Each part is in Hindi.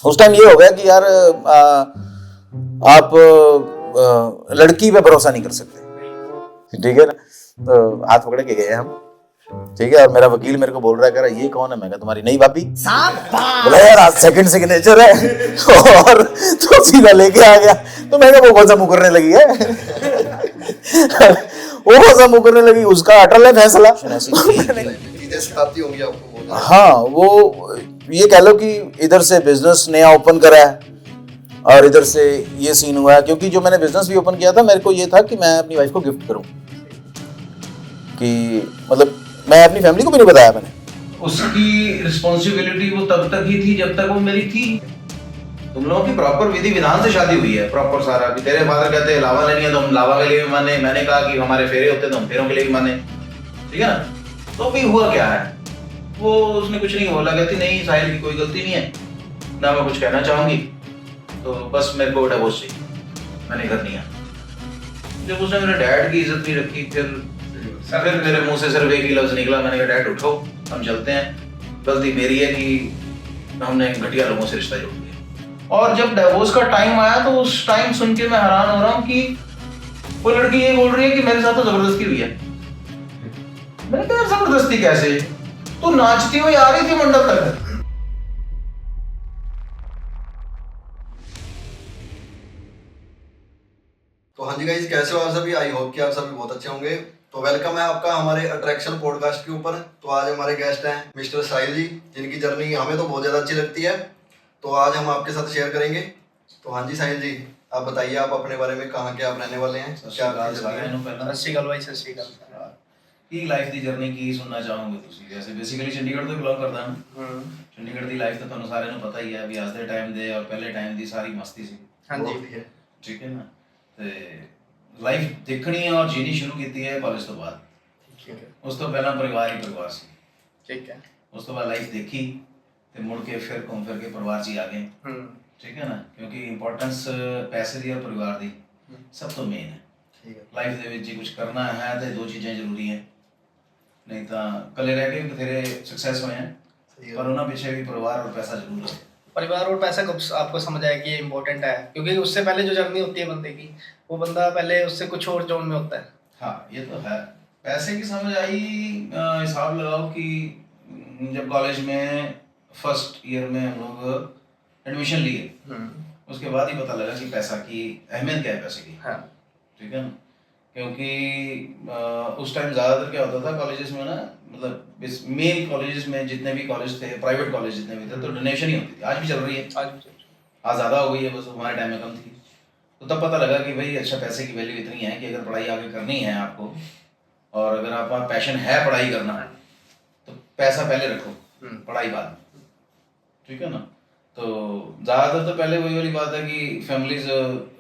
उस टाइम ये हो गया कि यार आप लड़की पे भरोसा नहीं कर सकते, ठीक है ना। तो हाथ पकड़ के गए हम, ठीक है। और मेरा वकील मेरे को बोल रहा है, कह रहा है ये कौन है? मैं कहा तुम्हारी नई भाभी। बोला यार आज सेकंड सिग्नेचर है और तो सीधा लेके आ गया। तो मैंने वो कौन सा मुंह करने लगी है वो कौन सा मुंह करने लगी, उसका अटल है फैसला। चीजें सताती होंगी आपको बहुत ज्यादा। हाँ, वो ये कह लो कि इधर से बिजनेस नया ओपन करा है और इधर से ये सीन हुआ है। क्योंकि जो मैंने बिजनेस भी ओपन किया था, मेरे को ये था कि मैं अपनी वाइफ को गिफ्ट करूं, कि मतलब मैं अपनी फैमिली को भी नहीं बताया मैंने। उसकी रिस्पॉन्सिबिलिटी वो तब तक ही थी जब तक वो मेरी थी। तुम लोगों की प्रॉपर विधि विधान से शादी हुई है, प्रॉपर सारा। कि तेरे फादर कहते हैं लावा लेनी है तो हम लावा के लिए भी माने, मैंने कहा कि हमारे फेरे होते तो हम फेरों के लिए भी माने, ठीक है ना। तो भी हुआ क्या है, वो उसने कुछ नहीं बोला, कहती नहीं साहिल की कोई गलती नहीं है ना मैं कुछ कहना चाहूंगी, तो बस मेरे को डिवोर्स चाहिए, मैंने घर नहीं आना। जब उसने मेरे डैड की इज्जत नहीं रखी, फिर मेरे मुंह से सिर्फ एक ही लफ्ज निकला, मैंने कहा डैड उठो हम चलते हैं, गलती मेरी है कि हमने घटिया लोगों से रिश्ता जोड़ दिया। और जब डिवोर्स का टाइम आया तो उस टाइम सुन के मैं हैरान हो रहा हूँ कि वो लड़की ये बोल रही है कि मेरे साथ तो जबरदस्ती हुई है। मैंने कहा जबरदस्ती कैसे, तू नाचती हुई आ रही थी मंडप तक। तो हाँ जी गाइस, कैसे हो आप सभी? आई होप कि आप सभी बहुत अच्छे होंगे। तो वेलकम है आपका हमारे अट्रैक्शन पॉडकास्ट के ऊपर। तो आज हमारे गेस्ट हैं मिस्टर साहिल जी, जिनकी जर्नी हमें तो बहुत ज़्यादा अच्छी लगती है। तो आज हम आपके साथ शेयर करेंगे। तो हाँ जी साहिल जी, आप बताइए आप अपने बारे में, कहाँ के आप रहने वाले हैं, क्या आपकी जर्नी है? ਸਤਿ ਸ਼੍ਰੀ ਅਕਾਲ ਭਾਈ, ਸਤਿ ਸ਼੍ਰੀ ਅਕਾਲ। ਕੀ ਲਾਈਫ ਦੀ ਜਰਨੀ ਕੀ ਸੁਣਨਾ ਚਾਹੋਗੇ ਤੁਸੀਂ? ਵੈਸੇ ਬੇਸਿਕਲੀ ਚੰਡੀਗੜ੍ਹ ਤੋਂ ਬਿਲੋਂਗ ਕਰਦਾ ਹਾਂ। ਚੰਡੀਗੜ੍ਹ ਦੀ ਲਾਈਫ ਤਾਂ ਤੁਹਾਨੂੰ ਸਾਰਿਆਂ ਨੂੰ ਪਤਾ ਹੀ ਹੈ ਵੀ ਅੱਜ ਦੇ ਟਾਈਮ ਦੇ ਔਰ ਪਹਿਲੇ ਟਾਈਮ ਦੀ ਸਾਰੀ ਮਸਤੀ ਸੀ। ਹਾਂਜੀ ਠੀਕ ਹੈ ਨਾ। ਤੇ ਲਾਈਫ ਦੇਖਣੀ ਔਰ ਜੀਣੀ ਸ਼ੁਰੂ ਕੀਤੀ ਹੈ ਕਾਲਜ ਤੋਂ ਬਾਅਦ। ਠੀਕ ਹੈ, ਉਸ ਤੋਂ ਪਹਿਲਾਂ ਪਰਿਵਾਰ ਹੀ ਪਰਿਵਾਰ ਸੀ। ਠੀਕ ਹੈ। ਉਸ ਤੋਂ ਬਾਅਦ ਲਾਈਫ ਦੇਖੀ ਤੇ ਮੁੜ ਕੇ ਫਿਰ ਘੁੰਮ ਫਿਰ ਕੇ ਪਰਿਵਾਰ 'ਚ ਹੀ ਆ ਗਏ। ਠੀਕ ਹੈ ਨਾ, ਕਿਉਂਕਿ ਇੰਪੋਰਟੈਂਸ ਪੈਸੇ ਦੀ ਔਰ ਪਰਿਵਾਰ ਦੀ ਸਭ ਤੋਂ ਮੇਨ ਹੈ। ਲਾਈਫ ਦੇ ਵਿੱਚ ਜੇ ਕੁਝ ਕਰਨਾ ਹੈ ਤੇ ਦੋ ਚੀਜ਼ਾਂ ਜ਼ਰੂਰੀ ਹੈ, नहीं तो कले रह के बथेरे सक्सेस हुए हैं, पर उन्होंने पीछे भी परिवार और पैसा जरूर है। परिवार और पैसा कब आपको समझ आया कि ये इम्पोर्टेंट है? क्योंकि उससे पहले जो जर्नी होती है बंदे की, वो बंदा पहले उससे कुछ और जोन में होता है। हाँ ये तो है। पैसे की समझ आई, हिसाब लगाओ कि जब कॉलेज में फर्स्ट ईयर में हम लोग एडमिशन लिए, उसके बाद ही पता लगा कि पैसा की अहमियत क्या है, पैसे की। हाँ। ठीक है ना, क्योंकि उस टाइम ज़्यादातर क्या होता था कॉलेजेस में ना, मतलब मेन कॉलेजेस में जितने भी कॉलेज थे, प्राइवेट कॉलेज जितने भी थे, तो डोनेशन ही होती थी। आज भी चल रही है, आज ज़्यादा हो गई है, बस हमारे टाइम में कम थी। तो तब पता लगा कि भाई अच्छा पैसे की वैल्यू इतनी है कि अगर पढ़ाई आगे करनी है आपको, और अगर आपका पैशन है पढ़ाई करना है, तो पैसा पहले रखो, पढ़ाई बाद में। ठीक है ना। तो ज़्यादातर तो पहले वही वाली बात है कि फैमिलीज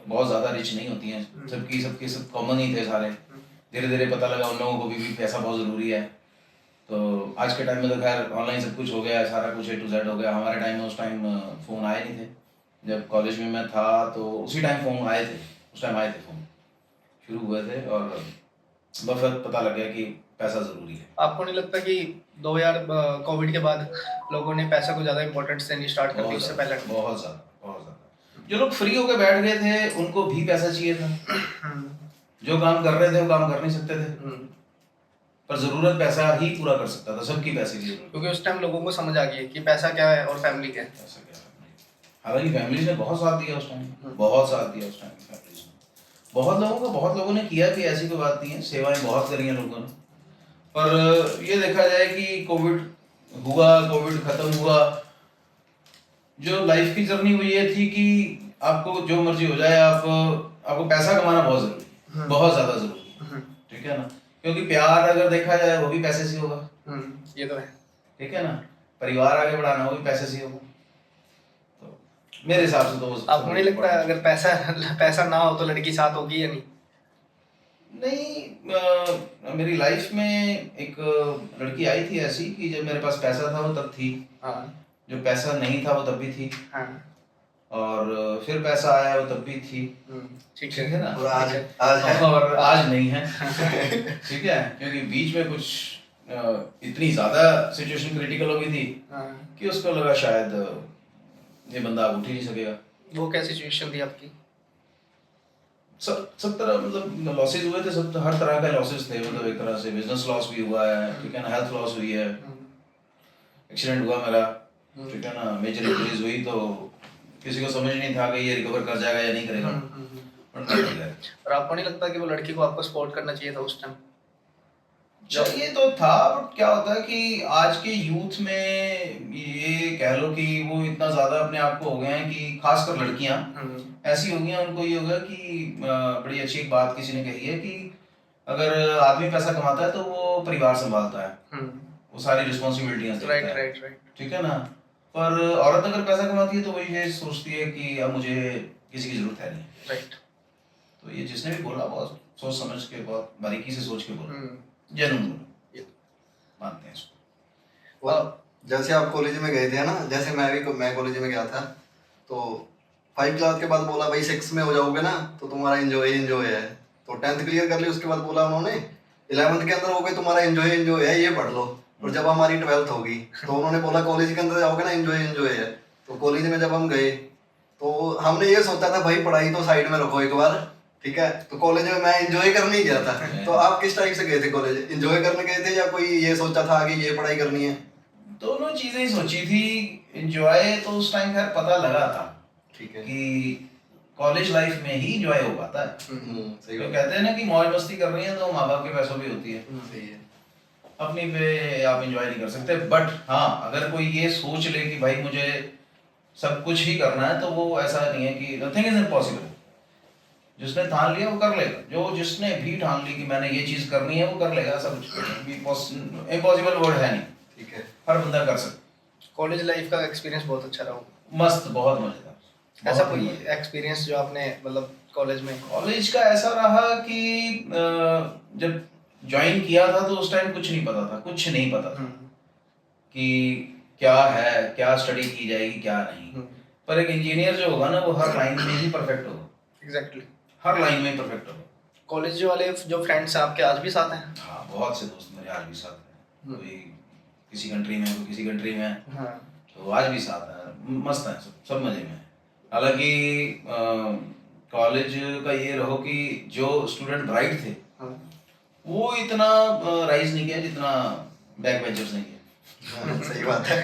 बहुत ज़्यादा रिच नहीं होती हैं, सब कॉमन ही थे सारे। धीरे धीरे पता लगा उन लोगों को भी पैसा बहुत ज़रूरी है। तो आज के टाइम में तो खैर ऑनलाइन सब कुछ हो गया है, सारा कुछ A to Z हो गया। हमारे टाइम में उस टाइम फ़ोन आए नहीं थे। जब कॉलेज में मैं था तो उसी टाइम फ़ोन आए थे, उस टाइम आए थे फ़ोन शुरू हुए थे, और बस पता लग गया कि पैसा ज़रूरी है। आपको नहीं लगता कि 2000 कोविड के बाद लोगों ने पैसा को ज़्यादा इंपॉर्टेंस देनी स्टार्ट कर दी उससे पहले? बहुत ज़्यादा। जो लोग फ्री होकर बैठ गए थे उनको भी पैसा चाहिए था। जो काम कर रहे थे वो काम कर नहीं सकते थे, पर ज़रूरत पैसा ही पूरा कर सकता था, सबकी पैसे की जरूरत। क्योंकि उस टाइम लोगों को समझ आ गई कि पैसा क्या है और फैमिली क्या है। पैसा क्या है। हालांकि फैमिलीज ने बहुत साथ दिया उस टाइम, बहुत साथ दिया उस टाइम फैमिलीज ने। बहुत लोगों ने किया भी, ऐसी कोई बात नहीं है, सेवाएं बहुत करी हैं लोगों ने। पर ये देखा जाए कि कोविड हुआ, कोविड खत्म हुआ, जो लाइफ की जर्नी वो ये थी कि आपको जो मर्जी हो जाए, आपको पैसा कमाना बहुत जरूरी, बहुत ज्यादा जरूरी। ठीक है ना, क्योंकि प्यार अगर देखा जाए वो भी पैसे से होगा। ये तो है। ठीक है ना, परिवार आगे बढ़ाना वो भी पैसे से होगा। तो मेरे हिसाब से तो आपको नहीं लगता अगर पैसा ना हो तो लड़की साथ होगी या नहीं? नहीं, मेरी लाइफ में एक लड़की आई थी ऐसी कि जब मेरे पास पैसा था वो तब थी, जो पैसा नहीं था वो तब भी थी, और फिर पैसा आया वो तब भी थी। ठीक है ना, और आज नहीं है। ठीक है, क्योंकि बीच में कुछ इतनी ज्यादा सिचुएशन क्रिटिकल हो गई थी कि उसको लगा शायद ये बंदा अब उठ ही नहीं सकेगा। वो क्या सिचुएशन थी आपकी? सब तरह मतलब लॉसेज हुए थे, सब हर तरह का लॉसेज थे, मतलब एक तरह से बिजनेस लॉस भी हुआ है, ठीक है ना, हेल्थ लॉस हुई है, एक्सीडेंट हुआ मेरा, ठीक है ना, मेजर इंजरीज हुई, तो किसी को समझ नहीं था कि ये रिकवर कर जाएगा या नहीं करेगा, पर कर गया। और आपको नहीं लगता कि वो लड़की को आपको सपोर्ट करना चाहिए था उस टाइम? चाहिए तो था, बट क्या होता है कि आज के यूथ में ये कह लो कि वो इतना ज्यादा अपने आप को हो गए हैं कि खासकर लड़कियां ऐसी हो गई हैं, उनको ये होगा कि बड़ी अच्छी एक बात किसी ने कही है कि अगर आदमी पैसा कमाता है तो वो परिवार संभालता है, वो सारी रिस्पॉन्सिबिलिटियां राइट देखता है, राइट राइट। ठीक है ना। पर औरत अगर पैसा कमाती है तो वो ये सोचती है कि अब मुझे किसी की जरूरत है नहीं। राइट। तो ये जिसने भी बोला बहुत सोच समझ के, बहुत बारीकी से सोच के बोला, जेन्युइन बोला, मानते हैं इसको। और जैसे आप कॉलेज में गए थे ना, जैसे मैं कॉलेज में गया था, तो 5 क्लास के बाद बोला भाई 6 में हो जाओगे ना तो तुम्हारा एंजॉय है, तो 10th क्लियर कर ली, उसके बाद बोला उन्होंने 11th के अंदर हो गए तुम्हारा एंजॉय है, ये पढ़ लो। और जब हमारी 12th होगी तो उन्होंने बोला कॉलेज के अंदर जाओगे ना एंजॉय है। तो कॉलेज में जब हम गए तो हमने ये सोचा था भाई पढ़ाई तो साइड में रखो एक बार, ठीक है। तो कॉलेज में मैं एंजॉय करने ही गया था। तो आप किस टाइप से गए थे कॉलेज, एंजॉय करने गए थे या कोई ये सोचा था कि ये पढ़ाई करनी है? दोनों चीजें ही सोची थी। एंजॉय तो उस टाइम खैर पता लगा था, ठीक है, कि कॉलेज लाइफ में ही एंजॉय हो पाता है। सही तो बात कहते हैं ना कि मौज मस्ती कर रही है तो माँ बाप के पैसों भी होती है, सही है। अपनी पे आप एंजॉय नहीं कर सकते। बट हाँ, अगर कोई ये सोच ले कि भाई मुझे सब कुछ ही करना है, तो वो ऐसा नहीं है कि नथिंग इज इम्पॉसिबल। जिसने ठान लिया वो कर लेगा, जो जिसने भी ठान ली कि मैंने ये चीज करनी है वो कर लेगा। ऐसा कुछ इम्पॉसिबल वर्ड है नहीं, ठीक है। हर बंदा कर सकता। कॉलेज लाइफ का एक्सपीरियंस बहुत अच्छा रहा होगा। मस्त, बहुत मजेदार। ऐसा बहुत कोई मजेदार। एक्सपीरियंस जो आपने मतलब कॉलेज में? कॉलेज का ऐसा रहा कि जब ज्वाइन किया था तो उस टाइम कुछ नहीं पता था, कुछ नहीं पता था कि क्या है, क्या स्टडी की जाएगी, क्या नहीं। पर एक इंजीनियर जो होगा ना वो हर लाइन में ही परफेक्ट होगा, एग्जैक्टली। हर लाइन में परफेक्ट होगा। कॉलेज वाले जो फ्रेंड्स आपके आज भी साथ हैं? हाँ, बहुत से दोस्त मेरे आज भी साथ हैं, कोई किसी कंट्री में, कोई किसी कंट्री में, हाँ। तो आज भी साथ हैं, मस्त हैं, सब मजे में हैं। हालांकि कॉलेज का ये रहो कि जो स्टूडेंट ब्राइट थे वो इतना राइज नहीं किया जितना बैक बेंचर्स ने किया। सही बात है।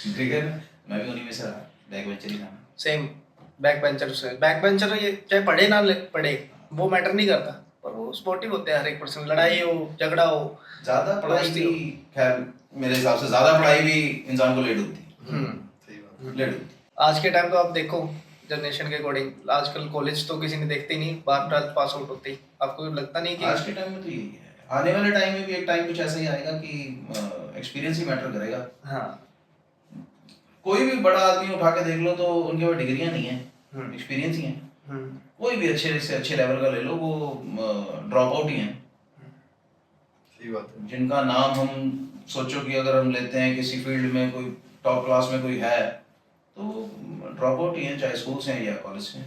ठीक है ना, मैं भी उन्हीं में से रहा, बैक बेंचर ही था। सेम बैक बेंचर ये चाहे पढ़े ना पढ़े वो मैटर नहीं करता, पर वो सपोर्टिव होते हैं हर एक पर्सन, लड़ाई हो झगड़ा हो। ज्यादा पढ़ाई दोस्ती भी खैर मेरे हिसाब से ज्यादा पढ़ाई भी इंसान को लेट होती है, सही बात। लेट होती है। आज के टाइम तो आप देखो जनरेशन के अकॉर्डिंग आजकल कॉलेज तो किसी ने देखते ही नहीं, 12th पास आउट होते ही। आपको लगता नहीं कि आज के टाइम में तो यही है, आने वाले टाइम में भी एक टाइम कुछ ऐसा ही आएगा कि एक्सपीरियंस ही मैटर करेगा। हाँ कोई भी बड़ा आदमी उठा के देख लो तो उनके पास डिग्रियां नहीं है, एक्सपीरियंस ही है। कोई भी अच्छे से अच्छे लेवल का ले लो, वो ड्रॉप आउट ही है। सही बात है। जिनका नाम हम सोचो कि अगर हम लेते हैं किसी फील्ड में कोई टॉप क्लास में कोई है तो ड्रॉप आउट ही है, चाहे स्कूल से या कॉलेज से।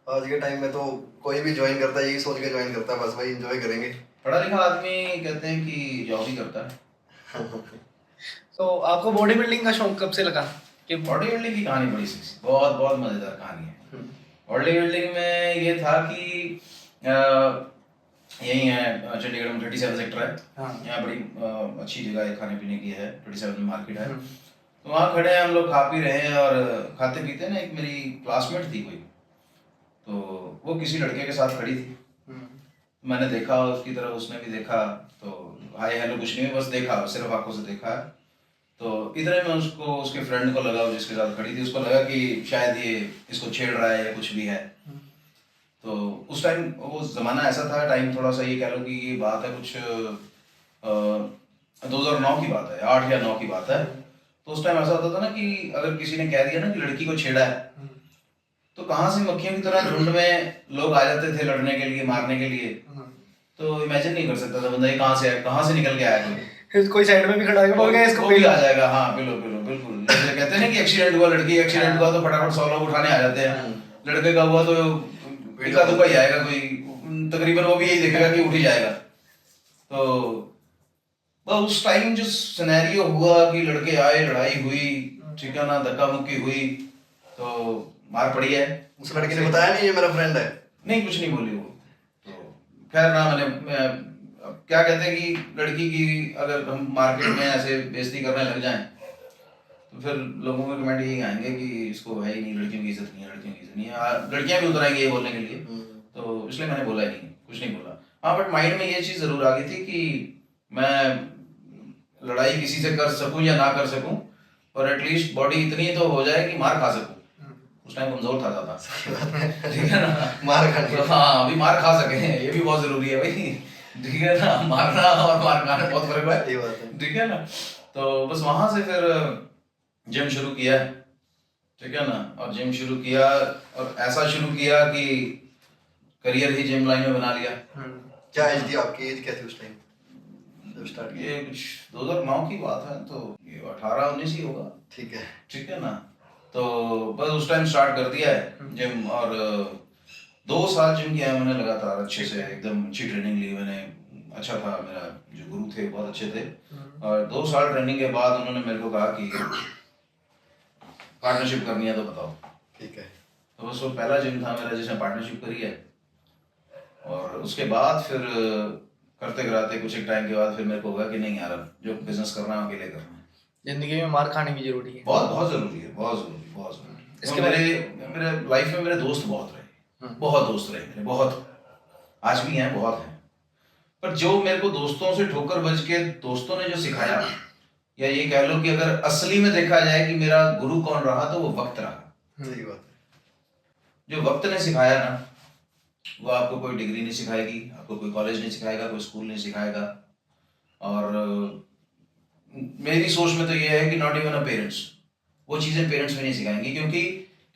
आज के टाइम में तो कोई भी ज्वाइन करता है यही सोच के ज्वाइन करता है बस भाई एंजॉय करेंगे। पढ़ा लिखा आदमी कहते हैं कि जॉब ही करता है। तो आपको बॉडी बिल्डिंग का शौक कब से लगा? कि बॉडी बिल्डिंग की कहानी बड़ी सेक्सी, बहुत बहुत मजेदार कहानी है। बॉडी बिल्डिंग में ये था कि यही है चंडीगढ़ में 37 सेक्टर है। हाँ। यहाँ बड़ी अच्छी जगह है, खाने पीने की है, 37 में मार्केट है। तो वहाँ खड़े हैं हम लोग, खा पी रहे हैं और खाते पीते ना, एक मेरी क्लासमेट थी कोई, तो वो किसी लड़के के साथ खड़ी थी। मैंने देखा उसकी तरफ, उसने भी देखा, तो हाय हेलो कुछ नहीं, बस देखा, सिर्फ आंखों से देखा। तो इतने में उसको, उसके फ्रेंड को लगा, जिसके साथ खड़ी थी, उसको लगा कि शायद ये इसको छेड़ रहा है या कुछ भी है। तो उस टाइम वो ज़माना ऐसा था, टाइम थोड़ा सा ये कह लो कि ये बात है कुछ 2009 की बात है, 8 या 9 की बात है। तो उस टाइम ऐसा होता था ना कि अगर किसी ने कह दिया ना कि लड़की को छेड़ा है, तो कहाँ से मक्खियों की तरह झुंड में लोग आ जाते थे लड़ने के लिए, मारने के लिए। तो इमेजिन नहीं कर सकता था बंदा ये कहाँ से आया, कहाँ से निकल के आया। कोई साइड में भी खड़ा होगा, बोल गया इसको वो भी आ जाएगा। हाँ बिल्कुल बिल्कुल बिल्कुल, जैसे कहते हैं ना कि एक्सीडेंट हुआ, लड़की एक्सीडेंट हुआ तो फटाफट 100 लोग उठाने आ जाते हैं। लड़के का हुआ तो इक्का दुक्का ही आएगा कोई, तकरीबन वो भी यही देखेगा कि उठ ही जाएगा। तो बस उस टाइम जो सिनेरियो हुआ कि लड़के आए, लड़ाई हुई, ठीक है ना, धक्का मुक्की हुई तो मार पड़ी है। उस लड़के ने बताया नहीं ये मेरा फ्रेंड है? नहीं, कुछ नहीं बोली वो। तो खैर ना, अब क्या कहते हैं कि लड़की की अगर हम मार्केट में ऐसे बेइज्जती करने लग जाएं तो फिर लोगों के कमेंट यही आएंगे कि इसको है ही नहीं, लड़कियों की इज्जत नहीं है, लड़कियों की इज्जत नहीं है। लड़कियां भी उतर आएंगी ये बोलने के लिए, तो इसलिए मैंने बोला ही नहीं, कुछ नहीं बोला। हाँ, बट माइंड में ये चीज़ ज़रूर आ गई थी कि मैं लड़ाई किसी से कर सकूं या ना कर सकूं, और एटलीस्ट बॉडी इतनी तो हो जाए कि मार खा सकूं। उस टाइम कमजोर था ज़्यादा, ठीक है ना, मार खाने। तो हाँ, अभी मार खा सके, ये भी बहुत ज़रूरी है भाई, ठीक है ना। मारना और मार खाने में बहुत फर्क है, सही बात है। ठीक है ना। तो बस वहाँ से फिर जिम शुरू किया, ठीक है ना, और जिम शुरू किया और ऐसा शुरू किया कि करियर ही जिम लाइन में बना लिया। क्या एज थी आपकी? एज क्या थी उस टाइम जब स्टार्ट किया? ये कुछ 2009 की बात है, तो ये 18-19 ही होगा, ठीक है। ठीक है ना। तो बस उस टाइम स्टार्ट कर दिया है जिम, और 2 साल जिम किया है मैंने लगातार, अच्छे से एकदम अच्छी ट्रेनिंग ली मैंने। अच्छा था, मेरा जो गुरु थे बहुत अच्छे थे, और 2 साल ट्रेनिंग के बाद उन्होंने मेरे को कहा कि पार्टनरशिप करनी है तो बताओ। ठीक है। तो बस वो पहला जिम था मेरा जिसने पार्टनरशिप करी है, और उसके बाद फिर करते कराते कुछ एक टाइम के बाद फिर मेरे को होगा कि नहीं यार, अब जो बिजनेस करना है अकेले करना है। जिंदगी में मार खाने की जरूरी है, बहुत बहुत जरूरी है, बहुत जरूरी। इसके मेरे लाइफ में मेरे दोस्त बहुत रहे, बहुत दोस्त रहे मेरे, बहुत, आज भी हैं, बहुत हैं। पर जो मेरे को दोस्तों से ठोकर बज के दोस्तों ने जो सिखाया, या ये कह लो कि अगर असली में देखा जाए कि मेरा गुरु कौन रहा, तो वो वक्त रहा। सही बात है। जो वक्त ने सिखाया ना, वो आपको कोई डिग्री नहीं सिखाएगी, आपको कोई कॉलेज नहीं सिखाएगा, कोई स्कूल नहीं सिखाएगा। और मेरी सोच में तो ये है कि नॉट इवन अ पेरेंट्स, वो चीज़ें पेरेंट्स में नहीं सिखाएंगी, क्योंकि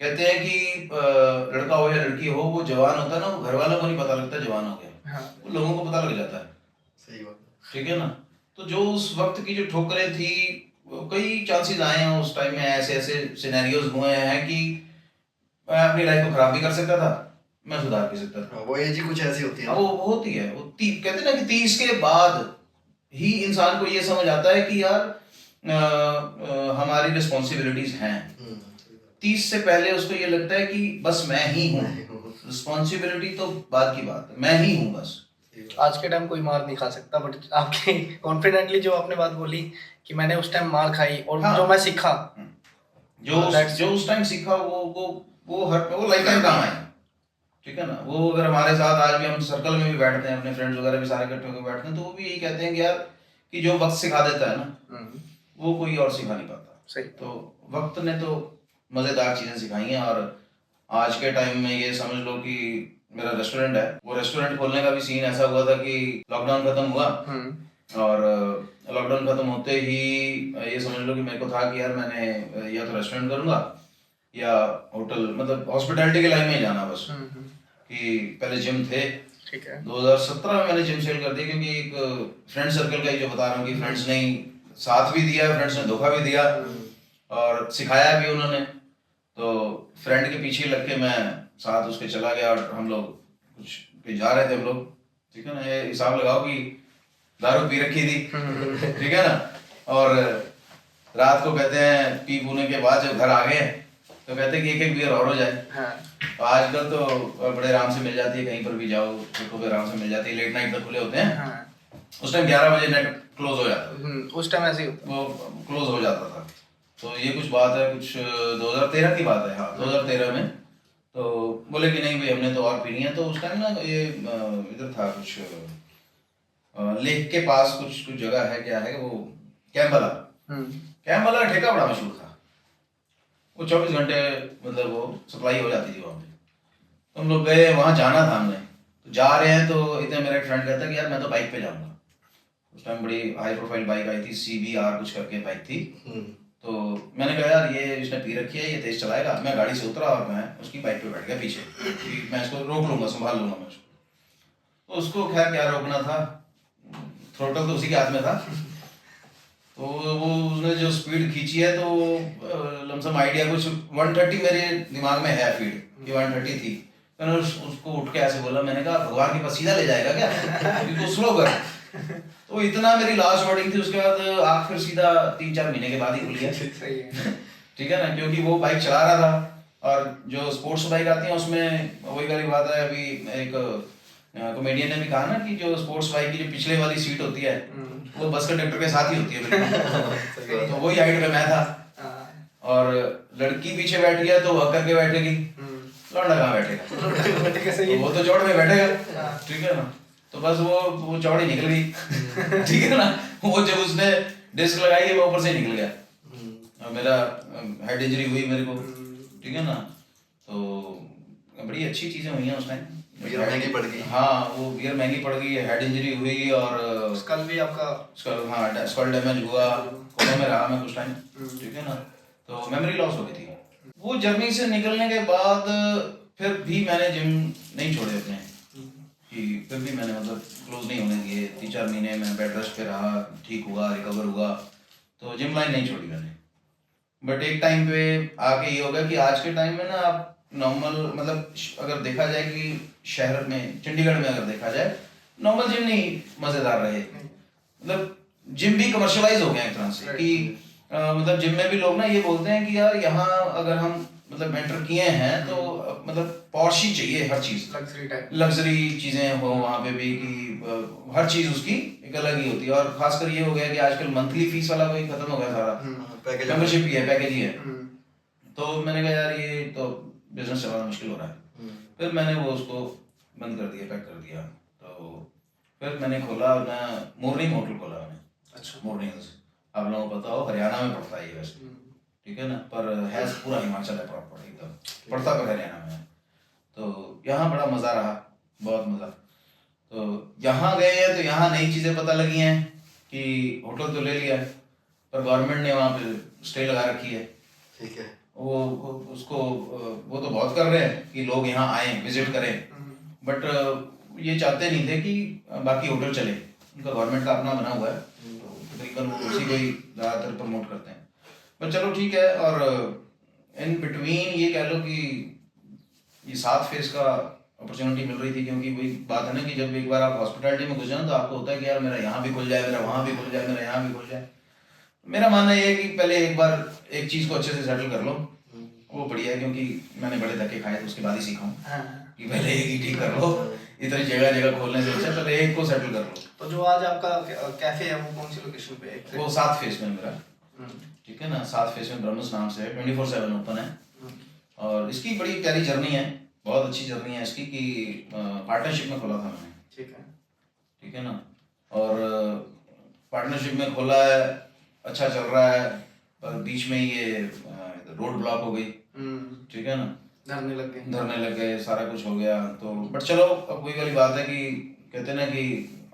कहते हैं कि लड़का हो या लड़की हो, वो जवान होता है ना, वो घर वालों को नहीं पता लगता जवान हो गया, हाँ। वो लोगों को पता लग जाता है। सही बात है। ठीक है ना। तो जो उस वक्त की जो ठोकरें थी, कई चांसेस आए हैं उस टाइम में, ऐसे ऐसे सिनेरियोज हुए हैं कि मैं अपनी लाइफ को खराब भी कर सकता था, मैं सुधार भी सकता था। वो एज ही कुछ ऐसी होती है। वो होती है, वो कहते हैं ना कि 30 के बाद ही इंसान को ये समझ आता है कि यार हमारी रिस्पॉन्सिबिलिटीज हैं। 30 से पहले उसको ये लगता है कि बस मैं ही हूँ, रिस्पॉन्सिबिलिटी तो बाद की बात है, मैं ही हूँ बस। आज के टाइम कोई मार नहीं खा सकता, बट आपके कॉन्फिडेंटली जो आपने बात बोली कि मैंने उस टाइम मार खाई और हाँ। जो मैं सीखा, जो उस टाइम सीखा वो लाइफ टाइम काम आए। ठीक है ना। वो अगर हमारे साथ आज भी हम सर्कल में भी बैठते हैं, अपने फ्रेंड्स वगैरह भी सारे इकट्ठे होकर बैठते हैं, तो वो भी यही कहते हैं कि यार कि जो वक्त सिखा देता है ना, वो कोई और सिखा नहीं पाता। सही। तो वक्त ने तो मज़ेदार चीज़ें सिखाई हैं। और आज के टाइम में ये समझ लो कि मेरा रेस्टोरेंट है, वो रेस्टोरेंट खोलने का भी सीन ऐसा हुआ था कि लॉकडाउन खत्म हुआ, और लॉकडाउन खत्म होते ही ये समझ लो कि मेरे को था कि यार मैंने या तो रेस्टोरेंट करूंगा या होटल, मतलब हॉस्पिटैलिटी के लाइन में ही जाना बस। कि पहले जिम थे, ठीक है। 2017 में मैंने जिम सेल कर दी, क्योंकि एक फ्रेंड सर्कल का ही जो बता रहा हूँ कि फ्रेंड्स ने साथ भी दिया, फ्रेंड्स ने धोखा भी दिया और सिखाया भी उन्होंने। तो फ्रेंड के पीछे लग के मैं साथ उसके चला गया, और हम लोग कुछ पे जा रहे थे हम लोग, ठीक है ना। ये हिसाब लगाओ कि दारू पी रखी थी, ठीक है ना। और रात को कहते हैं पी पूने के बाद जब घर आ गए तो कहते हैं कि एक बियर और हो जाए। तो आजकल तो बड़े आराम से मिल जाती है, कहीं पर भी जाओ तो आराम से मिल जाती है, लेट नाइट तक खुले होते हैं। उस टाइम 11 बजे नेट क्लोज हो जाता है, उस टाइम ऐसे ही वो क्लोज हो जाता था। तो ये कुछ बात है, कुछ 2013 की बात है, हाँ 2013 में। तो बोले कि नहीं भाई हमने तो और पीनी है। तो उस टाइम ना ये इधर था कुछ लेक के पास कुछ जगह है, क्या है वो, कैम्बला का ठेका बड़ा मशहूर था। वो 24 घंटे मतलब वो सप्लाई हो जाती थी वहाँ पे। तो हम लोग गए, वहाँ जाना था हमने। तो जा रहे हैं तो इतने मेरा एक फ्रेंड कहता है कि यार मैं तो बाइक पे जाऊँगा। उस टाइम बड़ी हाई प्रोफाइल बाइक आई थी, CBR कुछ करके बाइक थी। तो मैंने कहा यार ये इसने पी रखी है, ये तेज चलाएगा। मैं गाड़ी से उतरा और मैं उसकी बाइक पे बैठ गया पीछे कि मैं इसको रोक लूंगा, संभाल लूंगा मैं उसको। तो उसको खैर क्या रोकना था, थ्रोटल तो उसी के हाथ में था। तो वो उसने जो स्पीड खींची है, तो लमसम आइडिया कुछ 130 मेरे दिमाग में है फीड कि 130 थी। मैंने उसको उठ के ऐसे बोला, मैंने कहा भगवान के पास सीधा ले जाएगा क्या, क्योंकि स्लो कर। तो इतना मेरी लास्ट वर्डिंग थी। उसके बाद आँख फिर सीधा 3-4 महीने के बाद ही खुली है। ठीक है ना, क्योंकि वो बाइक चला रहा था और जो स्पोर्ट्स बाइक आती है उसमें वही वाली बात है। अभी एक कॉमेडियन ने भी कहा ना कि जो स्पोर्ट्स बाइक की जो पिछले वाली सीट होती है वो बस कंडक्टर के साथ ही होती है बिल्कुल। तो वही हाइट पे मैं था और लड़की पीछे बैठी है तो वह करके बैठेगी, लौंडा कहाँ बैठेगा, तो वो तो चौड़ में बैठेगा, ठीक है ना। तो बस वो चौड़ी निकल गई ठीक है ना। वो जब उसने डिस्क लगाई है वो ऊपर से निकल गया और मेरा हेड इंजरी हुई मेरे को, ठीक है ना। तो बड़ी अच्छी चीजें हुई हैं उस टाइम। गियर महंगी पड़ गई। हाँ, वो गियर महंगी पड़ गई, हेड इंजरी हुई और स्कल भी आपका हाँ स्कल डैमेज हुआ, कोमा में रहा मैं कुछ टाइम, ठीक है ना। तो मेमोरी लॉस हो गई थी। वो जर्नी से निकलने के बाद फिर भी मैंने जिम नहीं छोड़े अपने, कि फिर भी मैंने मतलब क्लोज नहीं होने दिए। 3-4 महीने मैं बेड रेस्ट पे रहा, ठीक हुआ, रिकवर हुआ, तो जिम लाइन नहीं छोड़ी मैंने। बट एक टाइम पे आके ये होगा कि आज के टाइम में ना आप नॉर्मल मतलब अगर देखा जाए कि शहर में चंडीगढ़ में अगर देखा जाए नॉर्मल जिम नहीं मजेदार रहे, मतलब जिम भी कमर्शियलाइज हो गया एक तरह से कि मतलब जिम में भी लोग ना ये बोलते हैं कि यार यहाँ अगर हम मतलब एंटर किए हैं तो मतलब पॉश ही चाहिए, हर चीज लग्जरी टाइप, लग्जरी चीजें हो वहाँ पे भी कि हर चीज उसकी एक अलग ही होती है। और खासकर ये हो गया कि आजकल मंथली फीस वाला कोई खत्म हो गया सारा, मेंबरशिप ही है, पैकेज ही है। तो मैंने कहा यार ये तो बिजनेस चलाना मुश्किल हो रहा है, फिर मैंने वो उसको बंद कर दिया, पैक कर दिया। तो फिर मैंने खोला अपना मोर्निंग होटल खोला मैंने। अच्छा, मोर्निंग्स आप लोगों को पता हो हरियाणा में पड़ता है ये वैसे, ठीक है ना, पर है पूरा हिमाचल है प्रॉपर एकदम, पड़ता पर हरियाणा में है। तो यहाँ बड़ा मज़ा रहा, बहुत मज़ा। तो यहाँ गए हैं तो यहाँ नई चीज़ें पता लगी हैं कि होटल तो ले लिया है पर गवर्नमेंट ने वहाँ पे स्टे लगा रखी है, ठीक है। वो उसको वो तो बहुत कर रहे हैं कि लोग यहाँ आए विजिट करें, बट ये चाहते नहीं थे कि बाकी होटल चले, उनका गवर्नमेंट का अपना बना हुआ है, तो तकरीबन वो उसी को ही ज़्यादातर प्रमोट करते हैं। पर चलो ठीक है। और इन बिटवीन ये कह लो कि ये 7 फेज का अपॉर्चुनिटी मिल रही थी, क्योंकि वही बात है ना कि जब एक बार आप हॉस्पिटैलिटी में घुस जाओ तो आपको होता है कि यार मेरा यहाँ भी खुल जाए, मेरा वहाँ भी खुल जाए, मेरा यहाँ भी खुल जाए। मेरा मानना ये है कि पहले एक बार एक चीज़ को अच्छे से सेटल कर लो, वो बढ़िया है, क्योंकि मैंने बड़े धक्के खाए तो उसके बाद ही सीखा हूँ कि पहले एक ही ठीक कर लो, इतनी जगह जगह खोलने से अच्छा पहले एक को सेटल कर लो। तो जो आज आपका कैफे है वो कौन सी लोकेशन पे है? वो 7 फेज में मेरा, ठीक है ना, 7 फेज में ब्रह्मस नाम से 24/7 ओपन है। और इसकी बड़ी प्यारी जर्नी है, बहुत अच्छी जर्नी है इसकी कि पार्टनरशिप में खोला था मैंने, ठीक है ना। और पार्टनरशिप में खोला है, अच्छा चल रहा है, पर बीच में ये रोड ब्लॉक हो गई, ठीक है ना, धरने लग गए, सारा कुछ हो गया। तो बट चलो अब वही वाली बात है कि कहते हैं ना कि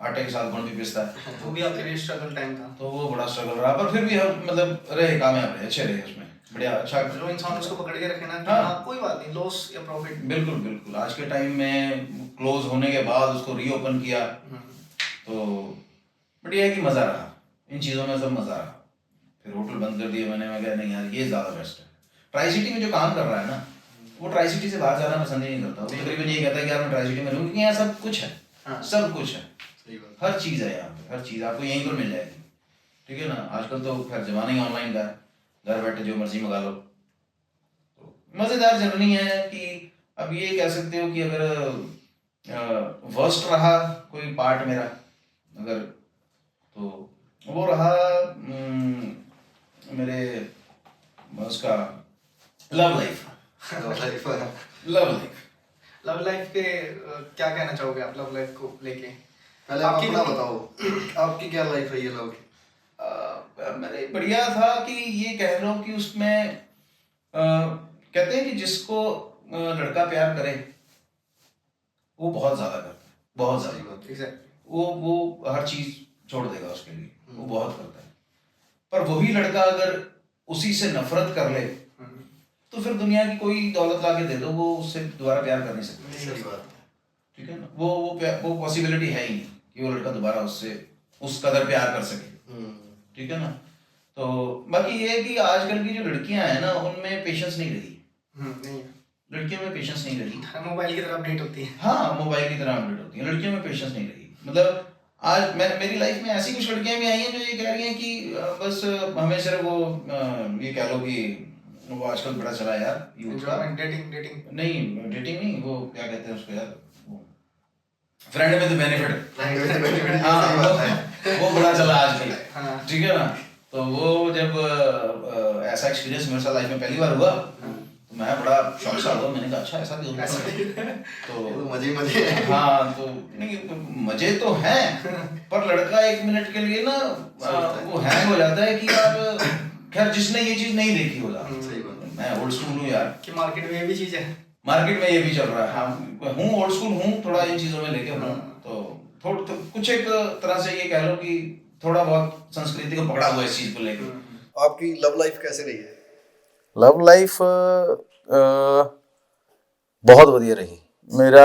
आटे के साथ गुण भी पिसता है, वो भी आपके लिए स्ट्रगल टाइम था। तो वो बड़ा स्ट्रगल रहा, पर फिर भी हम मतलब रहे, कामयाब रहे, अच्छे रहे उसमें, बढ़िया अच्छा। जो इंसान उसको पकड़ के रखे ना कि हाँ। हाँ कोई बात नहीं, लॉस या प्रॉफिट, बिल्कुल बिल्कुल। आज के टाइम में क्लोज होने के बाद उसको रीओपन किया तो बढ़िया है कि मज़ा रहा, इन चीज़ों में सब मज़ा रहा। फिर होटल बंद कर दिया मैंने, मैं कहा नहीं यार ये ज़्यादा बेस्ट है। ट्राई सिटी में जो काम कर रहा है ना वो ट्राई सिटी से बाहर जाना पसंद ही नहीं करता, वो तकरीबन ये कहता है कि यार मैं ट्राई सिटी में रहूँ, क्योंकि यहाँ सब कुछ है, सब कुछ है, हर चीज़ है यहाँ पे, हर चीज़ आपको यहीं पर मिल जाएगी, ठीक है ना। आजकल तो खैर जमाना ही ऑनलाइन का है, घर बैठे जो मर्जी मंगा लो। तो मज़ेदार जर्नी है कि अब ये कह सकते हो कि अगर वर्स्ट रहा कोई पार्ट मेरा अगर, तो वो रहा मेरे उसका लव लाइफ। लव लाइफ के क्या कहना चाहोगे आप लव लाइफ को लेके? पहले आप अपना बताओ, आपकी क्या लाइफ है ये लव की? मेरे बढ़िया था कि ये कह रहा हूँ कि उसमें कहते हैं कि जिसको लड़का प्यार करे वो बहुत ज्यादा करता है, बहुत ज्यादा। एग्जैक्टली। वो हर चीज छोड़ देगा उसके लिए, वो बहुत करता है। पर वही लड़का अगर उसी से नफरत कर ले तो फिर दुनिया की कोई दौलत लाके दे दो वो उससे दोबारा प्यार कर नहीं सकता। सही बात है, ठीक है ना, वो पॉसिबिलिटी है ही नहीं कि वो लड़का दोबारा उससे उस कदर प्यार कर सके, ठीक है ना। तो बाकी ये है कि आजकल की जो लड़कियां हैं ना उनमें पेशेंस नहीं रही, नहीं, लड़कियों में पेशेंस नहीं रही। मोबाइल की तरह अपडेट होती है। हाँ, मोबाइल की तरह अपडेट होती है, लड़कियों में पेशेंस नहीं रही। मतलब आज मेरी लाइफ में ऐसी कुछ लड़कियां भी आई हैं जो ये कह रही हैं कि बस हमें सिर्फ वो ये कह लो कि वो आजकल बड़ा चला है यार यूथ का। डेटिंग डेटिंग नहीं डेटिंग नहीं, वो क्या कहते हैं उसको यार, फ्रेंड विद बेनिफिट। हाँ वो बड़ा चला आजकल, ठीक है ना। तो वो जब ऐसा एक्सपीरियंस मेरे साथ लाइफ में पहली बार हुआ तो मैं बड़ा शॉक सा हुआ। मैंने कहा अच्छा ऐसा भी होता है तो मजे हाँ। तो नहीं मजे तो हैं, पर लड़का 1 मिनट के लिए ना वो हैंग हो जाता है कि यार खैर जिसने ये चीज नहीं देखी होगा। मैं ओल्ड स्कूल हूँ यार, कि मार्केट में ये भी चीज है, मार्केट में ये भी चल रहा है। हाँ हूँ ओल्ड स्कूल हूँ, थोड़ा इन चीजों में लेके हूँ। तो थोड़ा कुछ एक तरह से ये कह लो कि थोड़ा बहुत संस्कृति को पकड़ा हुआ है इस चीज को लेके। आपकी लव लाइफ कैसे रही है? ਲਵ ਲਾਈਫ ਬਹੁਤ ਵਧੀਆ ਰਹੀ। ਮੇਰਾ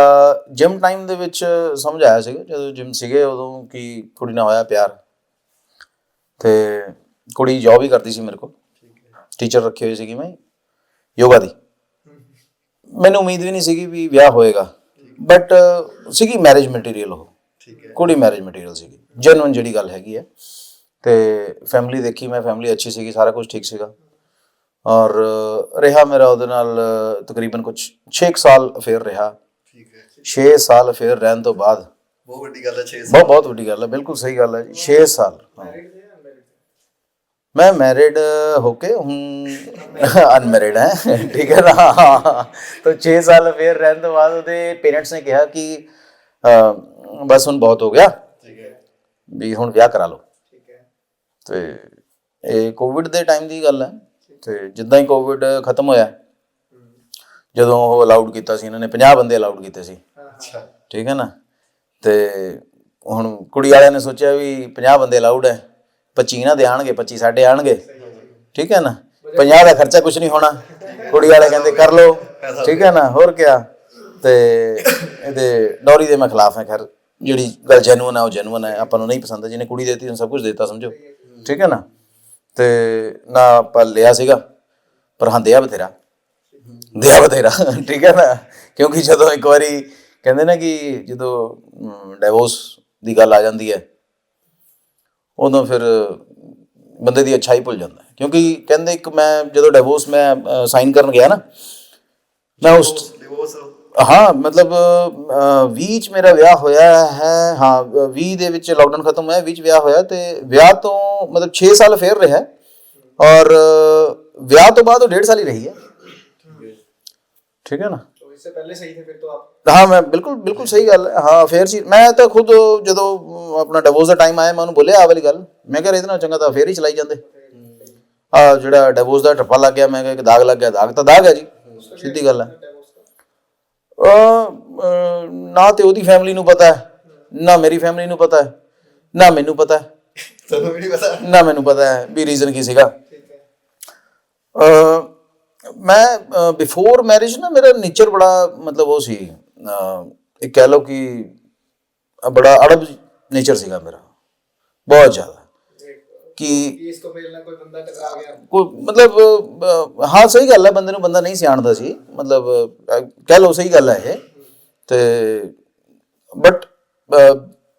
ਜਿਮ ਟਾਈਮ ਦੇ ਵਿੱਚ ਸਮਝ ਆਇਆ ਸੀਗਾ, ਜਦੋਂ ਜਿਮ ਸੀਗੇ ਉਦੋਂ ਕਿ ਕੁੜੀ ਨਾਲ ਹੋਇਆ ਪਿਆਰ। ਤੇ ਕੁੜੀ ਜੋਬ ਹੀ ਕਰਦੀ ਸੀ ਮੇਰੇ ਕੋਲ, ਟੀਚਰ ਰੱਖੀ ਹੋਈ ਸੀਗੀ ਮੈਂ ਯੋਗਾ ਦੀ। ਮੈਨੂੰ ਉਮੀਦ ਵੀ ਨਹੀਂ ਸੀਗੀ ਵੀ ਵਿਆਹ ਹੋਏਗਾ, ਬਟ ਸੀਗੀ ਮੈਰਿਜ ਮਟੀਰੀਅਲ ਉਹ, ਕੁੜੀ ਮੈਰਿਜ ਮਟੀਰੀਅਲ ਸੀਗੀ, ਜੈਨੂਇਨ ਜਿਹੜੀ ਗੱਲ ਹੈਗੀ ਹੈ। ਤੇ ਫੈਮਿਲੀ ਦੇਖੀ ਮੈਂ, ਫੈਮਿਲੀ ਅੱਛੀ ਸੀਗੀ, ਸਾਰਾ ਕੁਝ ਠੀਕ ਸੀਗਾ। ਔਰ ਰਿਹਾ ਮੇਰਾ ਉਹਦੇ ਨਾਲ ਤਕਰੀਬਨ ਕੁਛ 6 ਸਾਲ ਅਫੇਅਰ ਰਿਹਾ। 6 ਸਾਲ ਅਫੇਅਰ ਰਹਿਣ ਤੋਂ ਬਾਅਦ ਬਹੁਤ ਵੱਡੀ ਗੱਲ ਹੈ 6 ਸਾਲ। ਬਹੁਤ ਵੱਡੀ ਗੱਲ ਹੈ, ਬਿਲਕੁਲ ਸਹੀ ਗੱਲ ਹੈ ਜੀ। 6 ਸਾਲ मैं मैरिड होके हूँ, अनमैरिड है, ठीक है ना। तो 6 साल अफेयर रहने तो बाद ਉਹਦੇ ਪੇਰੈਂਟਸ ਨੇ ਕਿਹਾ ਕਿ ਬਸ ਹੁਣ ਬਹੁਤ ਹੋ ਗਿਆ ਵੀ ਹੁਣ ਵਿਆਹ ਕਰਾ ਲਓ। ਤੇ ਇਹ ਕੋਵਿਡ ਦੇ ਟਾਈਮ ਦੀ ਗੱਲ ਹੈ। ਤੇ ਜਿੱਦਾਂ ਹੀ ਕੋਵਿਡ ਖਤਮ ਹੋਇਆ, ਜਦੋਂ ਉਹ ਅਲਾਉਡ ਕੀਤਾ ਸੀ ਇਹਨਾਂ ਨੇ 50 ਬੰਦੇ ਅਲਾਉਡ ਕੀਤੇ ਸੀ, ਠੀਕ ਹੈ ਨਾ। ਤੇ ਹੁਣ ਕੁੜੀ ਵਾਲਿਆਂ ਨੇ ਸੋਚਿਆ ਵੀ 50 ਬੰਦੇ ਅਲਾਉਡ ਹੈ, 25 ਇਹਨਾਂ ਦੇ ਆਣਗੇ, 25 ਸਾਡੇ ਆਣਗੇ, ਠੀਕ ਹੈ ਨਾ। 50 ਦਾ ਖਰਚਾ ਕੁਛ ਨਹੀਂ ਹੋਣਾ, ਕੁੜੀ ਵਾਲੇ ਕਹਿੰਦੇ ਕਰ ਲਓ, ਠੀਕ ਹੈ ਨਾ, ਹੋਰ ਕਿਆ। ਤੇ ਇਹਦੇ ਡੌਰੀ ਦੇ ਮੈਂ ਖਿਲਾਫ ਹੈ। ਖੈਰ ਜਿਹੜੀ ਗੱਲ ਜੈਨੂਅਨ ਹੈ ਉਹ ਜੈਨੂਅਨ ਹੈ, ਆਪਾਂ ਨੂੰ ਨਹੀਂ ਪਸੰਦ। ਜਿਹਨੇ ਕੁੜੀ ਦੇਤੀ ਉਹਨੂੰ ਸਭ ਕੁਝ ਦੇਤਾ ਸਮਝੋ, ਠੀਕ ਹੈ ਨਾ। ਤੇ ਨਾ ਆਪਾਂ ਲਿਆ ਸੀਗਾ, ਪਰ ਹਾਂ ਦਿਆ ਬਥੇਰਾ, ਠੀਕ ਹੈ ਨਾ। ਕਿਉਂਕਿ ਜਦੋਂ ਇੱਕ ਵਾਰੀ ਕਹਿੰਦੇ ਨਾ ਕਿ ਜਦੋਂ ਡਾਈਵੋਰਸ ਦੀ ਗੱਲ ਆ ਜਾਂਦੀ ਹੈ ਉਦੋਂ ਫਿਰ ਬੰਦੇ ਦੀ ਅੱਛਾਈ ਭੁੱਲ ਜਾਂਦਾ ਹੈ। ਕਿਉਂਕਿ ਕਹਿੰਦੇ ਇੱਕ ਮੈਂ ਜਦੋਂ ਡਾਈਵੋਰਸ ਮੈਂ ਸਾਈਨ ਕਰਨ ਗਿਆ ਨਾ, ਮੈਂ ਉਸ ਹਾਂ ਮਤਲਬ 20 'ਚ ਮੇਰਾ ਵਿਆਹ ਹੋਇਆ ਹੈ। ਹਾਂ 20 ਦੇ ਵਿੱਚ ਲਾਕਡਾਊਨ ਖਤਮ ਹੋਇਆ, 20 'ਚ ਵਿਆਹ ਹੋਇਆ। ਤੇ ਵਿਆਹ ਤੋਂ ਮਤਲਬ 6 ਸਾਲ ਅਫੇਅਰ ਰਿਹਾ, ਔਰ ਵਿਆਹ ਤੋਂ ਬਾਅਦ ਉਹ 1.5 ਸਾਲ ਹੀ ਰਹੀ ਹੈ, ਠੀਕ ਹੈ ਨਾ। इससे पहले सही थे फिर तो आप? हाँ मैं बिल्कुल सही गल है। हाँ अफेयर सी मैं तो खुद जो अपना डिवोर्स का टाइम आया मैं उन्होंने बोलिया आ वाली गल, मैं कहा इतना चंगा तो अफेयर ही चलाई जाते। जो डिवोर्स का टप्पा लग गया, मैं कहा दाग लग गया, दाग तो दाग है जी, सीधी गल है। ना तो ਉਹਦੀ फैमिली ਨੂੰ पता है, ना मेरी फैमिली ਨੂੰ पता है, ना मैनू पता है, ना मैनू पता है भी रीजन की सीगा। मैं बिफोर मैरिज ना मेरा नेचर बड़ा मतलब वो सी, एक कह लो कि बड़ा अड़ब नेचर सीगा मेरा, बहुत ज़्यादा कि इसको मिलना कोई बंदा टकरा गया, कोई मतलब हाँ सही गल है, बंदे नूं बंदा नहीं सियाणदा सी, मतलब कह लो सही गल है ये। ते बट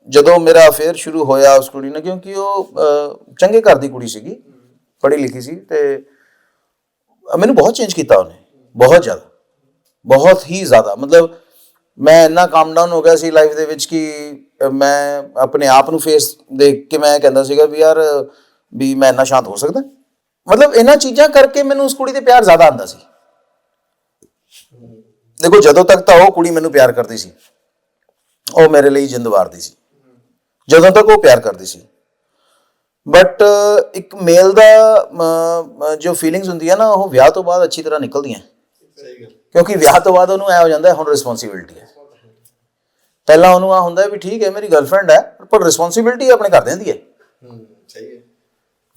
ਜਦੋਂ ਮੇਰਾ ਅਫੇਅਰ ਸ਼ੁਰੂ ਹੋਇਆ ਉਸ ਕੁੜੀ ਨਾਲ, ਕਿਉਂਕਿ ਉਹ ਚੰਗੇ ਘਰ ਦੀ ਕੁੜੀ ਸੀਗੀ, ਪੜ੍ਹੀ ਲਿਖੀ ਸੀ, ਤੇ ਮੈਨੂੰ ਬਹੁਤ ਚੇਂਜ ਕੀਤਾ ਉਹਨੇ, ਬਹੁਤ ਜ਼ਿਆਦਾ, ਬਹੁਤ ਹੀ ਜ਼ਿਆਦਾ। ਮਤਲਬ ਮੈਂ ਇੰਨਾ ਕਾਮ ਡਾਊਨ ਹੋ ਗਿਆ ਸੀ ਲਾਈਫ ਦੇ ਵਿੱਚ ਕਿ ਮੈਂ ਆਪਣੇ ਆਪ ਨੂੰ ਫੇਸ ਦੇਖ ਕੇ ਮੈਂ ਕਹਿੰਦਾ ਸੀਗਾ ਵੀ ਯਾਰ ਵੀ ਮੈਂ ਇੰਨਾ ਸ਼ਾਂਤ ਹੋ ਸਕਦਾ। ਮਤਲਬ ਇਹਨਾਂ ਚੀਜ਼ਾਂ ਕਰਕੇ ਮੈਨੂੰ ਉਸ ਕੁੜੀ ਤੇ ਪਿਆਰ ਜ਼ਿਆਦਾ ਆਉਂਦਾ ਸੀ। ਦੇਖੋ ਜਦੋਂ ਤੱਕ ਤਾਂ ਉਹ ਕੁੜੀ ਮੈਨੂੰ ਪਿਆਰ ਕਰਦੀ ਸੀ, ਉਹ ਮੇਰੇ ਲਈ ਜਿੰਦ ਵਾਰਦੀ ਸੀ, ਜਦੋਂ ਤੱਕ ਉਹ ਪਿਆਰ ਕਰਦੀ ਸੀ। ਬਟ ਇੱਕ ਮੇਲ ਦਾ ਜੋ ਫੀਲਿੰਗਸ ਹੁੰਦੀ ਹੈ ਨਾ, ਉਹ ਵਿਆਹ ਤੋਂ ਬਾਅਦ ਅੱਛੀ ਤਰ੍ਹਾਂ ਨਿਕਲਦੀਆਂ, ਕਿਉਂਕਿ ਵਿਆਹ ਤੋਂ ਬਾਅਦ ਉਹਨੂੰ ਐ ਹੋ ਜਾਂਦਾ ਹੁਣ ਰਿਸਪੌਂਸਿਬਿਲਿਟੀ ਹੈ। ਪਹਿਲਾਂ ਉਹਨੂੰ ਆ ਹੁੰਦਾ ਵੀ ਠੀਕ ਹੈ ਮੇਰੀ ਗਰਲਫ੍ਰੈਂਡ ਹੈ, ਪਰ ਰਿਸਪੌਂਸਿਬਿਲਿਟੀ ਆਪਣੇ ਘਰਦਿਆਂ ਦੀ ਹੈ।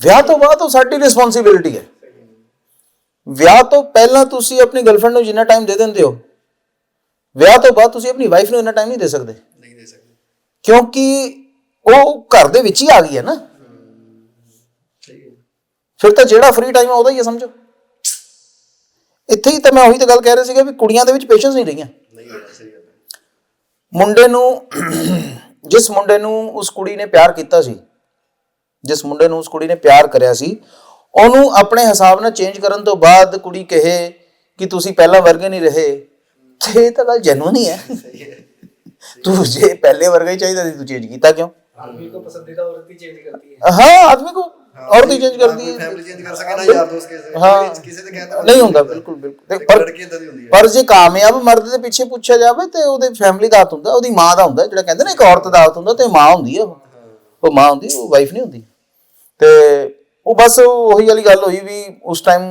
ਵਿਆਹ ਤੋਂ ਬਾਅਦ ਉਹ ਸਾਡੀ ਰਿਸਪੌਂਸਿਬਿਲਿਟੀ ਹੈ। ਵਿਆਹ ਤੋਂ ਪਹਿਲਾਂ ਤੁਸੀਂ ਆਪਣੀ ਗਰਲਫ੍ਰੈਂਡ ਨੂੰ ਜਿੰਨਾ ਟਾਈਮ ਦੇ ਦਿੰਦੇ ਹੋ, ਵਿਆਹ ਤੋਂ ਬਾਅਦ ਤੁਸੀਂ ਆਪਣੀ ਵਾਈਫ ਨੂੰ ਇੰਨਾ ਟਾਈਮ ਨਹੀਂ ਦੇ ਸਕਦੇ, ਕਿਉਂਕਿ ਉਹ ਘਰ ਦੇ ਵਿੱਚ ਹੀ ਆ ਗਈ ਹੈ ਨਾ। ਫਿਰ ਤਾਂ ਜਿਹੜਾ ਫ੍ਰੀ ਟਾਈਮ ਆ ਉਹਦਾ ਹੀ ਹੈ ਸਮਝੋ। ਇੱਥੇ ਹੀ ਤਾਂ ਮੈਂ ਉਹੀ ਤਾਂ ਗੱਲ ਕਹਿ ਰਿਹਾ ਸੀਗਾ ਵੀ ਕੁੜੀਆਂ ਦੇ ਵਿੱਚ ਪੇਸ਼ੈਂਸ ਨਹੀਂ ਰਹੀਆਂ। ਮੁੰਡੇ ਨੂੰ ਜਿਸ ਮੁੰਡੇ ਨੂੰ ਉਸ ਕੁੜੀ ਨੇ ਪਿਆਰ ਕੀਤਾ ਸੀ, ਜਿਸ ਮੁੰਡੇ ਨੂੰ ਉਸ ਕੁੜੀ ਨੇ ਪਿਆਰ ਕਰਿਆ ਸੀ, ਉਹਨੂੰ ਆਪਣੇ ਹਿਸਾਬ ਨਾਲ ਚੇਂਜ ਕਰਨ ਤੋਂ ਬਾਅਦ ਕੁੜੀ ਕਹੇ ਕਿ ਤੁਸੀਂ ਪਹਿਲਾਂ ਵਰਗੇ ਨਹੀਂ ਰਹੇ, ਤੇ ਇਹ ਤਾਂ ਗੱਲ ਜੈਨੂਇਨ ਹੀ ਹੈ। ਤੂੰ ਜੇ ਪਹਿਲੇ ਵਰਗਾ ਹੀ ਚਾਹੀਦਾ ਸੀ, ਤੂੰ ਚੇਂਜ ਕੀਤਾ क्यों? आदमी को पसंदीदा औरत ही चेंज करती है। हाँ, आदमी को औरत ही चेंज करती है। फैमिली चेंज कर सके ना यार दोस्त कैसे, हाँ, किसी ने कहता नहीं ਹੁੰਦਾ ਬਿਲਕੁਲ ਬਿਲਕੁਲ। ਪਰ ਲੜਕੀ ਇਦਾਂ ਦੀ ਹੁੰਦੀ ਹੈ। ਪਰ ਜੇ ਕਾਮਯਾਬ ਮਰਦ ਦੇ ਪਿੱਛੇ ਪੁੱਛਿਆ ਜਾਵੇ ਤੇ ਉਹਦੇ ਫੈਮਿਲੀ ਦਾ ਹੱਥ ਹੁੰਦਾ, ਉਹਦੀ ਮਾਂ ਦਾ ਹੁੰਦਾ। ਜਿਹੜਾ ਕਹਿੰਦੇ ਨੇ ਇੱਕ ਔਰਤ ਦਾ ਹੱਥ ਹੁੰਦਾ ਤੇ ਮਾਂ ਹੁੰਦੀ ਹੈ, ਉਹ ਮਾਂ ਹੁੰਦੀ, ਉਹ ਵਾਈਫ ਨਹੀਂ ਹੁੰਦੀ। ਤੇ ਉਹ ਬਸ ਉਹੀ ਵਾਲੀ ਗੱਲ ਹੋਈ ਵੀ ਉਸ ਟਾਈਮ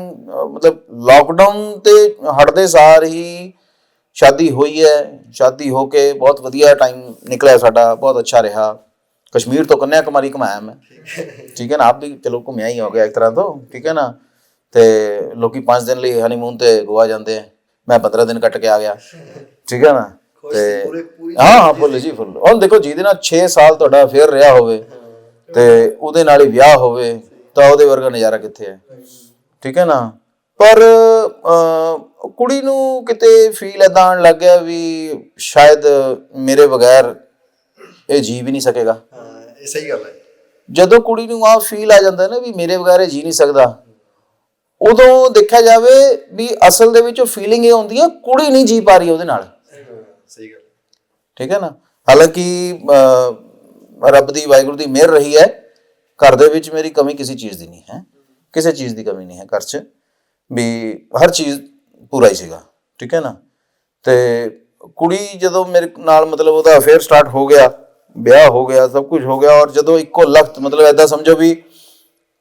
ਮਤਲਬ ਲਾਕਡਾਊਨ ਤੇ ਹਟਦੇ ਸਾਰ ਹੀ ਸ਼ਾਦੀ ਹੋਈ ਹੈ। ਸ਼ਾਦੀ ਹੋ ਕੇ ਬਹੁਤ ਵਧੀਆ ਟਾਈਮ ਨਿਕਲਿਆ ਸਾਡਾ, ਬਹੁਤ ਅੱਛਾ ਰਿਹਾ। कश्मीर तो कन्याकुमारी घुमाया मैं, ठीक है ना। आप भी चलो घूमिया ही हो गया एक तरह तो, ठीक है ना। तो लोग 5 दिन लिए हनीमून ते गोवा जाते हैं, मैं 15 दिन कट के आ गया, ठीक है ना। ਤੇ ਹਾਂ ਫੁੱਲ ਜੀ ਫੁੱਲ। ਹੁਣ ਦੇਖੋ ਜਿਹਦੇ ਨਾਲ 6 ਸਾਲ ਤੁਹਾਡਾ ਅਫੇਅਰ ਰਿਹਾ ਹੋਵੇ ਤੇ ਉਹਦੇ ਨਾਲ ਹੀ ਵਿਆਹ ਹੋਵੇ ਤਾਂ ਉਹਦੇ ਵਰਗਾ ਨਜ਼ਾਰਾ ਕਿੱਥੇ ਹੈ, ਠੀਕ ਹੈ ਨਾ। ਪਰ ਕੁੜੀ ਨੂੰ ਕਿਤੇ ਫੀਲ ਏਦਾਂ ਆਉਣ ਲੱਗ ਗਿਆ ਵੀ ਸ਼ਾਇਦ ਮੇਰੇ ਬਗੈਰ ਇਹ ਜੀ ਵੀ ਨਹੀਂ ਸਕੇਗਾ। ਹਾਂ, ਇਹ ਸਹੀ ਗੱਲ ਹੈ। ਜਦੋਂ ਕੁੜੀ ਨੂੰ ਆਹ ਫੀਲ ਆ ਜਾਂਦਾ ਨਾ ਵੀ ਮੇਰੇ ਬਗੈਰ ਇਹ ਜੀ ਨਹੀਂ ਸਕਦਾ, ਉਦੋਂ ਦੇਖਿਆ ਜਾਵੇ ਵੀ ਅਸਲ ਦੇ ਵਿੱਚ ਉਹ ਫੀਲਿੰਗ ਇਹ ਹੁੰਦੀ ਹੈ ਕੁੜੀ ਨਹੀਂ ਜੀ ਪਾ ਰਹੀ ਉਹਦੇ ਨਾਲ। ਸਹੀ ਗੱਲ, ਠੀਕ ਹੈ ਨਾ। ਹਾਲਾਂਕਿ ਰੱਬ ਦੀ ਵਾਹਿਗੁਰੂ ਦੀ ਮਿਹਰ ਰਹੀ ਹੈ, ਘਰ ਦੇ ਵਿੱਚ ਮੇਰੀ ਕਮੀ ਕਿਸੇ ਚੀਜ਼ ਦੀ ਨਹੀਂ ਹੈ, ਕਿਸੇ ਚੀਜ਼ ਦੀ ਕਮੀ ਨਹੀਂ ਹੈ ਘਰ 'ਚ, ਵੀ ਹਰ ਚੀਜ਼ ਪੂਰਾ ਹੀ ਸੀਗਾ, ਠੀਕ ਹੈ ਨਾ। ਤੇ ਕੁੜੀ ਜਦੋਂ ਮੇਰੇ ਨਾਲ ਮਤਲਬ ਉਹਦਾ ਅਫੇਅਰ ਸਟਾਰਟ ਹੋ ਗਿਆ, ਵਿਆਹ ਹੋ ਗਿਆ, ਸਭ ਕੁਝ ਹੋ ਗਿਆ, ਔਰ ਜਦੋਂ ਇੱਕੋ ਲਖਤ ਮਤਲਬ ਇੱਦਾਂ ਸਮਝੋ ਵੀ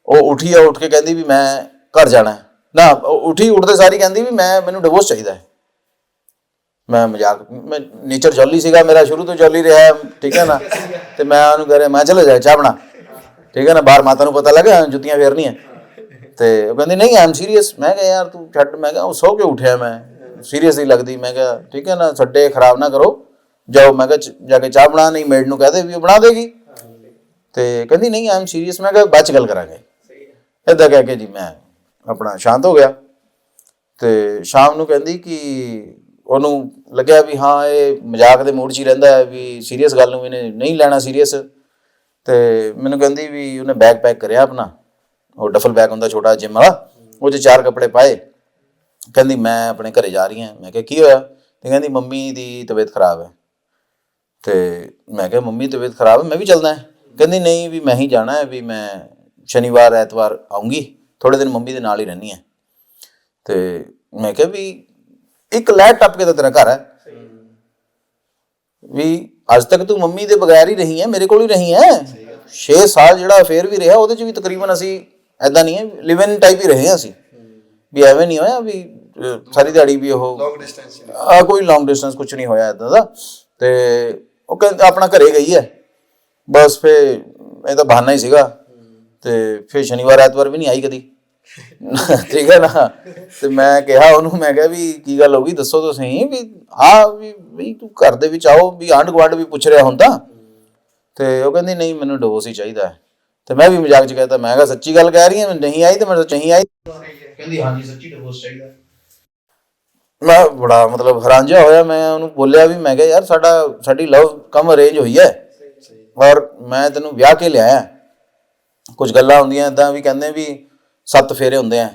ਉਹ ਉੱਠੀ ਆ, ਉੱਠ ਕੇ ਕਹਿੰਦੀ ਵੀ ਮੈਂ ਘਰ ਜਾਣਾ ਨਾ, ਉੱਠੀ ਉੱਠਦੇ ਸਾਰੀ ਕਹਿੰਦੀ ਵੀ ਮੈਨੂੰ ਡਿਵੋਰਸ ਚਾਹੀਦਾ ਹੈ। ਮੈਂ ਮਜ਼ਾਕ, ਮੈਂ ਨੇਚਰ ਜੌਲੀ ਸੀਗਾ ਮੇਰਾ, ਸ਼ੁਰੂ ਤੋਂ ਜੌਲੀ ਰਿਹਾ, ਠੀਕ ਹੈ ਨਾ। ਤੇ ਮੈਂ ਉਹਨੂੰ ਕਹਿ ਰਿਹਾ ਮੈਂ ਚਲੇ ਜਾ ਚਾਹ ਬਣਾ, ਠੀਕ ਹੈ ਨਾ। ਬਾਹਰ ਮਾਤਾ ਨੂੰ ਪਤਾ ਲੱਗਾ ਜੁੱਤੀਆਂ ਫੇਰਨੀਆਂ। ਤੇ ਉਹ ਕਹਿੰਦੀ ਨਹੀਂ ਆਈ ਐਮ ਸੀਰੀਅਸ। ਮੈਂ ਕਿਹਾ ਯਾਰ ਤੂੰ ਛੱਡ, ਮੈਂ ਕਿਹਾ ਉਹ ਸੌ ਕੇ ਉੱਠਿਆ, ਮੈਂ ਸੀਰੀਅਸ ਨਹੀਂ ਲੱਗਦੀ। ਮੈਂ ਕਿਹਾ ਠੀਕ ਹੈ ਨਾ, ਛੱਡੇ ਖਰਾਬ ਨਾ ਕਰੋ, ਜਾਓ। ਮੈਂ ਕਿਹਾ ਜਾ ਕੇ ਚਾਹ ਬਣਾ, ਨਹੀਂ ਮੇਡ ਨੂੰ ਕਹਿ ਦੇ ਵੀ ਉਹ ਬਣਾ ਦੇਗੀ। ਤੇ ਕਹਿੰਦੀ ਨਹੀਂ ਆਈ ਐਮ ਸੀਰੀਅਸ। ਮੈਂ ਕਿਹਾ ਬਾਅਦ 'ਚ ਗੱਲ ਕਰਾਂਗੇ। ਇੱਦਾਂ ਕਹਿ ਕੇ ਜੀ ਮੈਂ ਆਪਣਾ ਸ਼ਾਂਤ ਹੋ ਗਿਆ। ਤੇ ਸ਼ਾਮ ਨੂੰ ਕਹਿੰਦੀ ਕਿ ਉਹਨੂੰ ਲੱਗਿਆ ਵੀ ਹਾਂ ਇਹ ਮਜ਼ਾਕ ਦੇ ਮੂਡ 'ਚ ਹੀ ਰਹਿੰਦਾ ਹੈ, ਵੀ ਸੀਰੀਅਸ ਗੱਲ ਨੂੰ ਇਹਨੇ ਨਹੀਂ ਲੈਣਾ ਸੀਰੀਅਸ। ਤੇ ਮੈਨੂੰ ਕਹਿੰਦੀ ਵੀ ਉਹਨੇ ਬੈਗ ਪੈਕ ਕਰਿਆ ਆਪਣਾ, ਉਹ ਡਫਲ ਬੈਗ ਹੁੰਦਾ ਛੋਟਾ ਜਿਮ ਵਾਲਾ, ਉਹ 'ਚ 4 ਕੱਪੜੇ ਪਾਏ। ਕਹਿੰਦੀ ਮੈਂ ਆਪਣੇ ਘਰੇ ਜਾ ਰਹੀ ਹਾਂ। ਮੈਂ ਕਿਹਾ ਕੀ ਹੋਇਆ? ਤੇ ਕਹਿੰਦੀ ਮੰਮੀ ਦੀ ਤਬੀਅਤ ਖਰਾਬ ਹੈ। ਤੇ ਮੈਂ ਕਿਹਾ ਮੰਮੀ ਦੀ ਤਬੀਅਤ ਖਰਾਬ ਹੈ, ਮੈਂ ਵੀ ਚੱਲਦਾ ਹੈ। ਕਹਿੰਦੀ ਨਹੀਂ ਵੀ ਮੈਂ ਹੀ ਜਾਣਾ ਹੈ, ਵੀ ਮੈਂ ਸ਼ਨੀਵਾਰ ਐਤਵਾਰ ਆਊਂਗੀ, ਥੋੜ੍ਹੇ ਦਿਨ ਮੰਮੀ ਦੇ ਨਾਲ ਹੀ ਰਹਿੰਦੀ ਹੈ। ਤੇ ਮੈਂ ਕਿਹਾ ਵੀ ਇੱਕ ਲਹਿਰ ਟੱਪ ਕੇ ਤਾਂ ਤੇਰਾ ਘਰ ਹੈ, ਵੀ ਅੱਜ ਤੱਕ ਤੂੰ ਮੰਮੀ ਦੇ ਬਗੈਰ ਹੀ ਰਹੀ ਹੈ, ਮੇਰੇ ਕੋਲ ਹੀ ਰਹੀ ਹੈ। 6 ਸਾਲ ਜਿਹੜਾ ਅਫੇਅਰ ਵੀ ਰਿਹਾ ਉਹਦੇ 'ਚ ਵੀ ਤਕਰੀਬਨ ਅਸੀਂ ਐਦਾਂ ਨਹੀਂ ਹੈ, ਲਿਵ ਇਨ ਟਾਈਪ ਹੀ ਰਹੇ ਹਾਂ ਅਸੀਂ, ਵੀ ਐਵੇਂ ਨਹੀਂ ਹੋਇਆ ਵੀ ਸਾਰੀ ਦਿਹਾੜੀ ਵੀ ਉਹ ਕੋਈ ਲੌਂਗ ਡਿਸਟੈਂਸ ਕੁਛ ਨਹੀਂ ਹੋਇਆ ਇੱਦਾਂ ਦਾ। ਤੇ ਉਹ ਕਹਿੰਦਾ ਆਪਣਾ ਘਰੇ ਗਈ ਹੈ ਬਸ, ਫਿਰ ਇਹ ਤਾਂ ਬਹਾਨਾ ਹੀ ਸੀਗਾ। ਤੇ ਫਿਰ ਸ਼ਨੀਵਾਰ ਐਤਵਾਰ ਵੀ ਨਹੀਂ ਆਈ ਕਦੀ, ਠੀਕ ਹੈ ਨਾ। ਤੇ ਮੈਂ ਕਿਹਾ ਉਹਨੂੰ, ਮੈਂ ਕਿਹਾ ਵੀ ਕੀ ਗੱਲ ਹੋ ਗਈ ਦੱਸੋ ਤਾਂ ਸਹੀ, ਵੀ ਆ ਵੀ ਤੂੰ ਘਰ ਦੇ ਵਿੱਚ ਆਓ, ਵੀ ਆਂਢ ਗੁਆਂਢ ਵੀ ਪੁੱਛ ਰਿਹਾ ਹੁੰਦਾ। ਤੇ ਉਹ ਕਹਿੰਦੀ ਨਹੀਂ ਮੈਨੂੰ ਡਿਵੋਰਸ ਹੀ ਚਾਹੀਦਾ ਹੈ। ਤੇ ਮੈਂ ਵੀ ਮਜ਼ਾਕ 'ਚ ਕਹਿਤਾ, ਮੈਂ ਕਿਹਾ ਸੱਚੀ ਗੱਲ ਕਹਿ ਰਹੀ ਹਾਂ, ਨਹੀਂ ਆਈ ਤੇ ਮੈਂ ਸੱਚੀ ਆਈ। ਕਹਿੰਦੀ ਹਾਂਜੀ ਸੱਚੀ ਡਿਵੋਰਸ ਚਾਹੀਦਾ। ਮੈਂ ਬੜਾ ਮਤਲਬ ਹੈਰਾਨ ਜਿਹਾ ਹੋਇਆ। ਮੈਂ ਉਹਨੂੰ ਬੋਲਿਆ ਵੀ ਮੈਂ ਕਿਹਾ ਯਾਰ ਸਾਡੀ ਲਵ ਕਮ ਅਰੇਂਜ ਹੋਈ ਹੈ, ਔਰ ਮੈਂ ਤੈਨੂੰ ਵਿਆਹ ਕੇ ਲਿਆਇਆ। ਕੁਝ ਗੱਲਾਂ ਹੁੰਦੀਆਂ ਇੱਦਾਂ ਵੀ ਕਹਿੰਦੇ ਵੀ 7 ਫੇਰੇ ਹੁੰਦੇ ਆ,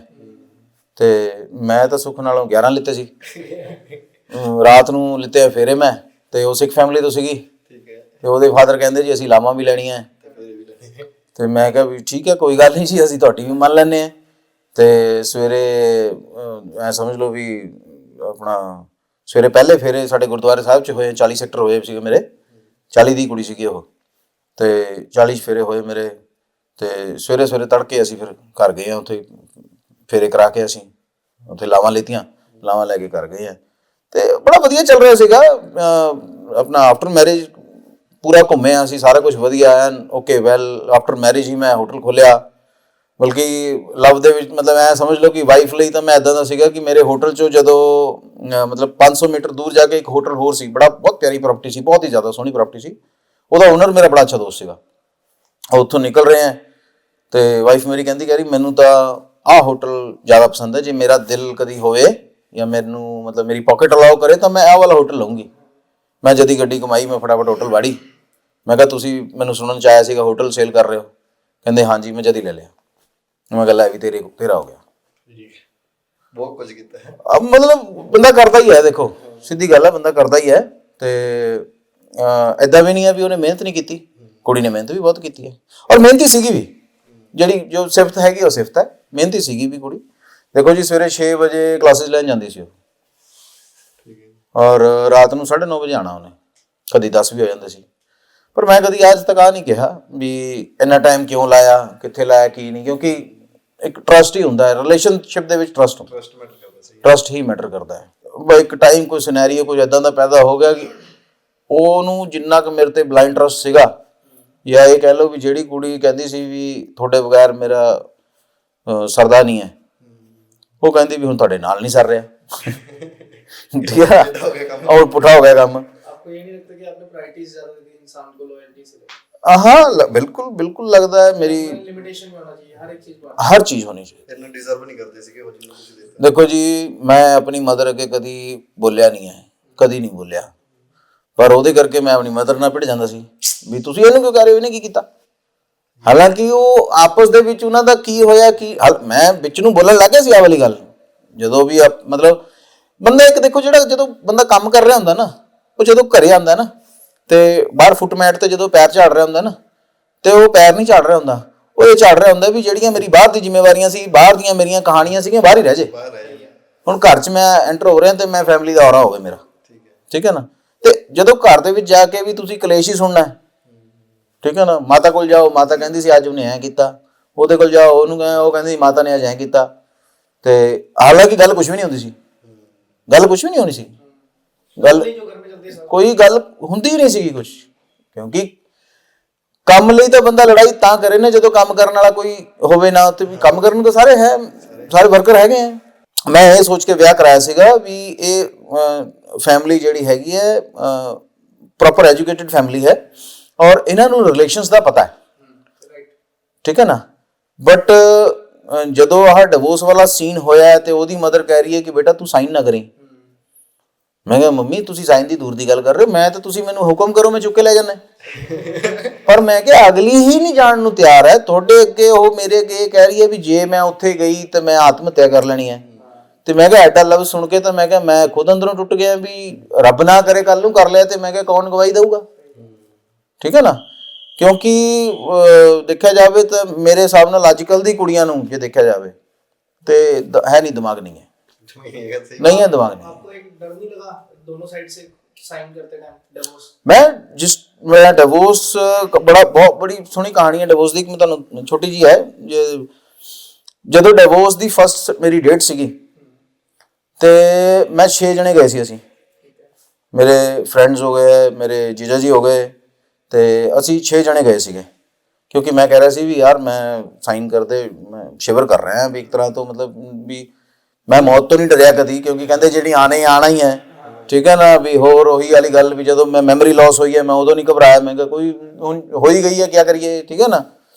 ਤੇ ਮੈਂ ਤਾਂ ਸੁੱਖ ਨਾਲੋਂ 11 ਲਿੱਤੇ ਸੀ। ਰਾਤ ਨੂੰ ਲਿੱਤੇ ਫੇਰੇ ਮੈਂ, ਤੇ ਉਹ ਸਿੱਖ ਫੈਮਿਲੀ ਤੋਂ ਸੀਗੀ। ਤੇ ਉਹਦੇ ਫਾਦਰ ਕਹਿੰਦੇ ਜੀ ਅਸੀਂ ਲਾਵਾਂ ਵੀ ਲੈਣੀਆਂ। ਤੇ ਮੈਂ ਕਿਹਾ ਵੀ ਠੀਕ ਹੈ ਕੋਈ ਗੱਲ ਨਹੀਂ ਜੀ, ਅਸੀਂ ਤੁਹਾਡੀ ਵੀ ਮੰਨ ਲੈਂਦੇ ਹਾਂ। ਤੇ ਸਵੇਰੇ ਐ ਸਮਝ ਲਓ ਵੀ ਆਪਣਾ ਸਵੇਰੇ ਪਹਿਲੇ ਫੇਰੇ ਸਾਡੇ ਗੁਰਦੁਆਰੇ ਸਾਹਿਬ 'ਚ ਹੋਏ, 40 ਸੈਕਟਰ ਹੋਏ ਸੀਗੇ ਮੇਰੇ, 40 ਦੀ ਕੁੜੀ ਸੀਗੀ ਉਹ। ਤੇ 40 ਫੇਰੇ ਹੋਏ ਮੇਰੇ। ਤੇ ਸਵੇਰੇ ਸਵੇਰੇ ਤੜਕੇ ਅਸੀਂ ਫਿਰ ਘਰ ਗਏ ਹਾਂ, ਉੱਥੇ ਫੇਰੇ ਕਰਾ ਕੇ ਅਸੀਂ ਉੱਥੇ ਲਾਵਾਂ ਲਿੱਤੀਆਂ, ਲਾਵਾਂ ਲੈ ਕੇ ਘਰ ਗਏ ਹਾਂ। ਤੇ ਬੜਾ ਵਧੀਆ ਚੱਲ ਰਿਹਾ ਸੀਗਾ ਆਪਣਾ। ਆਫਟਰ ਮੈਰਿਜ ਪੂਰਾ ਘੁੰਮੇ ਹਾਂ ਅਸੀਂ, ਸਾਰਾ ਕੁਝ ਵਧੀਆ ਐਨ ਓਕੇ ਵੈਲ। ਆਫਟਰ ਮੈਰਿਜ ਹੀ ਮੈਂ ਹੋਟਲ ਖੋਲ੍ਹਿਆ, ਬਲਕਿ ਲਵ ਦੇ ਵਿੱਚ ਮਤਲਬ ਐਂ ਸਮਝ ਲਓ ਕਿ ਵਾਈਫ ਲਈ ਤਾਂ ਮੈਂ ਇੱਦਾਂ ਦਾ ਸੀਗਾ ਕਿ ਮੇਰੇ ਹੋਟਲ 'ਚੋਂ ਜਦੋਂ ਮਤਲਬ 500 ਮੀਟਰ ਦੂਰ ਜਾ ਕੇ ਇੱਕ ਹੋਟਲ ਹੋਰ ਸੀ, ਬਹੁਤ ਪਿਆਰੀ ਪ੍ਰੋਪਰਟੀ ਸੀ, ਬਹੁਤ ਹੀ ਜ਼ਿਆਦਾ ਸੋਹਣੀ ਪ੍ਰੋਪਰਟੀ ਸੀ। ਉਹਦਾ ਓਨਰ ਮੇਰਾ ਬੜਾ ਅੱਛਾ ਦੋਸਤ ਸੀਗਾ। ਉੱਥੋਂ ਨਿਕਲ ਰਹੇ ਹਾਂ ਤੇ ਵਾਈਫ ਮੇਰੀ ਕਹਿੰਦੀ ਕਹਿ ਰਹੀ ਮੈਨੂੰ ਤਾਂ ਆਹ ਹੋਟਲ ਜ਼ਿਆਦਾ ਪਸੰਦ ਹੈ, ਜੇ ਮੇਰਾ ਦਿਲ ਕਦੀ ਹੋਵੇ ਜਾਂ ਮੈਨੂੰ ਮਤਲਬ ਮੇਰੀ ਪੋਕਟ ਅਲਾਓ ਕਰੇ ਤਾਂ ਮੈਂ ਆਹ ਵਾਲਾ ਹੋਟਲ ਲਊਂਗੀ। ਮੈਂ ਜਦੀ ਗੱਡੀ ਕਮਾਈ, ਮੈਂ ਫਟਾਫਟ ਹੋਟਲ ਵਾੜੀ। ਮੈਂ ਕਿਹਾ ਤੁਸੀਂ ਮੈਨੂੰ ਸੁਣਨ 'ਚ ਆਇਆ ਸੀਗਾ ਹੋਟਲ ਸੇਲ ਕਰ ਰਹੇ ਹੋ? ਕਹਿੰਦੇ ਹਾਂਜੀ। ਮੈਂ ਜਦੀ ਲੈ ਲਿਆ। ਮੈਂ ਕਿਹਾ ਲੈ ਵੀ ਤੇਰਾ ਹੋ ਗਿਆ। बहुत कुछ किया है। अब मतलब ਬੰਦਾ ਕਰਦਾ ਹੀ ਹੈ, ਦੇਖੋ ਸਿੱਧੀ ਗੱਲ ਹੈ, ਬੰਦਾ ਕਰਦਾ ਹੀ ਹੈ। ਤੇ ਐਦਾਂ ਵੀ ਨਹੀਂ ਹੈ ਵੀ ਉਹਨੇ ਮਿਹਨਤ ਨਹੀਂ ਕੀਤੀ, ਕੁੜੀ ਨੇ ਮਿਹਨਤ ਵੀ ਬਹੁਤ ਕੀਤੀ ਹੈ ਔਰ ਮਿਹਨਤੀ ਸੀਗੀ ਵੀ। ਜਿਹੜੀ ਜੋ ਸਿਫਤ ਹੈਗੀ ਉਹ ਸਿਫਤ ਹੈ, ਮਿਹਨਤੀ ਸੀਗੀ ਵੀ ਕੁੜੀ। ਦੇਖੋ ਜੀ ਸਵੇਰੇ 6 ਵਜੇ ਕਲਾਸਿਸ ਲੈਣ ਜਾਂਦੀ ਸੀ ਉਹ ਔਰ ਰਾਤ ਨੂੰ 9:30 ਵਜੇ ਆਉਣਾ ਉਹਨੇ, ਕਦੀ 10 ਵੀ ਹੋ ਜਾਂਦੇ ਸੀ। ਪਰ ਮੈਂ ਕਦੀ ਅੱਜ ਤੱਕ ਆ ਨਹੀਂ ਕਿਹਾ ਵੀ ਇੰਨਾ ਟਾਈਮ ਕਿਉਂ ਲਾਇਆ, ਕਿੱਥੇ ਲਾਇਆ, ਕੀ ਨਹੀਂ, ਕਿਉਂਕਿ ਇੱਕ ਟਰਸਟ ਹੀ ਹੁੰਦਾ ਹੈ ਰਿਲੇਸ਼ਨਸ਼ਿਪ ਦੇ ਵਿੱਚ। ਟਰਸਟ ਟਰਸਟ ਹੀ ਮੈਟਰ ਕਰਦਾ ਹੈ। ਇੱਕ ਟਾਈਮ ਕੋਈ ਸਿਨੈਰੀਓ ਕੁਝ ਇੱਦਾਂ ਦਾ ਪੈਦਾ ਹੋ ਗਿਆ ਕਿ ਉਹਨੂੰ ਜਿੰਨਾ ਕੁ ਮੇਰੇ ਤੇ ਬਲਾਈਂਡ ਟਰਸਟ ਸੀਗਾ, ਜਾਂ ਇਹ ਕਹਿ ਲਓ ਵੀ ਜਿਹੜੀ ਕੁੜੀ ਕਹਿੰਦੀ ਸੀ ਵੀ ਤੁਹਾਡੇ ਬਗੈਰ ਮੇਰਾ ਸਰਦਾ ਨਹੀਂ ਹੈ, ਉਹ ਕਹਿੰਦੀ ਵੀ ਹੁਣ ਤੁਹਾਡੇ ਨਾਲ ਨਹੀਂ ਸਰ ਰਿਹਾ। ਠੀਕ ਹੈ, ਔਰ ਪੁੱਠਾ ਹੋ ਗਿਆ ਕੰਮ। आपको ये नहीं लगता कि आपने प्रायोरिटीज ज्यादा दी इंसान को लॉयल्टी से? हाँ बिल्कुल बिल्कुल लगता है मेरी लिमिटेशन में होना चाहिए हर एक चीज पर। हर चीज़ होनी चाहिए। इतना डिजर्व नहीं करते सी कि वो जिन्होंने कुछ देते। देखो जी मैं अपनी मदर अगे कदी बोलिया नहीं है, कदी नहीं बोलिया, पर ਉਹਦੇ ਕਰਕੇ ਮੈਂ ਆਪਣੀ ਮਦਰ ਨਾਲ ਭਿੜ ਜਾਂਦਾ ਸੀ ਵੀ ਤੁਸੀਂ ਇਹਨੂੰ ਕਿਉਂ ਕਰ ਰਹੇ ਹੋ, ਇਹਨੇ ਕੀ ਕੀਤਾ। ਹਾਲਾਂਕਿ ਉਹ ਆਪਸ ਦੇ ਵਿੱਚ ਉਹਨਾਂ ਦਾ ਕੀ ਹੋਇਆ ਕਿ ਮੈਂ ਵਿੱਚ ਨੂੰ ਬੋਲਣ ਲੱਗ ਗਿਆ ਸੀ ਆਹ ਵਾਲੀ ਗੱਲ। ਜਦੋਂ ਵੀ ਮਤਲਬ ਬੰਦਾ ਇੱਕ ਦੇਖੋ ਜਿਹੜਾ ਜਦੋਂ ਬੰਦਾ ਕੰਮ ਕਰ ਰਿਹਾ ਹੁੰਦਾ ਨਾ, ਉਹ ਜਦੋਂ ਘਰੇ ਆਉਂਦਾ ਨਾ ਤੇ ਬਾਹਰ ਫੁੱਟਮੈਟ ਤੇ ਜਦੋਂ ਪੈਰ ਝਾੜ ਰਿਹਾ ਹੁੰਦਾ ਨਾ, ਤੇ ਉਹ ਪੈਰ ਨਹੀਂ ਝਾੜ ਰਿਹਾ ਹੁੰਦਾ, ਉਹ ਇਹ ਝਾੜ ਰਿਹਾ ਹੁੰਦਾ ਵੀ ਜਿਹੜੀਆਂ ਮੇਰੀ ਬਾਹਰ ਦੀ ਜ਼ਿੰਮੇਵਾਰੀਆਂ ਸੀ, ਬਾਹਰ ਦੀਆਂ ਮੇਰੀਆਂ ਕਹਾਣੀਆਂ ਸੀਗੀਆਂ, ਬਾਹਰ ਹੀ ਰਹਿ ਜੇ। ਹੁਣ ਘਰ 'ਚ ਮੈਂ ਐਂਟਰ ਹੋ ਰਿਹਾ ਤੇ ਮੈਂ ਫੈਮਿਲੀ ਦਾ ਔਰਾ ਹੋਵੇ ਮੇਰਾ, ਠੀਕ ਹੈ ਨਾ। ਤੇ ਜਦੋਂ ਘਰ ਦੇ ਵਿੱਚ ਜਾ ਕੇ ਵੀ ਤੁਸੀਂ ਕਲੇਸ਼ ਹੀ ਸੁਣਨਾ, ਠੀਕ ਹੈ ਨਾ। ਮਾਤਾ ਕੋਲ ਜਾਓ, ਮਾਤਾ ਕਹਿੰਦੀ ਸੀ ਅੱਜ ਉਹਨੇ ਐਂ ਕੀਤਾ, ਉਹਦੇ ਕੋਲ ਜਾਓ, ਉਹ ਕਹਿੰਦੀ ਮਾਤਾ ਨੇ ਅੱਜ ਐਂ ਕੀਤਾ। ਤੇ ਹਾਲਾਂਕਿ ਗੱਲ ਕੁਛ ਵੀ ਨਹੀਂ ਹੁੰਦੀ ਸੀ, ਗੱਲ ਕੁਛ ਵੀ ਨਹੀਂ ਹੋਣੀ ਸੀ, ਗੱਲ ਕੋਈ ਗੱਲ ਹੁੰਦੀ ਹੀ ਨਹੀਂ ਸੀਗੀ ਕੁਛ। ਕਿਉਂਕਿ ਕੰਮ ਲਈ ਤਾਂ ਬੰਦਾ ਲੜਾਈ ਤਾਂ ਕਰੇ ਨਾ ਜਦੋਂ ਕੰਮ ਕਰਨ ਵਾਲਾ ਕੋਈ ਹੋਵੇ ਨਾ, ਉੱਥੇ ਵੀ ਕੰਮ ਕਰਨ ਨੂੰ ਤਾਂ ਸਾਰੇ ਹੈ, ਸਾਰੇ ਵਰਕਰ ਹੈਗੇ ਆ। ਮੈਂ ਇਹ ਸੋਚ ਕੇ ਵਿਆਹ ਕਰਾਇਆ ਸੀਗਾ ਵੀ ਇਹ ਫੈਮਿਲੀ ਜਿਹੜੀ ਹੈਗੀ ਹੈ ਪ੍ਰੋਪਰ ਐਜੂਕੇਟਿਡ ਫੈਮਿਲੀ ਹੈ ਔਰ ਇਹਨਾਂ ਨੂੰ ਰਿਲੇਸ਼ਨਸ ਦਾ ਪਤਾ ਹੈ, ਠੀਕ ਹੈ ਨਾ। ਬਟ ਜਦੋਂ ਆਹ ਡਿਵੋਰਸ ਵਾਲਾ ਸੀਨ ਹੋਇਆ ਤੇ ਉਹਦੀ ਮਦਰ ਕਹਿ ਰਹੀ ਹੈ ਕਿ ਬੇਟਾ ਤੂੰ ਸਾਈਨ ਨਾ ਕਰੀ। ਮੈਂ ਕਿਹਾ ਮੰਮੀ ਤੁਸੀਂ ਸਾਈਨ ਦੀ ਦੂਰ ਦੀ ਗੱਲ ਕਰ ਰਹੇ ਹੋ, ਮੈਂ ਤਾਂ ਤੁਸੀਂ ਮੈਨੂੰ ਹੁਕਮ ਕਰੋ ਮੈਂ ਚੁੱਕ ਕੇ ਲੈ ਜਾਂਦਾ। ਪਰ ਮੈਂ ਕਿਹਾ ਅਗਲੀ ਹੀ ਨਹੀਂ ਜਾਣ ਨੂੰ ਤਿਆਰ ਹੈ ਤੁਹਾਡੇ ਅੱਗੇ, ਉਹ ਮੇਰੇ ਅੱਗੇ ਕਹਿ ਰਹੀ ਹੈ ਵੀ ਜੇ ਮੈਂ ਉੱਥੇ ਗਈ ਤਾਂ ਮੈਂ ਆਤਮ ਹੱਤਿਆ ਕਰ ਲੈਣੀ ਹੈ। ਤੇ ਮੈਂ ਕਿਹਾ ਐਡਾ ਲਫ਼ਜ਼ ਸੁਣ ਕੇ ਤਾਂ ਮੈਂ ਕਿਹਾ ਮੈਂ ਖੁਦ ਅੰਦਰੋਂ ਟੁੱਟ ਗਿਆ ਵੀ ਰੱਬ ਨਾ ਕਰੇ ਕੱਲ ਨੂੰ ਕਰ ਲਿਆ ਤੇ ਮੈਂ ਕਿਹਾ ਕੌਣ ਗਵਾਹੀ ਦੇਊਗਾ, ਠੀਕ ਹੈ ਨਾ। ਕਿਉਂਕਿ ਦੇਖਿਆ ਜਾਵੇ ਤਾਂ ਮੇਰੇ ਹਿਸਾਬ ਨਾਲ ਅੱਜ ਕੱਲ੍ਹ ਦੀ ਕੁੜੀਆਂ ਨੂੰ ਜੇ ਦੇਖਿਆ ਜਾਵੇ ਤੇ ਹੈ ਨਹੀਂ, ਦਿਮਾਗ ਨਹੀਂ ਹੈ, ਨਹੀਂ ਹੈ ਦਿਮਾਗ ਨਹੀਂ। आपको एक डर नहीं लगा दोनों साइड से साइन करते टाइम डिवोर्स? मेरा डिवोर्स बहुत बड़ी सोहनी कहानी है डिवोर्स की, मैं ਤੁਹਾਨੂੰ ਛੋਟੀ ਜੀ ਹੈ। ਜਦੋਂ ਡਿਵੋਰਸ ਦੀ ਫਸਟ ਮੇਰੀ ਡੇਟ ਸੀਗੀ ਤੇ ਮੈਂ 6 ਜਣੇ ਗਏ ਸੀ, ਅਸੀਂ ਮੇਰੇ ਫਰੈਂਡਸ ਹੋ ਗਏ, ਮੇਰੇ ਜੀਜਾ ਜੀ ਹੋ ਗਏ ਤੇ ਅਸੀਂ 6 ਜਣੇ ਗਏ ਸੀਗੇ। ਕਿਉਂਕਿ ਮੈਂ ਕਹਿ ਰਿਹਾ ਸੀ ਵੀ ਯਾਰ ਮੈਂ ਸਾਈਨ ਕਰਦੇ ਮੈਂ ਸ਼ਿਵਰ ਕਰ ਰਿਹਾ ਵੀ ਇੱਕ ਤਰ੍ਹਾਂ ਤੋਂ, ਮਤਲਬ ਵੀ ਮੈਂ ਮੌਤ ਤੋਂ ਨਹੀਂ ਡਰਿਆ ਕਦੀ, ਕਿਉਂਕਿ ਕਹਿੰਦੇ ਜਿਹੜੀ ਆਣਾ ਹੀ ਹੈ, ਠੀਕ ਹੈ ਨਾ। ਵੀ ਹੋਰ ਉਹੀ ਵਾਲੀ ਗੱਲ ਵੀ ਜਦੋਂ ਮੈਂ ਮੈਮਰੀ ਲਾਸ ਹੋਈ ਹੈ ਮੈਂ ਉਦੋਂ ਨਹੀਂ ਘਬਰਾਇਆ, ਮੈਂ ਕਿਹਾ ਕੋਈ ਹੁਣ ਹੋ ਹੀ ਗਈ ਹੈ ਕੀ ਕਰੀਏ, ਠੀਕ ਹੈ ਨਾ।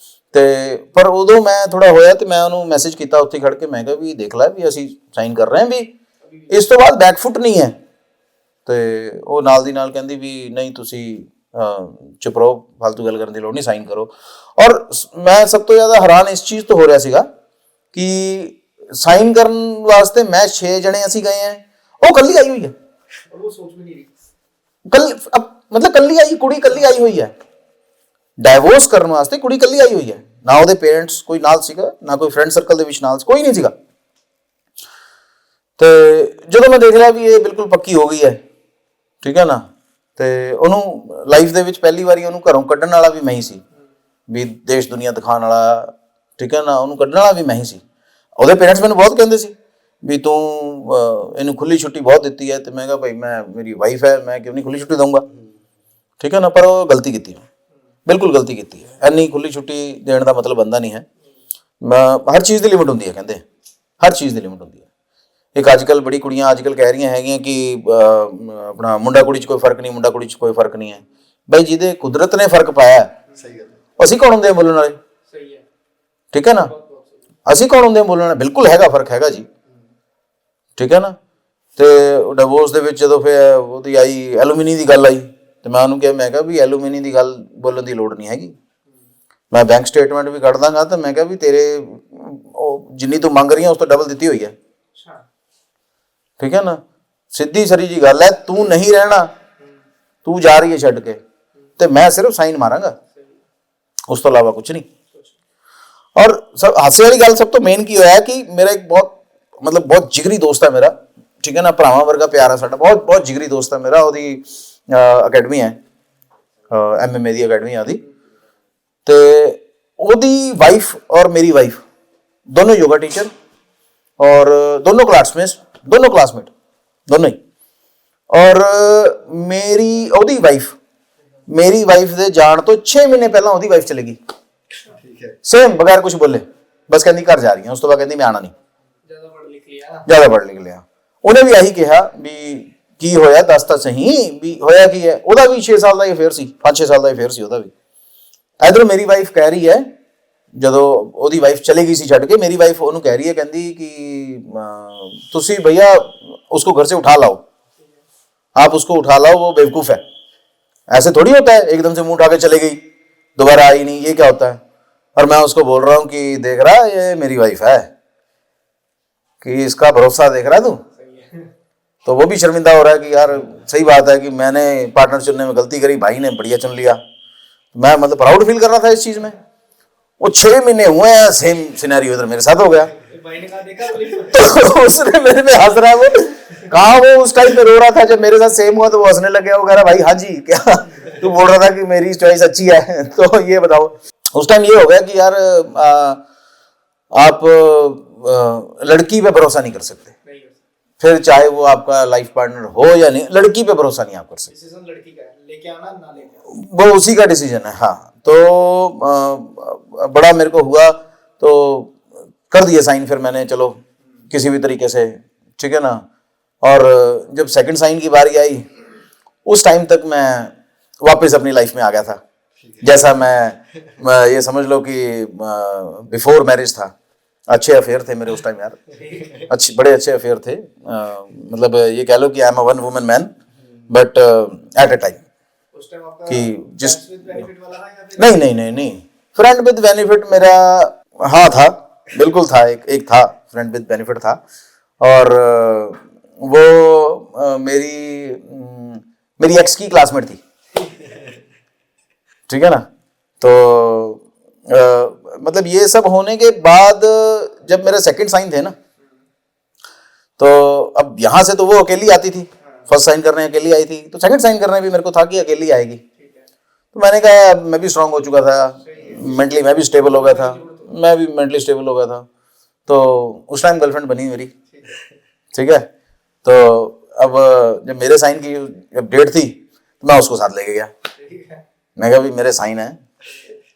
ਤੇ ਪਰ ਉਦੋਂ ਮੈਂ ਥੋੜਾ ਹੋਇਆ ਤੇ ਮੈਂ ਉਹਨੂੰ ਮੈਸੇਜ ਕੀਤਾ ਉੱਥੇ ਖੜ ਕੇ, ਮੈਂ ਕਿਹਾ ਵੀ ਦੇਖ ਲੈ ਵੀ ਅਸੀਂ ਸਾਈਨ ਕਰ ਰਹੇ ਹਾਂ, ਵੀ ਇਸ ਤੋਂ ਬਾਅਦ ਬੈਕਫੁੱਟ ਨਹੀਂ ਹੈ। ਤੇ ਉਹ ਨਾਲ ਦੀ ਨਾਲ ਕਹਿੰਦੀ ਵੀ ਨਹੀਂ ਤੁਸੀਂ ਚੁੱਪ ਰਹੋ, ਫालतू ਗੱਲ ਕਰਨ ਦੀ ਲੋੜ ਨਹੀਂ, ਸਾਈਨ ਕਰੋ। ਔਰ ਮੈਂ ਸਭ ਤੋਂ ਜ਼ਿਆਦਾ ਹੈਰਾਨ ਇਸ ਚੀਜ਼ ਤੋਂ ਹੋ ਰਿਹਾ ਸੀਗਾ ਕਿ ਸਾਈਨ ਕਰਨ ਵਾਸਤੇ ਮੈਂ 6 ਜਣੇ ਅਸੀਂ ਗਏ हैं, ਉਹ ਕੱਲੀ ਆਈ ਹੋਈ ਹੈ, वो सोच भी नहीं रही ਮਤਲਬ ਕੱਲੀ ਆਈ, ਕੁੜੀ ਕੱਲੀ ਆਈ ਹੋਈ ਹੈ ਡਾਈਵੋਰਸ ਕਰਨ ਵਾਸਤੇ, ਕੁੜੀ ਕੱਲੀ ਆਈ ਹੋਈ ਹੈ। ਨਾ ਉਹਦੇ ਪੇਰੈਂਟਸ ਕੋਈ ਨਾਲ ਸੀਗਾ, ਨਾ ਕੋਈ ਫਰੈਂਡ ਸਰਕਲ ਦੇ ਵਿੱਚ ਨਾਲ ਕੋਈ ਨਹੀਂ ਸੀਗਾ। ਤੇ ਜਦੋਂ ਮੈਂ ਦੇਖ ਲਿਆ ਵੀ ਇਹ ਬਿਲਕੁਲ ਪੱਕੀ ਹੋ ਗਈ ਹੈ, ਠੀਕ ਹੈ ਨਾ, ਤੇ ਉਹਨੂੰ ਲਾਈਫ ਦੇ ਵਿੱਚ ਪਹਿਲੀ ਵਾਰੀ ਉਹਨੂੰ ਘਰੋਂ ਕੱਢਣ ਵਾਲਾ ਵੀ ਮੈਂ ਹੀ ਸੀ, ਵੀ ਦੇਸ਼ ਦੁਨੀਆ ਦਿਖਾਉਣ ਵਾਲਾ, ਠੀਕ ਹੈ ਨਾ, ਉਹਨੂੰ ਕੱਢਣ ਵਾਲਾ ਵੀ ਮੈਂ ਹੀ ਸੀ। ਉਹਦੇ ਪੇਰੈਂਟਸ ਮੈਨੂੰ ਬਹੁਤ ਕਹਿੰਦੇ ਸੀ ਵੀ ਤੂੰ ਇਹਨੂੰ ਖੁੱਲੀ ਛੁੱਟੀ ਬਹੁਤ ਦਿੱਤੀ ਹੈ, ਤੇ ਮੈਂ ਕਿਹਾ ਭਾਈ ਮੈਂ ਮੇਰੀ ਵਾਈਫ ਹੈ, ਮੈਂ ਕਿਉਂ ਨਹੀਂ ਖੁੱਲੀ ਛੁੱਟੀ ਦਊਂਗਾ, ਠੀਕ ਹੈ ਨਾ। ਪਰ ਉਹ ਗਲਤੀ ਕੀਤੀ, ਬਿਲਕੁਲ ਗਲਤੀ ਕੀਤੀ ਹੈ। ਇੰਨੀ ਖੁੱਲੀ ਛੁੱਟੀ ਦੇਣ ਦਾ ਮਤਲਬ ਬੰਦਾ ਨਹੀਂ ਹੈ। ਹਰ ਚੀਜ਼ ਦੀ ਲਿਮਿਟ ਹੁੰਦੀ ਹੈ, ਕਹਿੰਦੇ ਹਰ ਚੀਜ਼ ਦੀ ਲਿਮਿਟ ਹੁੰਦੀ ਹੈ। ਇੱਕ ਅੱਜ ਕੱਲ੍ਹ ਬੜੀ ਕੁੜੀਆਂ ਅੱਜ ਕੱਲ੍ਹ ਕਹਿ ਰਹੀਆਂ ਹੈਗੀਆਂ ਕਿ ਆਪਣਾ ਮੁੰਡਾ ਕੁੜੀ 'ਚ ਕੋਈ ਫਰਕ ਨਹੀਂ, ਮੁੰਡਾ ਕੁੜੀ 'ਚ ਕੋਈ ਫਰਕ ਨਹੀਂ ਹੈ। ਬਈ ਜਿਹਦੇ ਕੁਦਰਤ ਨੇ ਫਰਕ ਪਾਇਆ, ਅਸੀਂ ਕੌਣ ਹੁੰਦੇ ਆ ਬੋਲਣ ਵਾਲੇ, ਠੀਕ ਹੈ ਨਾ, ਅਸੀਂ ਕੌਣ ਹੁੰਦੇ ਆ ਬੋਲਣ ਵਾਲੇ। ਬਿਲਕੁਲ ਹੈਗਾ ਫਰਕ, ਹੈਗਾ ਜੀ, ਠੀਕ ਹੈ ਨਾ। ਤੇ ਡਿਵੋਰਸ ਦੇ ਵਿੱਚ ਜਦੋਂ ਫਿਰ ਉਹਦੀ ਆਈ ਐਲੂਮੀਨੀ ਦੀ ਗੱਲ ਆਈ ਤੇ ਮੈਂ ਉਹਨੂੰ ਕਿਹਾ, ਮੈਂ ਕਿਹਾ ਵੀ ਐਲੂਮੀਨੀ ਦੀ ਗੱਲ ਬੋਲਣ ਦੀ ਲੋੜ ਨਹੀਂ ਹੈਗੀ, मैं बैंक स्टेटमेंट भी कट दांगा तो मैं क्या भी तेरे जिन्नी तू मंग रही है उस तो डबल दी हुई है, ठीक है ना। सीधी सरी जी गल है, तू नहीं रहना, तू जा रही है छड़ के, तो मैं सिर्फ साइन मारांगा, उस तो अलावा कुछ नहीं। और सब हासे वाली गल सब तो मेन की है कि मेरा एक बहुत जिगरी दोस्त है मेरा, ठीक है ना, भरावां वर्गा प्यारा साडा, बहुत जिगरी दोस्त है मेरा। ओदी अकैडमी है, MMA दी अकैडमी है ओदी, ते ओदी वाइफ और मेरी वाइफ दोनों योगा टीचर और दोनों क्लासमेट दोनों ही। और मेरी वाइफ दे जान तो 6 महीने पहला ओदी वाइफ चलेगी, सेम बगैर कुछ बोले, बस कहती घर जा रही है, उस तो बाद कहती मैं आना नहीं, ज्यादा पढ़ लिख लिया। उन्हें भी यही कहा भी की होया दस तो सही भी होया की है। ओदा भी 6 साल का अफेयर सी, 5-6 साल का अफेयर सी ओदा भी। इधर मेरी वाइफ कह रही है, ਜਦੋਂ ਉਹਦੀ ਵਾਈਫ ਚਲੇ गई सी ਛੱਡ के, मेरी वाइफ ਉਹਨੂੰ कह रही है, कहती कि तुसी भैया उसको घर से उठा लाओ, आप उसको उठा लाओ, वो बेवकूफ़ है, ऐसे थोड़ी होता है एकदम से मुंह उठा के चले गई दोबारा आई नहीं, ये क्या होता है। और मैं उसको बोल रहा हूँ कि देख रहा ये मेरी वाइफ है, कि इसका भरोसा देख रहा तू। तो वो भी शर्मिंदा हो रहा है कि यार सही बात है कि मैंने पार्टनर चुनने में गलती करी, भाई ने बढ़िया चुन लिया। मैं प्राउड फील कर रहा था इस चीज़ में। वो 6 महीने हुए हैं, सेम सिनेरियो इधर मेरे साथ हो गया। तो उसने मेरे में हंस रहा है, वो कहा वो उस टाइम पे रो रहा था, जब मेरे साथ सेम हुआ तो वो हंसने लग गया। वो कह रहा भाई हाँ जी क्या तू बोल रहा था कि मेरी चॉइस अच्छी है, तो ये बताओ। उस टाइम ये हो गया कि यार आप लड़की पे भरोसा नहीं कर सकते, फिर चाहे वो आपका लाइफ पार्टनर हो या नहीं, लड़की पे भरोसा नहीं आप कर सकते, डिसीजन लड़की का है, लेके आना ना लेके आना, वो उसी का डिसीजन है। हाँ, तो बड़ा मेरे को हुआ तो कर दिया साइन फिर मैंने, चलो किसी भी तरीके से, ठीक है ना। और जब सेकंड साइन की बारी आई, उस टाइम तक मैं वापस अपनी लाइफ में आ गया था, जैसा मैं ये समझ लो कि बिफोर मैरिज था। अच्छे अफेयर थे मेरे उस टाइम यार, बड़े अच्छे अफेयर थे। मतलब ये कह लो कि I am a one woman man, but at a time उस टाइम आपका कि जिस बेनिफिट वाला था या फिर नहीं फ्रेंड विद बेनिफिट मेरा हाँ था, बिल्कुल था, एक था फ्रेंड विद बेनिफिट था। और वो मेरी एक्स की क्लासमेट थी, ठीक है ना। तो मतलब ये सब होने के बाद जब मेरे सेकंड साइन थे ना, तो अब यहाँ से तो वो अकेली आती थी, फर्स्ट साइन करने अकेली आई थी, तो सेकंड साइन करने भी मेरे को था कि अकेली आएगी। तो मैंने कहा मैं भी स्ट्रांग हो चुका था मेंटली, मैं भी स्टेबल हो गया था, मैं भी मेंटली स्टेबल हो गया था। तो उस टाइम गर्लफ्रेंड बनी मेरी, ठीक है। तो अब जब मेरे साइन की जब डेट थी तो मैं उसको साथ लेके गया, मैं कहा भी मेरे साइन है।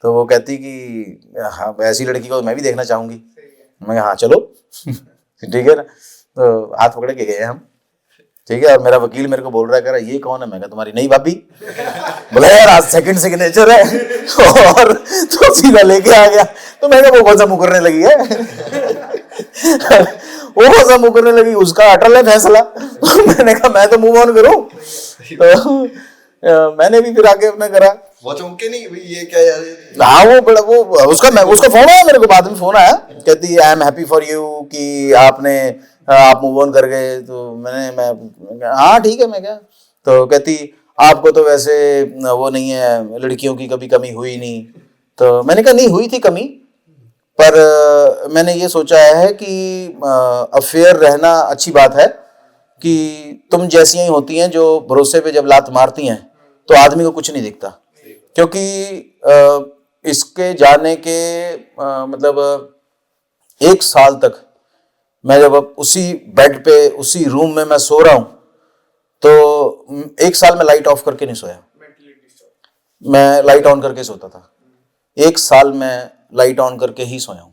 तो वो कहती कि हाँ ऐसी लड़की को मैं भी देखना चाहूँगी। मैं कहा हाँ चलो ठीक है ना। तो हाथ पकड़ के गए हम, ठीक है। और मेरा वकील मेरे को बोल रहा है, कह रहा ये कौन है? मैं कहा तुम्हारी नई भाभी। बोला यार आज सेकंड सिग्नेचर है और तो सीधा लेके आ गया। तो मैंने वो कौन सा मुंह करने लगी है वो कौन सा मुंह करने लगी, उसका अटल है फैसला। मैंने कहा मैं तो मूव ऑन करूं। तो मैंने भी फिर आगे अपना करा। वो चौंके नहीं भाई ये क्या यार? हाँ वो उसका फोन आया मेरे को, बाद में फोन आया, कहती I am happy for you कि आप मूव ऑन कर गए। तो मैं हाँ ठीक है मैं क्या। तो कहती आपको तो वैसे वो नहीं है, लड़कियों की कभी कमी हुई नहीं। तो मैंने कहा नहीं हुई थी कमी, पर मैंने ये सोचा है कि अफेयर रहना अच्छी बात है कि तुम जैसी ही होती हैं जो भरोसे पे जब लात मारती हैं तो आदमी को कुछ नहीं दिखता। क्योंकि इसके जाने के मतलब 1 साल तक मैं जब उसी बेड पे उसी रूम में मैं सो रहा हूं, तो 1 साल में लाइट ऑफ करके नहीं सोया, मैं लाइट ऑन करके सोता था। 1 साल में लाइट ऑन करके ही सोया हूं।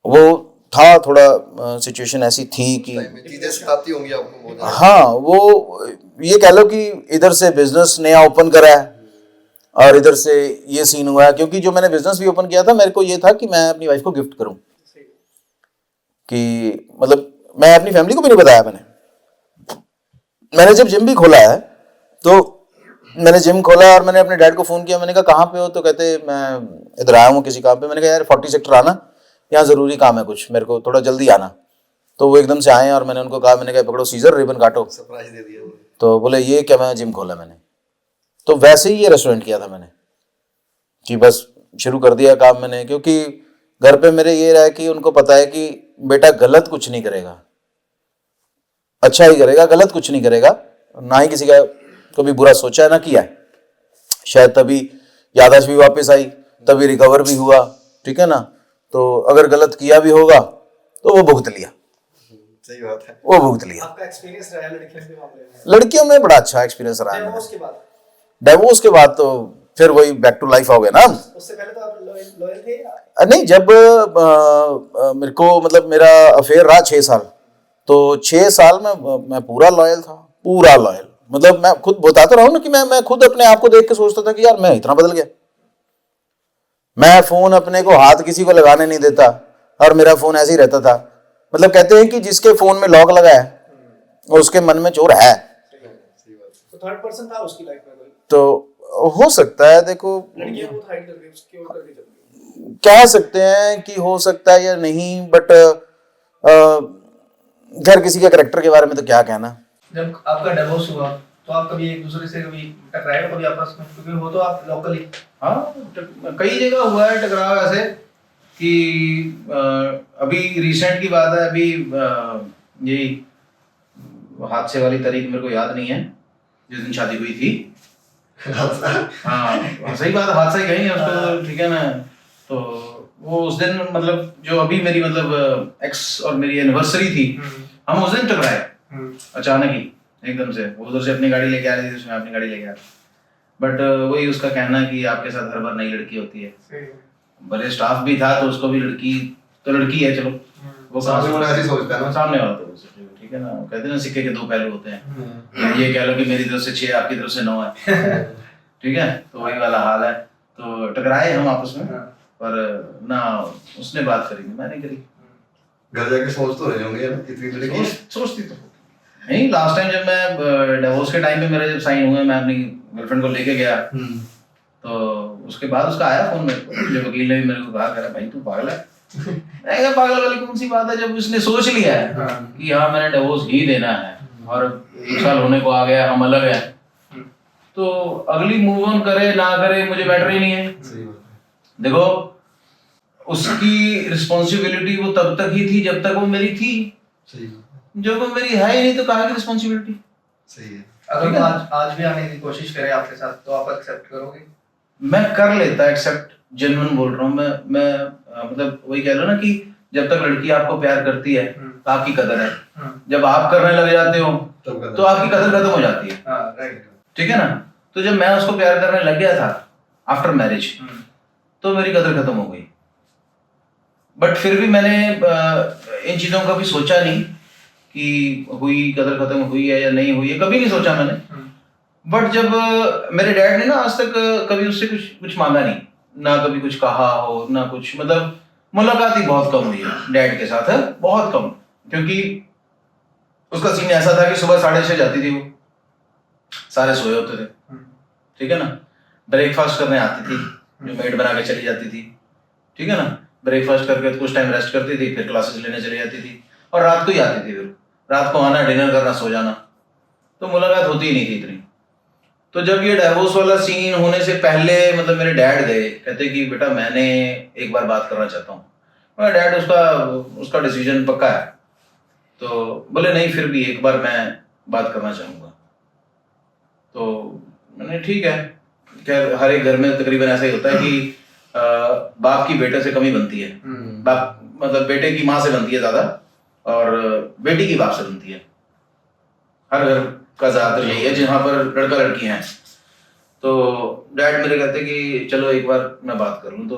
वो था थोड़ा सिचुएशन ऐसी थी कि चीजें सताती होंगी आपको बहुत ज्यादा। हाँ, वो ये कह लो कि इधर से बिजनेस नया ओपन करा है और इधर से ये सीन हुआ है। क्योंकि जो मैंने बिजनेस भी ओपन किया था, मेरे को ये था कि मैं अपनी वाइफ को गिफ्ट करूं, कि मतलब मैं अपनी फैमिली को भी नहीं बताया। मैंने जब जिम भी खोला है तो मैंने जिम खोला और मैंने अपने डैड को फ़ोन किया, मैंने कहा कहाँ पे हो, तो कहते मैं इधर आया हूँ किसी काम पे। मैंने कहा यार 40 सेक्टर आना, यहाँ ज़रूरी काम है कुछ, मेरे को थोड़ा जल्दी आना। तो वो एकदम से आए और मैंने उनको कहा, मैंने कहा पकड़ो सीजर, रिबन काटो। सरप्राइज दे दिया उन्होंने। तो बोले ये क्या, मैं जिम खोला मैंने। तो वैसे ही ये रेस्टोरेंट किया था मैंने, कि बस शुरू कर दिया काम मैंने, क्योंकि घर पे मेरे ये रहा कि उनको पता है कि बेटा गलत कुछ नहीं करेगा, अच्छा ही करेगा, गलत कुछ नहीं करेगा, ना ही किसी का कभी बुरा सोचा है ना किया है। शायद तभी याददाश्त भी वापस आई, तभी रिकवर भी हुआ, ठीक है ना। तो अगर गलत किया भी होगा तो वो भुगत लिया, सही बात है। वो भुगत लिया। आपका एक्सपीरियंस रहा है लड़कियों के मामले में? लड़कियों में बड़ा अच्छा एक्सपीरियंस रहा है मेरा। डिवोर्स के बाद? डिवोर्स के बाद तो फिर वही बैक टू लाइफ हो गया ना। उससे पहले तो आप लॉयल थे या? नहीं, जब मेरे को मतलब मेरा अफेयर रहा 6 साल, तो 6 साल में मैं पूरा लॉयल था, पूरा लॉयल। मतलब मैं खुद बताता रहा हूँ ना कि मैं खुद अपने आप को देख के सोचता था कि यार मैं इतना बदल गया। मैं फोन अपने को हाथ किसी को लगाने नहीं देता और मेरा फोन ऐसे ही रहता था। मतलब कहते हैं कि जिसके फोन में लॉक लगा है उसके मन में चोर है। तो थर्ड पर्सन था उसकी लाइफ में कोई? तो हो सकता है, देखो लड़कियां बहुत हाइड करके उसकी ओर करके चलती हैं। कह सकते हैं कि हो सकता है या नहीं, बट खैर किसी के करेक्टर के बारे में तो क्या कहना। जब आपका डिवोर्स हुआ तो आप कभी एक दूसरे से कभी टकराए हो कभी आपस में? क्योंकि वो तो आप लोकली। हाँ, कई जगह हुआ है टकराव ऐसे कि अभी रिसेंट की बात है। अभी यही हादसे वाली तारीख मेरे को याद नहीं है जिस दिन शादी हुई थी। हाँ सही बात, हादसा ही कहेंगे उसको, ठीक है ना। तो वो उस दिन मतलब जो अभी मेरी मतलब एक्स और मेरी एनिवर्सरी थी, हम उस दिन टकराए अचानक ही एकदम से। वो उधर से अपनी गाड़ी लेके आ रही थी, उसमें अपनी गाड़ी लेके आ रही। बट वही उसका कहना कि आपके साथ हर बार नई लड़की होती है। भले स्टाफ भी था तो उसको भी लड़की तो लड़की है, चलो वो सामने वाला ऐसे ही सोचता है ना। सामने वाला तो ठीक है ना। कहते हैं ना सिक्के के 2 पहलू होते हैं। ये कह लो कि मेरी तरफ से 6 आपकी तरफ से 9 है, ठीक है। तो वही वाला हाल है। तो टकराए हम आपस में, पर ना उसने बात करी मैंने करी। घर जाके सोच तो रहे होंगे यार इतनी लड़की। सोचती तो नहीं। लास्ट टाइम जब मैं डिवोर्स के टाइम पे मेरे जब साइन हुए, मैं अपनी गर्लफ्रेंड को लेके गया, तो उसके बाद उसका आया फोन मेरे को। जो वकील ने भी मेरे को कहा, कह रहा भाई तू पागल है। मैं कहा पागल वाली कौन सी बात है, जब उसने सोच लिया है कि हाँ मैंने डिवोर्स ही देना है और 1 साल होने को आ गया, हम अलग हैं, तो अगली मूव ऑन करे ना करे मुझे मैटर ही नहीं है। देखो उसकी रिस्पॉन्सिबिलिटी वो तब तक ही थी जब तक वो मेरी थी। जब वो मेरी है ही नहीं तो कहाँ की रिस्पॉन्सिबिलिटी। सही है। अगर वो आज भी आने की कोशिश करे आपके साथ तो आप एक्सेप्ट करोगे? मैं कर लेता एक्सेप्ट, जेन्युइन बोल रहा हूँ मैं मतलब वही कह लो ना कि जब तक लड़की आपको प्यार करती है तो आपकी कदर है। जब आप करने लग जाते हो तो आपकी कदर खत्म हो जाती है, ठीक है ना। तो जब मैं उसको प्यार करने लग गया था आफ्टर मैरिज, तो मेरी कदर खत्म हो गई। बट फिर भी मैंने इन चीजों का भी सोचा नहीं कि हुई कदर खत्म हुई है या नहीं हुई है, कभी नहीं सोचा मैंने। बट जब मेरे डैड ने ना आज तक कभी उससे कुछ मांगा नहीं, ना कभी कुछ कहा हो, ना कुछ, मतलब मुलाकात ही बहुत कम हुई है डैड के साथ, है बहुत कम। क्योंकि उसका सीन ऐसा था कि सुबह 6:30 जाती थी, वो सारे सोए होते थे, ठीक है ना। ब्रेकफास्ट करने आती थी, जो मेड बना के चली जाती थी, ठीक है ना। ब्रेकफास्ट करके कुछ टाइम रेस्ट करती थी, फिर क्लासेस लेने चली जाती थी और रात को ही आती थी। फिर रात को आना, डिनर करना, सो जाना, तो मुलाकात होती ही नहीं थी इतनी। तो जब ये डाइवोर्स वाला सीन होने से पहले मतलब मेरे डैड गए, कहते कि बेटा मैंने एक बार बात करना चाहता हूँ। मेरा डैड उसका डिसीजन पक्का है, तो बोले नहीं फिर भी एक बार मैं बात करना चाहूँगा। तो मैंने ठीक है। खैर हर एक घर में तकरीबन ऐसा ही होता है कि बाप की बेटे से कमी बनती है, बाप मतलब बेटे की माँ से बनती है ज्यादा और बेटी की बाप से बनती है। हर घर का ज्यादातर यही है जहाँ पर लड़का लड़की हैं। तो डैड मेरे कहते कि चलो एक बार मैं बात कर लूँ। तो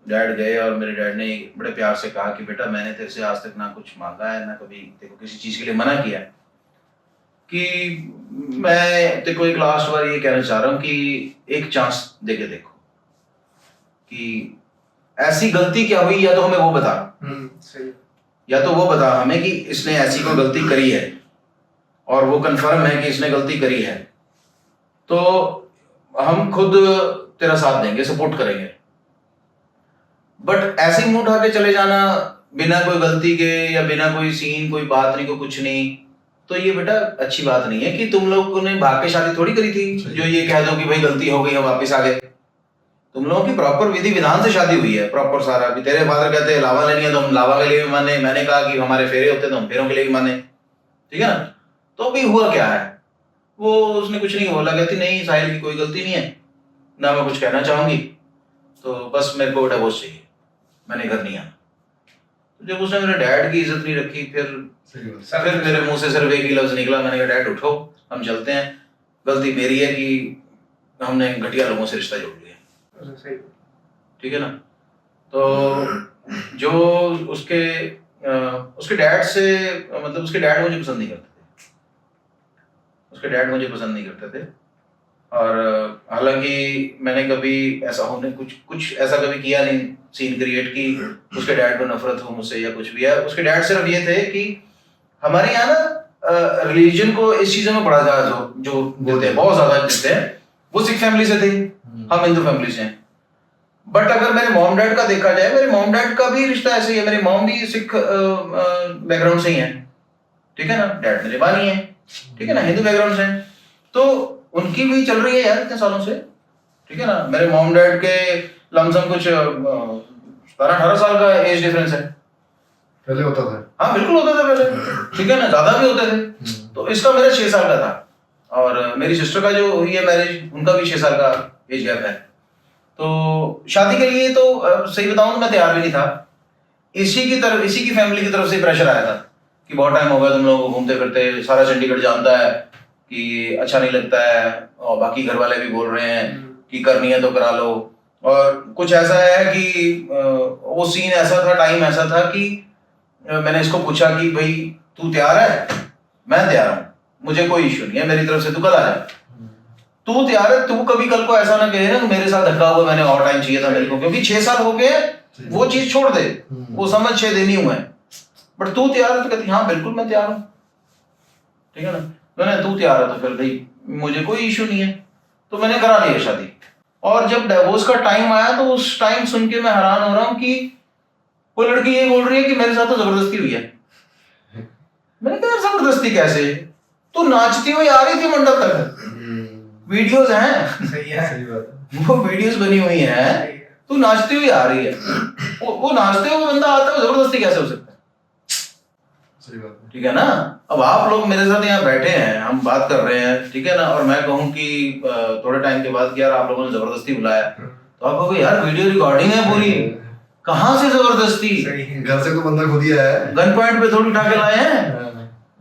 डैड गए और मेरे डैड ने बड़े प्यार से कहा कि बेटा मैंने तेरे से आज तक ना कुछ मांगा है, ना कभी तेरे को किसी चीज के लिए मना किया है, कि मैं तेरे को एक लास्ट बार ये कहना चाह रहा हूँ कि एक चांस दे के देखो कि ऐसी गलती क्या हुई, या तो हमें वो बता, या तो वो बता हमें कि इसने ऐसी कोई गलती करी है और वो कंफर्म है कि इसने गलती करी है, तो हम खुद तेरा साथ देंगे, सपोर्ट करेंगे, बट ऐसे ही मुंह उठा के चले जाना बिना कोई गलती के या बिना कोई सीन, कोई बात नहीं, कोई कुछ नहीं, तो ये बेटा अच्छी बात नहीं है। कि तुम लोगों ने भाग के शादी थोड़ी करी थी जो ये कह दो कि भाई गलती हो गई हम वापस आ गए। तुम लोगों की प्रॉपर विधि विधान से शादी हुई है, प्रॉपर सारा। भी तेरे फादर कहते हैं लावा लेनी है तो हम लावा के लिए भी माने, मैंने कहा कि हमारे फेरे होते तो हम फेरों के लिए भी माने, ठीक है ना। तो अभी हुआ क्या है, वो उसने कुछ नहीं बोला, कहती नहीं साहिल की कोई गलती नहीं है, ना मैं कुछ कहना चाहूंगी, तो बस मेरे को डिवोर्स चाहिए, मैंने घर नहीं आना। तो जब उसने मेरे डैड की इज्जत नहीं रखी, फिर मेरे मुंह से सिर्फ एक ही लफ्ज निकला, मैंने कहा डैड उठो हम चलते हैं, गलती मेरी है कि हमने घटिया लोगों से रिश्ता जोड़ लिया, ठीक है ना। तो जो उसके डैड से, मतलब उसके डैड मुझे पसंद नहीं करते थे, उसके डैड मुझे पसंद नहीं करते थे। और हालांकि मैंने कभी ऐसा होने कुछ ऐसा कभी किया नहीं, सीन क्रिएट की उसके डैड को नफरत हो मुझसे या कुछ भी है। उसके डैड सिर्फ ये थे कि हमारे यहाँ ना रिलीजन को इस चीजों में बड़ा ज्यादा जो देते हैं, बहुत ज्यादा देते हैं। वो सिख फैमिली से थे, हम हिंदू फैमिली से हैं। बट अगर मेरे मॉम डैड का देखा जाए, मेरे मॉम डैड का भी रिश्ता ऐसे ही है, मेरी मॉम भी सिख बैकग्राउंड से ही है, ठीक है ना। डैड मेरे बानी है, ठीक है ना, हिंदू बैकग्राउंड से हैं। तो उनकी भी चल रही है यार इतने सालों से, ठीक है ना। मेरे मॉम डैड के लमसम कुछ 17-18 साल का एज डिफरेंस है। पहले होता था? हाँ बिल्कुल होता था पहले, ठीक है ना, ज्यादा भी होते थे। तो इसका मेरा 6 साल का था, और मेरी सिस्टर का जो हुई है मैरिज, उनका भी 6 साल का एज गैप है। तो शादी के लिए तो सही बताऊं तो मैं तैयार भी नहीं था। इसी की फैमिली की तरफ से प्रेशर आया था कि बहुत टाइम हो गया तुम लोगों को घूमते फिरते, सारा चंडीगढ़ जानता है कि अच्छा नहीं लगता है, और बाकी घर वाले भी बोल रहे हैं कि करनी है तो करा लो। और कुछ ऐसा है कि वो सीन ऐसा था, टाइम ऐसा था कि मैंने इसको पूछा कि भाई तू तैयार है? मैं तैयार हूँ, मुझे कोई इश्यू नहीं है, मेरी तरफ से तू कल आ जाए। तू तैयार है? तू कभी कल को ऐसा ना कहे ना कि मेरे साथ धक्का हुआ, मैंने और टाइम चाहिए था मेरे को, क्योंकि 6 साल हो गए, वो चीज छोड़ दे, वो समझ 6 दिन ही हुए हैं। बट तू तैयार है? तो कहती हाँ बिल्कुल मैं तैयार हूँ, ठीक है ना। मैंने तू तैयार है तो फिर भाई मुझे कोई इश्यू नहीं है, तो मैंने करा लिया शादी। और जब डिवोर्स का टाइम आया तो उस टाइम सुन के मैं हैरान हो रहा हूँ कि वो लड़की ये बोल रही है कि मेरे साथ तो जबरदस्ती हुई है। मैंने कहा जबरदस्ती कैसे? तू नाचती हुई आ रही थी मंडप तक, वीडियोस हैं, सही है, सही बात है। वो वीडियोस बनी हुई हैं, तू नाचती हुई आ रही है। वो नाचते हुए बंदा आता है, जबरदस्ती कैसे हो सकता है? सही बात है। ठीक है ना। अब आप लोग मेरे साथ यहाँ बैठे हैं, हम बात कर रहे हैं, ठीक है ना, और मैं कहूँ कि थोड़े टाइम के बाद कि यार आप लोगों ने जबरदस्ती बुलाया, तो आप कहोगे यार वीडियो रिकॉर्डिंग है पूरी, कहाँ से जबरदस्ती? घर से तो बंदा खुद ही आया है, गन पॉइंट पे थोड़ी उठा के लाए हैं।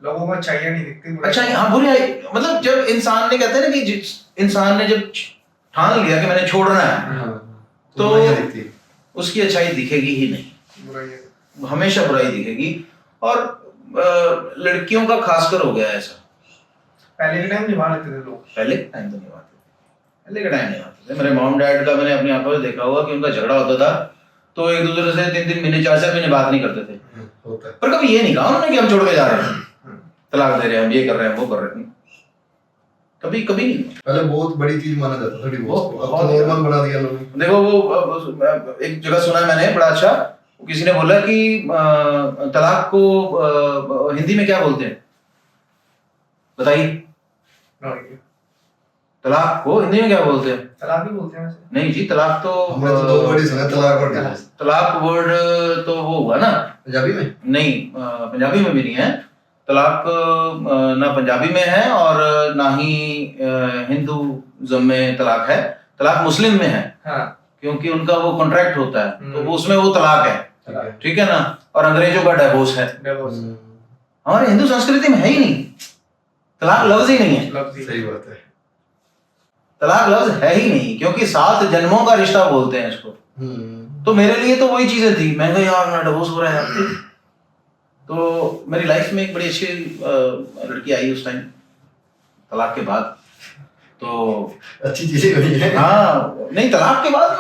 लोगों को अच्छाइयां नहीं दिखती। अच्छा हाँ बुरी आई, मतलब जब इंसान ने, कहते हैं ना कि इंसान ने जब ठान लिया कि मैंने छोड़ना है, तो दिखती, उसकी अच्छाई दिखेगी ही नहीं, हमेशा बुराई दिखेगी। और लड़कियों का खासकर हो गया ऐसा। पहले के टाइम निभा लेते थे लोग, पहले के टाइम तो नहीं बात, पहले के टाइम नहीं बात थे। मेरे मॉम डैड का मैंने अपनी आंखों से देखा हुआ कि उनका झगड़ा होता था तो एक दूसरे से 3-3 महीने 4-4 महीने बात नहीं करते थे, होता है। पर कभी ये नहीं कहा उन्होंने कि हम छोड़ के जा रहे हैं, तलाक दे रहे हैं, हम ये कर रहे हैं, वो कर रहे हैं, कभी कभी नहीं। पहले बहुत बड़ी चीज माना जाता था डिवोर्स को, अब बहुत तो नॉर्मल बना दिया लोगों ने। देखो वो एक जगह सुना है मैंने बड़ा अच्छा, किसी ने बोला कि तलाक को हिंदी में क्या बोलते हैं, बताइए? तलाक को हिंदी में क्या बोलते हैं? तलाक ही बोलते हैं वैसे। नहीं जी, तलाक तो हमने तो 2 वर्ड ही सुना, तलाक और डिवोर्स। तलाक वर्ड तो वो हुआ ना पंजाबी में? नहीं, पंजाबी में भी नहीं है तलाक, ना पंजाबी में है और ना ही हिंदुज़म में तलाक है। तलाक मुस्लिम में है, हाँ, क्योंकि उनका वो कॉन्ट्रैक्ट होता है, तो वो उसमें वो तलाक है, ठीक है ना। और अंग्रेजों का डिवोर्स है, डिवोर्स हमारे हिंदू संस्कृति में है ही नहीं, तलाक लफ्ज ही नहीं है। सही बात है। तलाक लफ्ज है ही नहीं, क्योंकि 7 जन्मों का रिश्ता बोलते हैं इसको। तो मेरे लिए तो वही चीजें थी, मैं कहा यार मेरा डिवोर्स हो रहा है यार। तो मेरी लाइफ में एक बड़ी अच्छी लड़की आई उस टाइम तलाक के बाद, तो अच्छी चीजें हुई है। हाँ नहीं, तलाक के बाद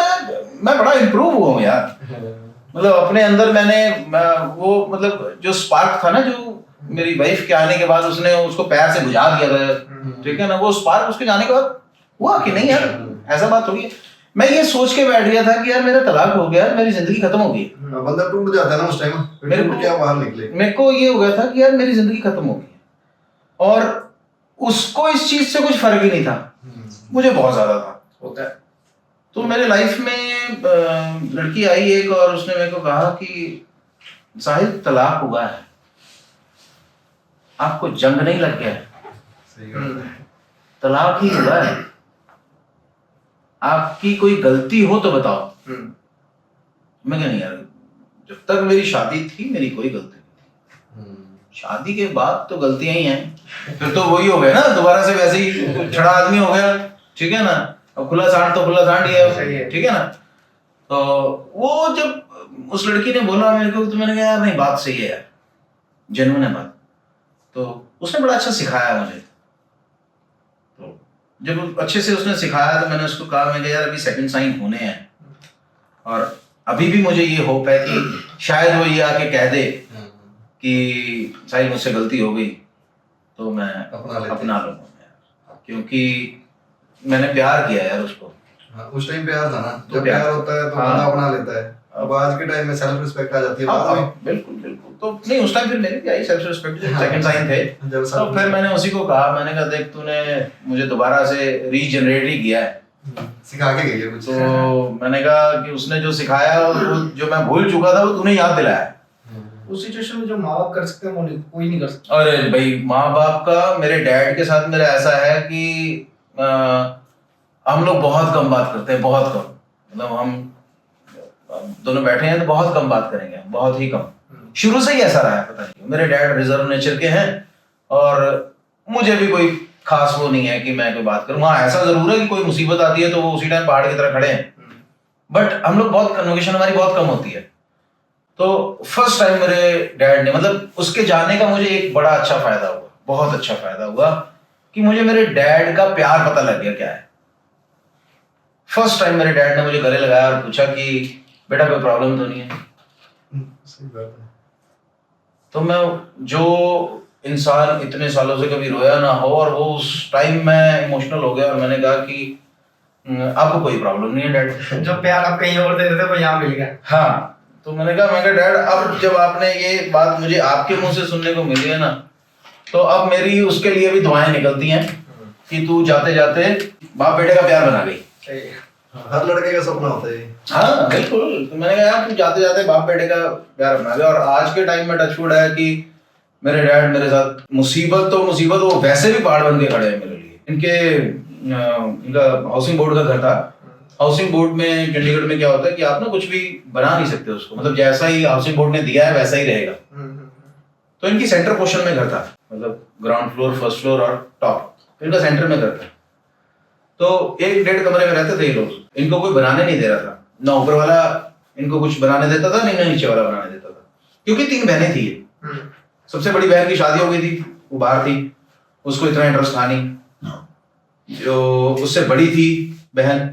मैं बड़ा इम्प्रूव हुआ हूँ यार। मतलब अपने अंदर वो मतलब जो स्पार्क था ना, जो मेरी वाइफ के आने के बाद उसने उसको पैर से बुझा दिया था, ठीक है ना, वो स्पार्क उसके जाने के बाद हुआ कि नहीं यार, ऐसा बात होगी। मैं ये सोच के बैठ गया था कि यार मेरा तलाक हो गया, मेरी जिंदगी खत्म हो गई। बंदा टूट जाता है ना उस टाइम, मेरे टूट को के बाहर निकले। मेरे को ये हो गया था कि यार मेरी जिंदगी खत्म हो गई, और उसको इस चीज से कुछ फर्क ही नहीं था, मुझे बहुत ज्यादा था। होता है। तो मेरे लाइफ में लड़की आई एक, और उसने मेरे को कहा कि साहिल तलाक हुआ है, आपको जंग नहीं लग गया है, सही बात है। तलाक ही हुआ है, आपकी कोई गलती हो तो बताओ। मैं क्या, नहीं यार, जब तक मेरी शादी थी मेरी कोई गलती नहीं, शादी के बाद तो गलतियां ही हैं। फिर तो वही हो गया ना, दोबारा से वैसे ही छड़ा आदमी हो गया, ठीक है ना। अब खुला सांड तो खुला सांड ही सही है, है। ठीक है ना। तो वो जब उस लड़की ने बोला मेरे को, तो मैंने कहा यार नहीं, बात सही है यार, जेन्युइन है बात। तो उसने बड़ा अच्छा सिखाया मुझे। तो जब अच्छे से उसने सिखाया तो मैंने उसको कहा, मैंने कहा यार अभी सेकंड साइन होने हैं, और अभी भी मुझे ये होप है कि शायद वो ये आके कह दे कि साहिल मुझसे गलती हो गई, तो मैं अपना लूंगा यार, क्योंकि मैंने प्यार किया यार उसको। हाँ, उस टाइम प्यार था ना, तो जब प्यार होता है तो हाँ। बंदा अपना लेता है। अब आज के टाइम में सेल्फ रिस्पेक्ट आ जाती है बाद में। बिल्कुल बिल्कुल। तो नहीं, उस टाइम फिर मेरी भी आई सेल्फ रिस्पेक्ट, सेकंड साइन थे। जब तो फिर मैंने उसी को कहा, मैंने कहा देख तूने मुझे दोबारा से रीजनरेट ही किया है, सिखा के गई है कुछ। तो मैंने कहा कि उसने जो सिखाया वो जो मैं भूल चुका था वो तूने याद दिलाया। उस सिचुएशन में जो माँ बाप कर सकते हैं वो नहीं, कोई नहीं कर सकता। अरे भाई, माँ बाप का, मेरे डैड के साथ मेरा ऐसा है कि हम लोग बहुत कम बात करते हैं, बहुत कम। मतलब हम दोनों बैठे हैं तो बहुत कम बात करेंगे, बहुत ही कम। शुरू से ही ऐसा रहा है, पता नहीं। मेरे डैड रिजर्व नेचर के हैं, और मुझे भी कोई खास वो नहीं है कि मैं कोई बात करूं। हाँ, ऐसा जरूर है कि कोई मुसीबत आती है तो वो उसी टाइम पहाड़ की तरह खड़े हैं, बट हम लोग बहुत, कन्वर्सेशन हमारी बहुत कम होती है। तो फर्स्ट टाइम मेरे डैड ने, मतलब उसके जाने का मुझे एक बड़ा अच्छा फायदा हुआ, बहुत अच्छा फायदा हुआ कि मुझे मेरे डैड का प्यार पता लग गया क्या है। फर्स्ट टाइम मेरे डैड ने मुझे गले लगाया और पूछा कि बेटा कोई प्रॉब्लम तो नहीं है। सही बात है। तो मैं, जो इंसान इतने सालों से कभी रोया ना हो, और वो उस टाइम मैं इमोशनल हो गया, और मैंने कहा कि आपको कोई प्रॉब्लम नहीं है डैड। जो प्यार आप कहीं और दे रहे थे वो यहाँ मिल गया। हाँ, तो मैंने कहा डैड, अब जब आपने ये बात मुझे आपके मुंह से सुनने को मिली है ना, तो अब मेरी उसके लिए भी दुआएं निकलती हैं कि तू जाते जाते बाप बेटे का प्यार बना गई। सही है। हर लड़के का सपना होता है। हाँ बिल्कुल। तो मैंने कहा यार तू जाते जाते बाप बेटे का प्यार बना गया। और आज के टाइम में टचवुड है कि मेरे डैड मेरे साथ मुसीबत तो मुसीबत, वो वैसे भी पहाड़ बन के खड़े हैं मेरे लिए। इनका हाउसिंग बोर्ड का घर था। हाउसिंग बोर्ड में चंडीगढ़ में क्या होता है कि आप ना कुछ भी बना नहीं सकते उसको, मतलब जैसा ही हाउसिंग बोर्ड ने दिया है वैसा ही रहेगा। तो इनकी सेंटर पोर्शन में घर था, मतलब ग्राउंड फ्लोर, फर्स्ट फ्लोर और टॉप, इनका सेंटर में घर था। तो 1-1.5 कमरे में रहते थे ये लोग। इनको कोई बनाने नहीं दे रहा था, ना ऊपर वाला इनको कुछ बनाने देता था, नहीं ना नीचे वाला बनाने देता था, क्योंकि 3 बहनें थी ये। सबसे बड़ी बहन की शादी हो गई थी, वो बाहर थी, उसको इतना इंटरेस्ट था नहीं। जो उससे बड़ी थी बहन,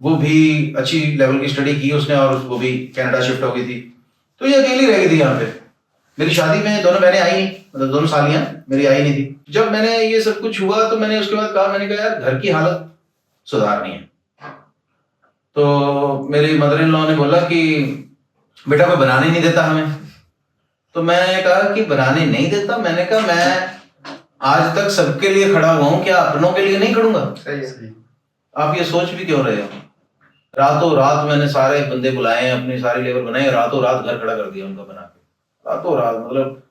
वो भी अच्छी लेवल की स्टडी की उसने, और वो भी कनाडा शिफ्ट हो गई थी। तो ये अकेली रह गई थी यहाँ पे। मेरी शादी में दोनों बहनें आई, मतलब दोनों सालियां, मेरी आई नहीं थी। जब मैंने ये सब कुछ हुआ तो मैंने उसके बाद कहा, मैंने कहा यार घर की हालत सुधारनी है। तो मेरी मदर इन लॉ ने बोला कि बेटा कोई बनाने नहीं देता हमें। तो मैंने कहा कि बनाने नहीं देता, मैंने कहा मैं आज तक सबके लिए खड़ा हुआ हूं, क्या अपनों के लिए नहीं खड़ूंगा? सही है। आप ये सोच भी क्यों रहे हो? रातों रात मैंने सारे बंदे बुलाए, अपनी सारी लेबर बनाई, रातों रात घर खड़ा कर दिया उनका बना के, रातों रात। मतलब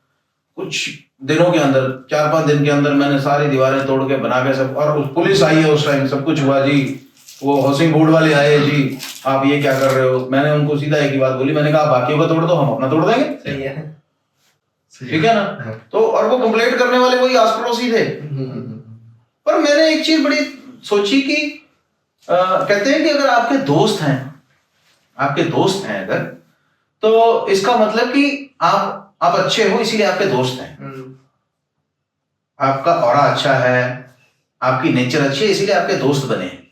कुछ दिनों के अंदर, 4-5 दिन के अंदर मैंने सारी दीवारें तोड़ के बना के सब। और पुलिस आई है उस टाइम, सब कुछ हुआ जी, वो हाउसिंग बोर्ड वाले आए जी, आप ये क्या कर रहे हो? मैंने उनको सीधा एक ही बात बोली, मैंने कहा बाकियों का तोड़ दो, हम अपना तोड़ देंगे। सही है। ठीक है ना? तो और वो कंप्लेंट करने वाले वही आस पड़ोसी थे। पर मैंने एक चीज बड़ी सोची कि कहते हैं कि अगर आपके दोस्त हैं अगर, तो इसका मतलब कि आप अच्छे हो इसीलिए आपके दोस्त हैं। आपका ऑरा अच्छा है, आपकी नेचर अच्छी है, इसीलिए आपके दोस्त बने हैं।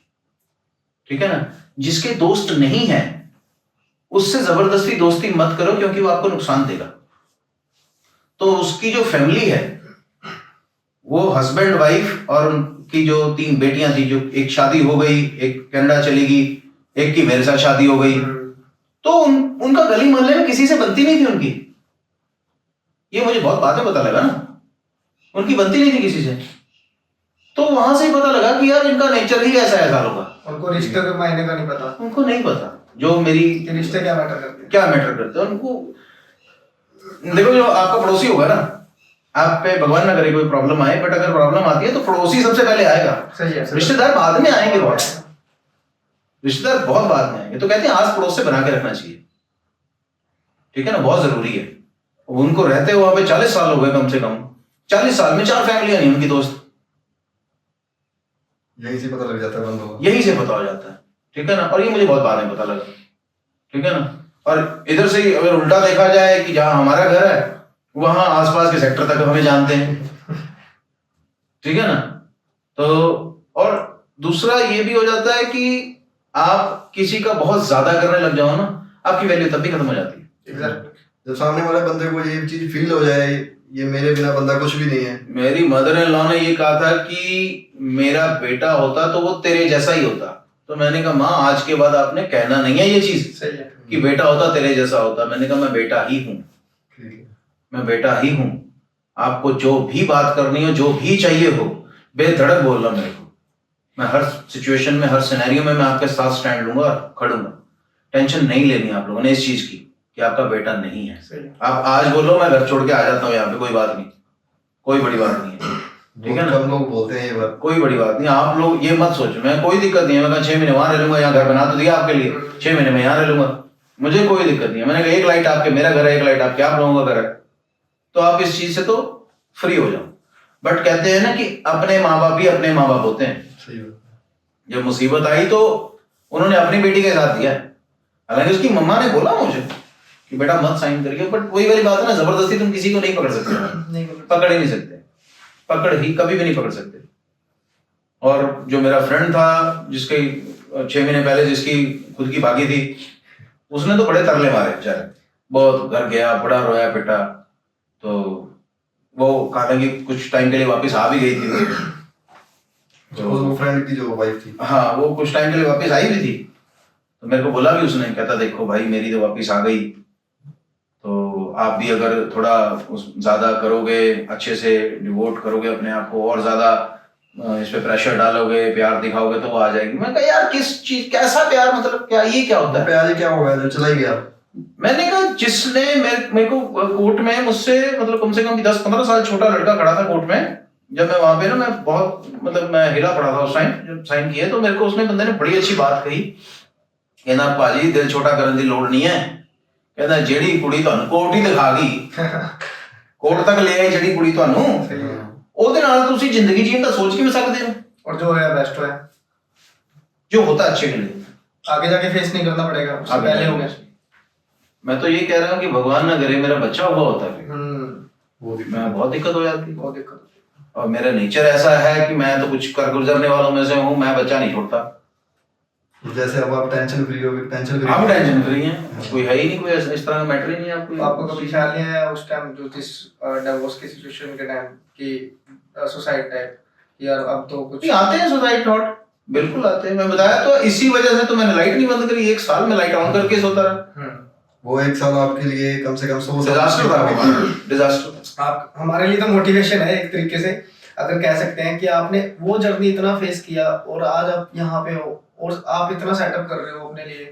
ठीक है ना? जिसके दोस्त नहीं है उससे जबरदस्ती दोस्ती मत करो, क्योंकि वो आपको नुकसान देगा। तो उसकी जो फैमिली है, वो हस्बैंड वाइफ और की जो 3 बेटियां थी, जो एक शादी हो गई, एक कनाडा चली गई, एक की मेरे साथ शादी हो गई, तो उनका गली मोहल्ले में किसी से बनती नहीं थी उनकी। ये मुझे बहुत बाद में पता लगा ना, उनकी बनती नहीं थी किसी से। तो वहां से ही पता लगा कि यार इनका नेचर ही ऐसा है सालों का। उनको रिश्ते के मायने का नहीं पता, उनको नहीं पता जो मेरी कि रिश्ते क्या मैटर करते हैं, क्या मैटर करते हैं उनको। देखो, जो आपका पड़ोसी होगा ना, आप पे भगवान ना करे कोई प्रॉब्लम आए, बट अगर प्रॉब्लम आती है तो पड़ोसी सबसे पहले आएगा। सही है। रिश्तेदार बाद में आएंगे, बहुत रिश्तेदार बहुत बाद में आएंगे। तो कहते हैं आस पड़ोस से बना के रखना चाहिए, ठीक है ना, बहुत जरूरी है। उनको रहते हुए वहां पे 40 साल हो गए, कम से कम 40 साल में 4 फैमिलियां नहीं उनकी दोस्त। यहीं से पता लग जाता है बंदों को, यहीं से पता हो जाता है, ठीक है ना। और ये मुझे बहुत बाद में पता लगा, ठीक है ना। और इधर से ही अगर उल्टा देखा जाए कि जहां हमारा घर है वहां आसपास के सेक्टर तक हमें जानते हैं, ठीक है ना। तो और दूसरा ये भी हो जाता है कि आप किसी का बहुत ज्यादा करने लग जाओ ना, आपकी वैल्यू तब भी खत्म हो जाती है। जब सामने वाले बंदे को ये चीज फील हो जाए, ये मेरे बिना बंदा कुछ भी नहीं है। मेरी मदर इन लॉ ने ये कहा था कि मेरा बेटा होता तो वो तेरे जैसा ही होता। तो मैंने कहा माँ, आज के बाद आपने कहना नहीं है ये चीज, सही है कि बेटा होता तेरे जैसा होता। मैंने कहा मैं बेटा ही हूँ, ठीक है, मैं बेटा ही हूँ। आपको जो भी बात करनी हो, जो भी चाहिए हो, बेधड़क बोलना मेरे को। मैं हर सिचुएशन में, हर सिनेरियो में मैं आपके साथ स्टैंड लूंगा और खड़ूंगा। टेंशन नहीं लेनी आप लोगों ने इस चीज की कि आपका बेटा नहीं है। सही है। आप आज बोलो मैं घर छोड़ के आ जाता हूँ यहाँ पे, कोई बात नहीं, कोई बड़ी बात नहीं है, ठीक है ना। कम लोग बोलते हैं ये बात। कोई बड़ी बात नहीं, आप लोग ये मत सोचो। मैं कोई दिक्कत नहीं है, मैं 6 महीने वहां रह लूंगा, यहाँ घर बना तो दिया आपके लिए, 6 महीने में यहाँ रह लूंगा, मुझे कोई दिक्कत नहीं है। मैंने कहा एक लाइट आपके मेरा घर है, एक लाइट आपके आप लोगों का घर है, तो आप इस चीज से तो फ्री हो जाओ। बट कहते हैं ना कि अपने माँ बाप ही अपने माँ बाप होते हैं। सही बात। जब मुसीबत आई तो उन्होंने अपनी बेटी के साथ दिया, हालांकि उसकी मम्मा ने बोला मुझे कि बेटा मत साइन करिए, बट वही वाली बात है ना, जबरदस्ती तुम किसी को नहीं पकड़ सकते, नहीं पकड़ ही नहीं सकते, पकड़ ही कभी भी नहीं पकड़ सकते। और जो मेरा फ्रेंड था, जिसके 6 महीने पहले जिसकी खुद की भागी थी, उसने तो बड़े तरले मारे बेचारे, बहुत घर गया, बड़ा रोया पिटा। तो वो हालांकि कुछ टाइम के लिए वापस आ भी गई थी। तो वो फ्रेंड की जो वाइफ थी, हाँ, वो कुछ टाइम के लिए वापस आई भी थी। तो मेरे को बोला भी उसने, कहता देखो भाई मेरी तो वापस आ गई, तो आप भी अगर थोड़ा ज्यादा करोगे, अच्छे से डिवोट करोगे अपने आप को, और ज्यादा इस पे प्रेशर डालोगे, प्यार दिखाओगे, तो वो आ जाएगी। मैं कहा यार किस चीज, कैसा प्यार, मतलब क्या, ये क्या होता है? प्यार क्या हो गया जो चला ही गया? मैंने कहा जिसने मेरे को कोर्ट में मुझसे मतलब कम से कम 10-15 साल छोटा लड़का खड़ा था कोर्ट में, जब मैं वहां पे ना, मैं बहुत मतलब मैं हिला पड़ा था उस टाइम जब साइन किए। तो मेरे को उसने बंदे ने बड़ी अच्छी बात कही, कहना पाजी दिल छोटा करने की लोड़ नहीं है, कहना जेड़ी कुड़ी ਤੁਹਾਨੂੰ ਕੋਰਟ ਹੀ ਦਿਖਾ ਗਈ, ਕੋਰਟ ਤੱਕ ਲੈ ਆਈ ਜਿਹੜੀ ਕੁੜੀ ਤੁਹਾਨੂੰ, ਉਹਦੇ ਨਾਲ ਤੁਸੀਂ ਜ਼ਿੰਦਗੀ ਜੀਣ ਦਾ ਸੋਚ ਕਿਵੇਂ ਸਕਦੇ ਹੋ? और जो है बेस्ट है, जो होता है अच्छे के लिए, आगे जाके फेस नहीं करना पड़ेगा, उससे आगे पहले हो जाके। गया। मैं तो ये कह रहा हूँ कि भगवान ना करे मेरा बच्चा हुआ होता है, वो भी मैं बहुत दिक्कत हो जाती। बहुत दिक्कत। और मेरा नेचर ऐसा है कि मैं तो कुछ कर गुजरने वालों में से हूँ, मैं बच्चा नहीं छोड़ता। जैसे अब आप टेंशन फ्री हो, टेंशन फ्री आप टेंशन फ्री हैं, कोई है ही नहीं, कोई इस तरह का मैटर ही नहीं है आपको। आपको कभी ख्याल नहीं आया उस टाइम जो जिस डिवोर्स की सिचुएशन के टाइम की सुसाइड टाइप, यार अब तो कुछ नहीं आते हैं सुसाइड थॉट, बिल्कुल आते हैं। मैं बताया तो इसी वजह से तो मैंने लाइट नहीं बंद करी, 1 साल में लाइट ऑन करके सोता रहा। वो 1 साल आपके लिए कम से कम 100 डिजास्टर था, डिजास्टर। आप हमारे लिए तो मोटिवेशन है एक तरीके से, अगर कह सकते हैं कि आपने वो जर्नी इतना फेस किया और आज आप यहाँ पे हो, और आप इतना सेटअप कर रहे हो अपने लिए,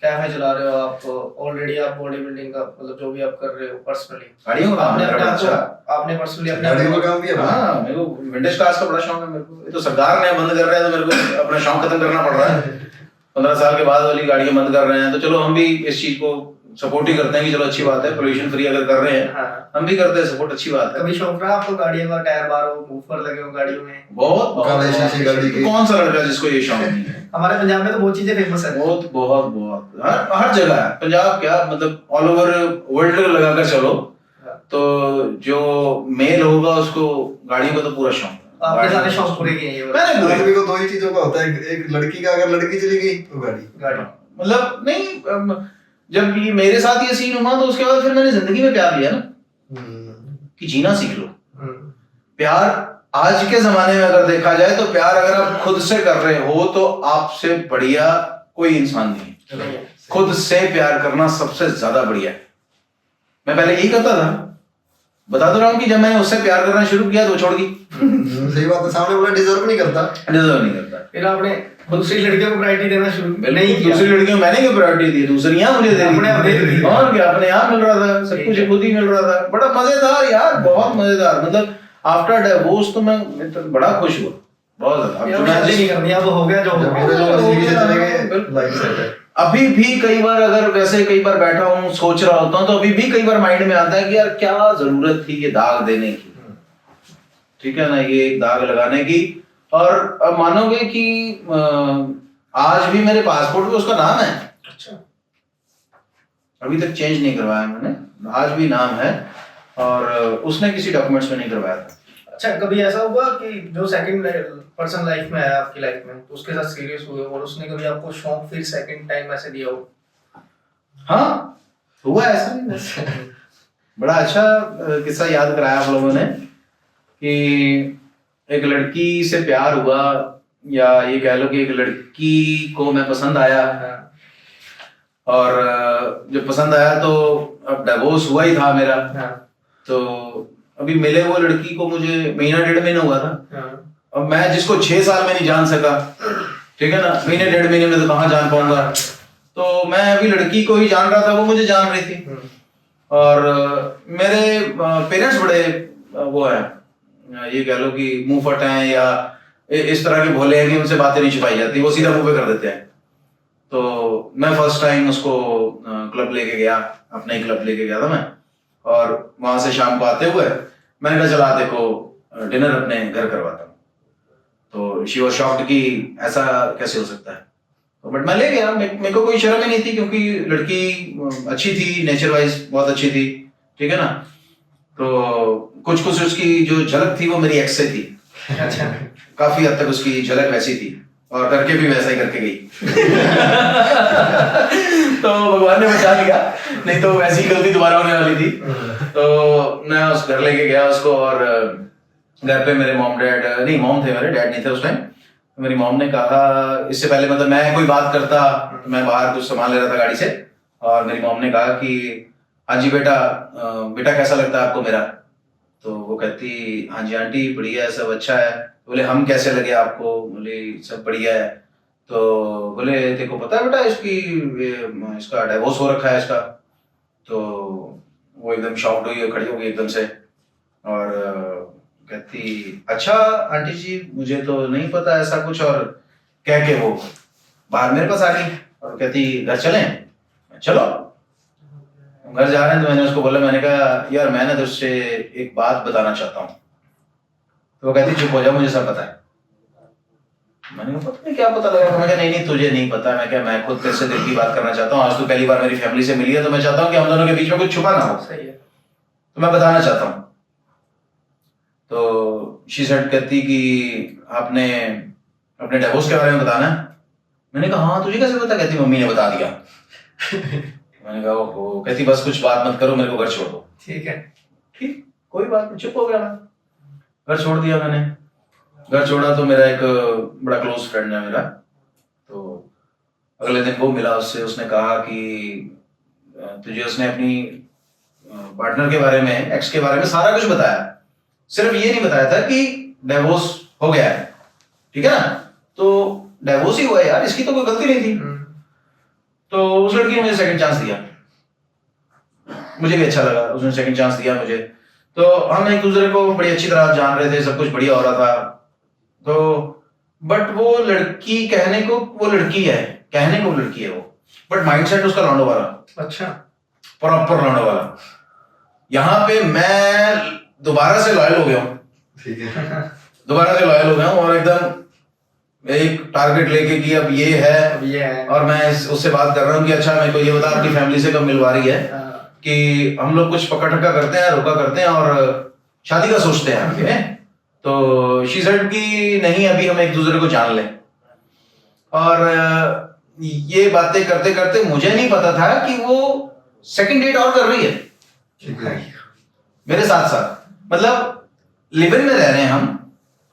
कैफे चला रहे हो आप, ऑलरेडी आप बॉडी बिल्डिंग का मतलब जो भी आप कर रहे हो पर्सनली, गाड़ियों का आपने काम अपने है आप अच्छा। को आपने पर्सनली अपने गाड़ियों का काम भी है। हाँ, मेरे को विंटेज कार्स का बड़ा शौक है मेरे को। ये तो सरकार ने बंद कर रहा है, तो मेरे को अपना शौक खत्म करना पड़ रहा है। 15 साल के बाद वाली गाड़ियां बंद कर रहे हैं, तो चलो हम भी इस चीज को सपोर्ट ही करते हैं कि चलो अच्छी बात है, पोल्यूशन फ्री अगर कर रहे हैं, हाँ। हम भी करते हैं सपोर्ट, अच्छी बात है। कभी शौक रहा आपको गाड़ियों का, टायर बार हो, मूफर लगे हो गाड़ियों में? बहुत काले शीशे गाड़ी के। कौन सा लड़का जिसको ये शौक नहीं है? हमारे पंजाब में तो बहुत चीजें फेमस है। बहुत बहुत बहुत हर जगह है। पंजाब क्या मतलब ऑल ओवर वर्ल्ड लगाकर चलो, तो जो मेल होगा उसको गाड़ियों का तो पूरा शौक है। आपने सारे शौक पूरे किए हैं ये वाले? मैंने पूरे आदमी को 2 ही चीजों का होता है, एक लड़की का, अगर लड़की चली गई तो गाड़ी। मतलब नहीं, जब ये मेरे साथ ये सीन हुआ तो उसके बाद फिर मैंने जिंदगी में प्यार लिया ना, कि जीना सीख लो। प्यार आज के जमाने में अगर देखा जाए तो प्यार अगर आप खुद से कर रहे हो तो आपसे बढ़िया कोई इंसान नहीं है। खुद से प्यार करना सबसे ज्यादा बढ़िया है। मैं पहले यही करता था, बता तो रहा हूँ कि जब मैंने उससे प्यार करना शुरू किया तो छोड़ दी। सही बात है, सामने वाला डिजर्व नहीं करता। फिर आपने दूसरी लड़कियों को प्रायोरिटी देना शुरू नहीं किया। दूसरी लड़कियों मैंने क्यों प्रायोरिटी दी, दूसरियां मुझे दे दी। और क्या, अपने आप मिल रहा था, सब कुछ खुद ही मिल रहा था। बड़ा मजेदार यार, बहुत मजेदार। मतलब आफ्टर डिवोर्स तो मैं तो बड़ा खुश हुआ, बहुत ज्यादा। अब शादी नहीं करनी, अब हो गया जो हो गया। लाइफ सेट है। अभी भी कई बार अगर वैसे कई बार बैठा हूँ सोच रहा होता हूँ तो अभी भी कई बार माइंड में आता है कि यार क्या जरूरत थी ये दाग देने की, ठीक है ना, ये एक दाग लगाने की। और अब मानोगे कि आज भी मेरे पासपोर्ट पे उसका नाम है। अच्छा, अभी तक चेंज नहीं करवाया मैंने, आज भी नाम है। और उसने किसी डॉक्यूमेंट्स में नहीं करवाया था। अच्छा, कभी ऐसा हुआ कि जो सेकंड पर्सन लाइफ में आया आपकी लाइफ में तो उसके साथ सीरियस हुए और उसने कभी आपको शौक फिर सेकंड टाइम ऐसे दिया हो? हाँ हुआ ऐसा नहीं वैसे। बड़ा अच्छा किस्सा याद कराया आप लोगों ने कि एक लड़की से प्यार हुआ, या ये कह लो कि एक लड़की को मैं पसंद आया। और जब पसंद आया तो अब डिवोर्स हुआ ही था मेरा। तो अभी मिले वो लड़की को मुझे महीना 1.5 महीना हुआ था। अब मैं जिसको 6 साल में नहीं जान सका, ठीक है ना, महीने 1.5 महीने में तो कहाँ जान पाऊंगा। तो मैं अभी लड़की को ही जान रहा था, वो मुझे जान रही थी। और मेरे पेरेंट्स बड़े वो है, ये कह लो कि मुंह फट हैं या इस तरह के भोले हैं कि उनसे बातें नहीं छुपाई जाती, वो सीधा मुंह पे कर देते हैं। तो मैं फर्स्ट टाइम उसको क्लब लेके गया, अपने ही क्लब लेके गया था मैं। और वहां से शाम को आते हुए मैंने कहा चला देखो डिनर अपने घर करवाता हूँ। तो शी वाज शॉक्ड कि ऐसा कैसे हो सकता है। तो बट मैं ले गया, मेरे को कोई शर्म ही नहीं थी क्योंकि लड़की अच्छी थी, नेचर वाइज बहुत अच्छी थी, ठीक है ना। तो कुछ उसकी जो झलक थी वो मेरी एक्स से थी। अच्छा, काफी हद तक उसकी झलक वैसी थी और करके भी वैसा ही करके गई। तो भगवान ने बचा लिया, नहीं तो वैसी गलती दोबारा होने वाली थी। तो मैं उस घर लेके गया उसको, और घर पे मेरे मॉम थे, मेरे डैड नहीं थे उस टाइम। मेरी मॉम ने कहा, इससे पहले मतलब मैं कोई बात करता, मैं बाहर कुछ सामान ले रहा था गाड़ी से, और मेरी मॉम ने कहा कि हाँ जी बेटा, बेटा कैसा लगता है आपको मेरा? तो वो कहती हाँ जी आंटी बढ़िया है, सब अच्छा है। बोले हम कैसे लगे आपको? बोले सब बढ़िया है। तो बोले तेको पता है बेटा इसका डिवोर्स हो रखा है इसका? तो वो एकदम शॉक्ड हुई, खड़ी हो गई एकदम से, और कहती अच्छा आंटी जी मुझे तो नहीं पता ऐसा कुछ। और कह के वो बाहर मेरे पास आ गई और कहती घर चलें? चलो। घर जा रहे हैं तो मैंने उसको बोला, मैंने कहा यार मैं ना तुझसे एक बात बताना चाहता हूँ। तो वो कहती चुप हो जा, मुझे सब पता है। मैंने कहा पता नहीं क्या पता लगा? मैं कहा नहीं तुझे नहीं पता। मैं खुद तेरे से दिल की बात करना चाहता हूँ। आज तू पहली बार मेरी फैमिली से मिली है तो मैं चाहता हूँ कि हम दोनों के बीच में कुछ छुपा ना हो। सही है। तो मैं बताना चाहता हूँ। तो शी सेड कहती कि आपने अपने डिवोर्स के बारे में बताना है? मैंने कहा हाँ तुझे कैसे पता? कहती मम्मी ने बता दिया। मैंने कहा ओहो। कहती बस कुछ बात मत करो, मेरे को घर छोड़ दो। ठीक है, ठीक कोई बात नहीं, चुप हो गया मैं। घर छोड़ दिया मैंने। घर छोड़ा तो मेरा एक बड़ा क्लोज फ्रेंड है मेरा, तो अगले दिन वो मिला उससे। उसने कहा कि तुझे उसने अपनी पार्टनर के बारे में, एक्स के बारे में सारा कुछ बताया, सिर्फ ये नहीं बताया था कि डिवोर्स हो गया है, ठीक है ना। तो डिवोर्स ही हुआ है यार, इसकी तो कोई गलती नहीं थी। तो उस लड़की ने मुझे सेकंड चांस दिया, मुझे भी अच्छा लगा, उसने सेकंड चांस दिया मुझे। तो हम एक दूसरे को बड़ी अच्छी तरह जान रहे थे, सब कुछ बढ़िया हो रहा था। तो बट वो लड़की कहने को वो लड़की है वो, बट माइंडसेट उसका लौंडो वाला। अच्छा, प्रॉपर लौंडो वाला। यहाँ पे मैं दोबारा से लॉयल हो गया हूँ, ठीक है। दोबारा से लॉयल हो गया हूँ, और एकदम एक टारगेट लेके कि अब ये है। और मैं उससे बात कर रहा हूँ कि अच्छा मेरे को ये बता आपकी फैमिली से कब मिलवा रही है, कि हम लोग कुछ पकड़ ठक्का करते हैं, रोका करते हैं और शादी का सोचते हैं। तो शी सेड कि नहीं अभी हम एक दूसरे को जान लें। और ये बातें करते करते मुझे नहीं पता था कि वो सेकंड डेट और कर रही है ठीक है। मेरे साथ साथ। मतलब लिव इन में रह रहे हैं हम,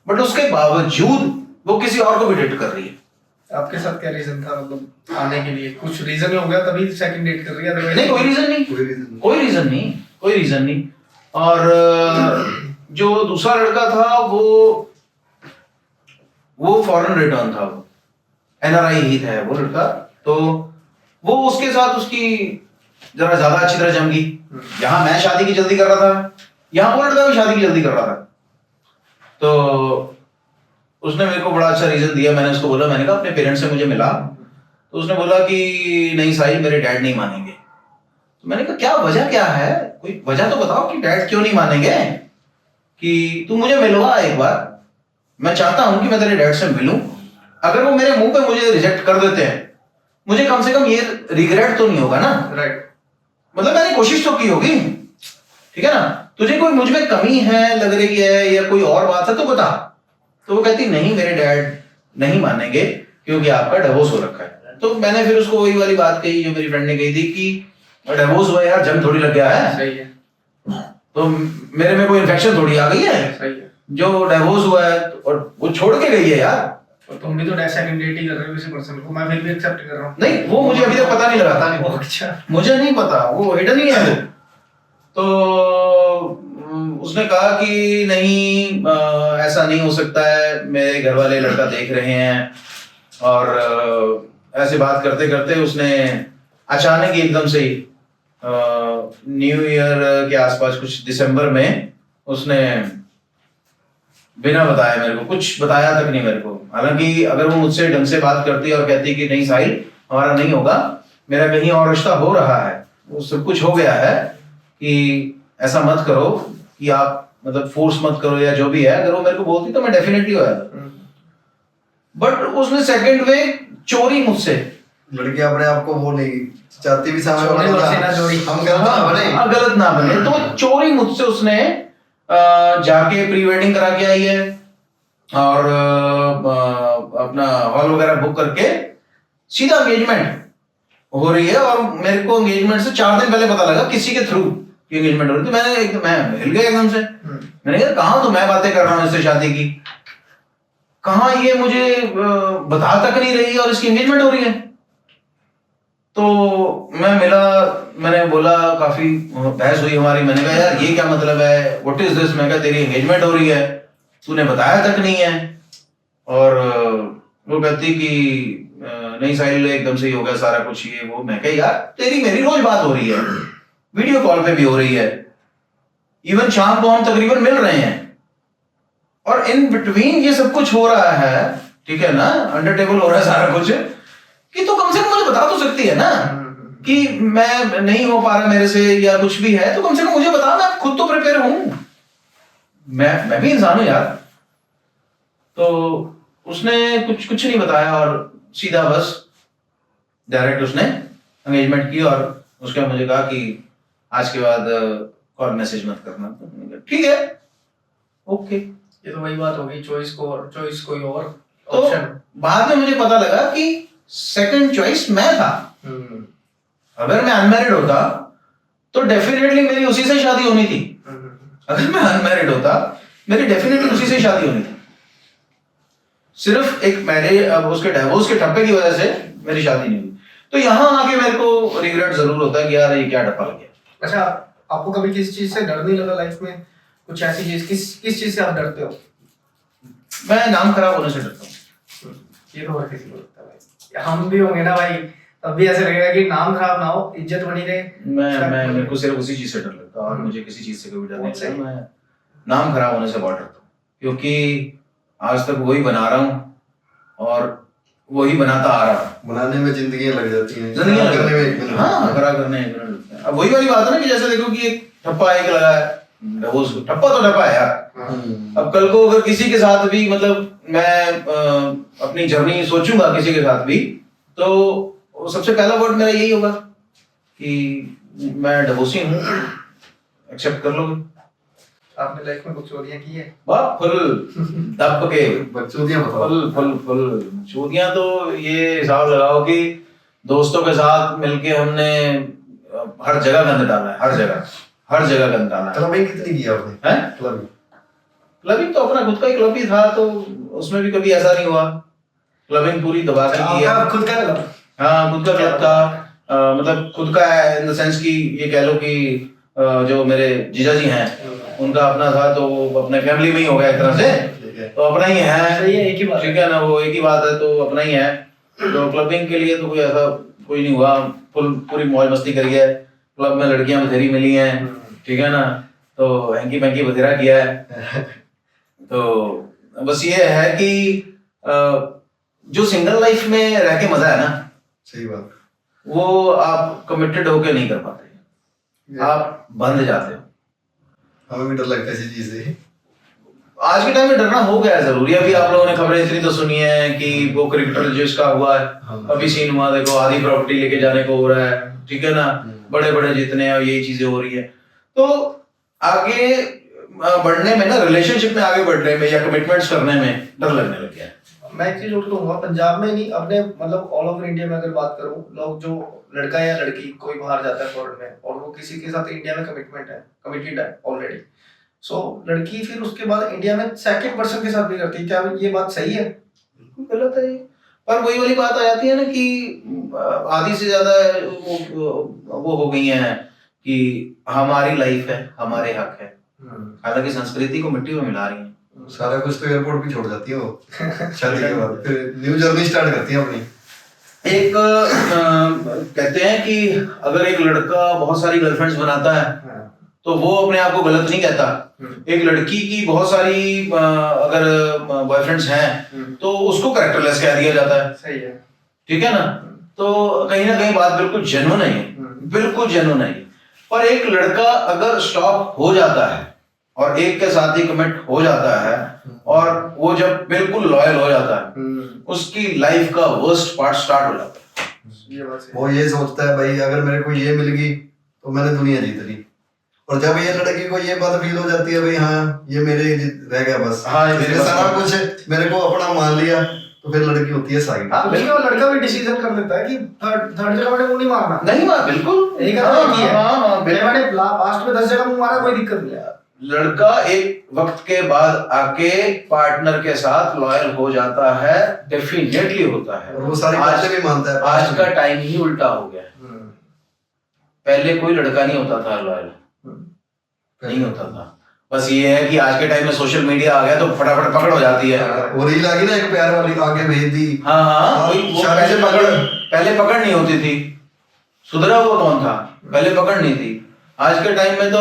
बट उसके बावजूद वो किसी और को भी डेट कर रही है। आपके साथ क्या रीजन था मतलब आने के लिए? कुछ रीजन हो गया तभी सेकंड डेट कर रही है, अदरवाइज नहीं, कोई रीजन नहीं, कोई रीजन नहीं। और जो दूसरा लड़का था वो फॉरेन रिटर्न था, वो एनआरआई ही था वो लड़का, तो वो उसके साथ उसकी जरा ज्यादा अच्छी तरह जम गई। यहाँ मैं शादी की जल्दी कर रहा था, यहाँ वो लड़का भी शादी की जल्दी कर रहा था। तो उसने मेरे को बड़ा अच्छा रीजन दिया। मैंने उसको बोला, मैंने कहा अपने पेरेंट्स से मुझे मिला, तो उसने बोला कि नहीं साहिल, मेरे डैड नहीं मानेंगे। तो मैंने कहा क्या वजह क्या है, कोई वजह तो बताओ कि डैड क्यों नहीं मानेंगे, कि तू मुझे मिलवा एक बार, मैं चाहता हूं कि मैं तेरे डैड से मिलूं। अगर वो मेरे मुंह पे मुझे रिजेक्ट कर देते हैं, मुझे कम से कम ये रिग्रेट तो नहीं होगा ना, राइट, मतलब मैंने कोशिश तो की होगी, ठीक है ना। तुझे कोई मुझ में कमी है लग रही है या कोई और बात है तो बता। तो वो कहती नहीं, मेरे डैड नहीं मानेंगे क्योंकि आपका डिवोर्स हो रखा है। तो मैंने फिर उसको वही वाली बात कही जो मेरी फ्रेंड ने कही थी कि डिवोर्स हुआ यार, जंग थोड़ी लग गया है, सही है, तो मेरे में कोई इन्फेक्शन थोड़ी आ गई है। सही है। जो डिवोर्स हुआ है और वो छोड़ के गई है यार। और तुम भी तो सेकंड डेट ही कर रहे हो किसी पर्सन को, मैं फिर भी एक्सेप्ट कर रहा हूँ। नहीं, वो मुझे अभी तक पता नहीं लगा था, अच्छा, मुझे नहीं पता, वो हिडन ही है। तो उसने कहा कि नहीं, ऐसा नहीं हो सकता है, मेरे घर वाले लड़का देख रहे हैं। और ऐसे बात करते करते उसने अचानक ही एकदम से ही न्यू ईयर के आसपास कुछ दिसंबर में उसने बिना बताए मेरे को, कुछ बताया तक नहीं मेरे को, हालांकि अगर वो मुझसे ढंग से बात करती और कहती कि नहीं साहिल हमारा नहीं होगा, मेरा कहीं और रिश्ता हो रहा है, वो सब कुछ हो गया है, कि ऐसा मत करो, कि आप मतलब फोर्स मत करो या जो भी है, अगर वो मेरे को बोलती तो मैं डेफिनेटली होया था। बट उसने सेकंड वे चोरी मुझसे, लड़की अपने आप को वो नहीं चाहती भी सामने चोरी वाला मुझसे ना था, चोरी। हम गलत ना बने। हाँ, गलत ना बने, तो चोरी मुझसे उसने जाके प्री वेडिंग करा के आई है और अपना हॉल वगैरह बुक करके सीधा एंगेजमेंट हो रही है। और मेरे को एंगेजमेंट से 4 दिन पहले पता लगा किसी के थ्रू एंगेजमेंट हो रही थी। मैं हिल गया एकदम से। मैंने कहा कहाँ तो मैं बातें कर रहा हूँ इससे शादी की, कहाँ ये मुझे बता तक नहीं रही और इसकी एंगेजमेंट हो रही है। तो मैं मिला, मैंने बोला, काफी बहस हुई हमारी। मैंने कहा यार ये क्या मतलब है, व्हाट इज दिस। मैं कहा तेरी एंगेजमेंट हो रही है, तूने बताया तक नहीं है। और वो कहती कि नहीं साहिल एकदम से ही हो गया सारा कुछ ये वो। मैं कहा यार तेरी मेरी रोज बात हो रही है, वीडियो कॉल पे भी हो रही है, इवन शाम को हम तकरीबन मिल रहे हैं, और इन बिटवीन ये सब कुछ हो रहा है, ठीक है ना, अंडर टेबल हो रहा है सारा कुछ, कि तो कम से कम मुझे बता तो सकती है ना कि मैं नहीं हो पा रहा मेरे से या कुछ भी है, तो कम से कम मुझे बता, मैं खुद तो प्रिपेयर हूं, मैं भी इंसान हूं यार। तो उसने कुछ नहीं बताया और सीधा बस डायरेक्ट उसने एंगेजमेंट की। और उसके मुझे कहा कि आज के बाद कॉल मैसेज मत करना। तो ठीक है, ओके। ये तो वही बात होगी, चॉइस कोई और तो ऑप्शन। बाद में मुझे पता लगा कि सेकंड चॉइस मैं था। अगर मैं अनमैरिड होता तो डेफिनेटली मेरी उसी से शादी होनी थी। अगर मैं अनमैरिड होता मेरी डेफिनेटली उसी से शादी होनी थी। सिर्फ एक मैरिज, अब उसके डिवोर्स के ठप्पे की वजह से मेरी शादी नहीं हुई। तो यहाँ आके मेरे को रिग्रेट जरूर होता है कि यार ये क्या ठप्पा लग गया। अच्छा, आपको कभी किसी चीज से डर नहीं लगा लाइफ में? कुछ ऐसी चीज, किस चीज से आप डरते हो? मैं नाम खराब होने से डरता हूँ। ये तो हर किसी को लगता है भाई, हम भी होंगे ना भाई, तब भी ऐसे लगेगा कि नाम खराब ना हो, इज्जत बनी रहे। मैं मेरे को सिर्फ उसी चीज से डर लगता है और मुझे किसी चीज से कभी डर नहीं लगता। मैं नाम खराब होने से बहुत डरता हूँ, क्योंकि आज तक वही बना रहा हूँ और वही बनाता आ रहा हूँ। बनाने में जिंदगी लग जाती है, जिंदगी खराब करने में एक मिनट। हाँ, खराब करने में एक मिनट लगता है। अब वही वाली बात है ना कि जैसे देखो कि एक ठप्पा एक लगा है, डिवोर्स ठप्पा तो ठप्पा है यार। अब कल को अगर किसी के साथ भी, मतलब मैं अपनी जर्नी सोचूंगा किसी के साथ भी, तो सबसे पहला वर्ड मेरा यही होगा कि मैं डिवोर्सी हूँ, एक्सेप्ट कर लोगे। आपने लाइफ में कुछ चोरियां की है? वाह, फुल दब के बकचोदियां बताओ। फुल चोरियां तो ये हिसाब लगाओ कि दोस्तों के साथ मिलके हमने हर जगह गंद डाला है, हर जगह गंद डाला है। क्लबिंग कितनी की आपने? हैं? क्लबिंग क्लबिंग तो अपना खुद का ही क्लब ही था, तो उसमें भी कभी ऐसा नहीं हुआ। क्लबिंग पूरी दबा के की है। आपका खुद का क्लब? हाँ, खुद का क्लब था। मतलब खुद का इन द सेंस कि ये कह लो कि जो मेरे जीजा जी हैं उनका अपना था, तो वो अपने फैमिली में ही हो गया एक तरह से, तो अपना ही है। सही है, एक ही बात, ठीक है ना, वो एक ही बात है, तो अपना ही है। तो क्लबिंग के लिए तो कोई ऐसा कोई नहीं हुआ, पूरी मौज मस्ती करी है। क्लब में लड़कियां बथेरी मिली हैं, ठीक है ना, तो हैंकी पैंकी बथेरा किया है। तो बस ये है कि जो सिंगल लाइफ में रह के मजा है ना, सही बात, वो आप कमिटेड होके नहीं कर पाते, आप बंध जाते हो। हमें भी डर लगता है इसी चीज से। आज के टाइम में डरना हो गया है जरूरी। अभी आप लोगों ने खबरें इतनी तो सुनी है कि वो क्रिकेटर जिसका हुआ है, अभी सीन हुआ, देखो आधी प्रॉपर्टी लेके जाने को हो रहा है, ठीक है ना, बड़े बड़े जितने हैं यही चीजें हो रही है। तो आगे बढ़ने में ना, रिलेशनशिप में आगे बढ़ने में या कमिटमेंट्स करने में डर लगने लग गया है। मैं एक चीज और कहूंगा, पंजाब में नहीं, अपने मतलब ऑल ओवर इंडिया में अगर बात करूं, लोग जो लड़का या लड़की कोई बाहर जाता है फॉरेन में और वो किसी के साथ इंडिया में कमिटेड है ऑलरेडी, सो लड़की फिर उसके बाद इंडिया में सेकंड पर्सन के साथ भी करती है। क्या ये बात सही है? गलत है। पर वही वाली बात आ जाती है ना कि आधी से ज्यादा वो हो गई है कि हमारी लाइफ है, हमारे हक है, हालांकि संस्कृति को मिट्टी में मिला रही है। सारा कुछ तो एयरपोर्ट भी छोड़ जाती है वो शादी के बाद, फिर न्यू जर्नी स्टार्ट करती है अपनी। एक कहते हैं कि अगर एक लड़का बहुत सारी गर्लफ्रेंड्स बनाता है तो वो अपने आप को गलत नहीं कहता। एक लड़की की बहुत सारी अगर बॉयफ्रेंड्स हैं तो उसको कैरेक्टरलेस कह दिया जाता है। सही है, ठीक है ना, तो कहीं ना कहीं बात बिल्कुल जेन्युइन है, बिल्कुल जेन्युइन है। पर एक लड़का अगर स्टॉप हो जाता है और एक के साथ ही कमिट हो जाता है और वो जब बिल्कुल लॉयल हो जाता है, उसकी लाइफ का वर्स्ट पार्ट स्टार्ट हो जाता है। वो ये सोचता है भाई अगर मेरे को ये मिल गई तो मैंने दुनिया जीत ली, और जब ये लड़की को ये बात फील हो जाती है भाई हाँ ये मेरे रह गया बस, हाँ ये मेरे सारा कुछ मेरे को अपना मान लिया, तो फिर लड़की होती है साइड। हाँ, वो लड़का भी डिसीजन कर लेता है कि थर्ड जगह मैंने मुंह नहीं मारना, नहीं मार, बिल्कुल एक मैंने पास्ट में 10 जगह मुंह मारा, कोई दिक्कत नहीं है। लड़का एक वक्त के बाद आके पार्टनर के साथ लॉयल हो जाता है, डेफिनेटली होता है, और वो सारी बातें भी मानता है। आज का टाइम ही उल्टा हो गया। पहले कोई लड़का नहीं होता था लॉयल, नहीं होता था। बस ये है कि आज के टाइम में सोशल मीडिया आ गया तो फटाफट पकड़ हो जाती है। वो रील आ गई ना, एक प्यार वाली आगे भेज दी। हाँ हाँ, वो पहले पकड़ नहीं होती थी। सुधरा हुआ कौन था? पहले पकड़ नहीं थी। आज के टाइम में तो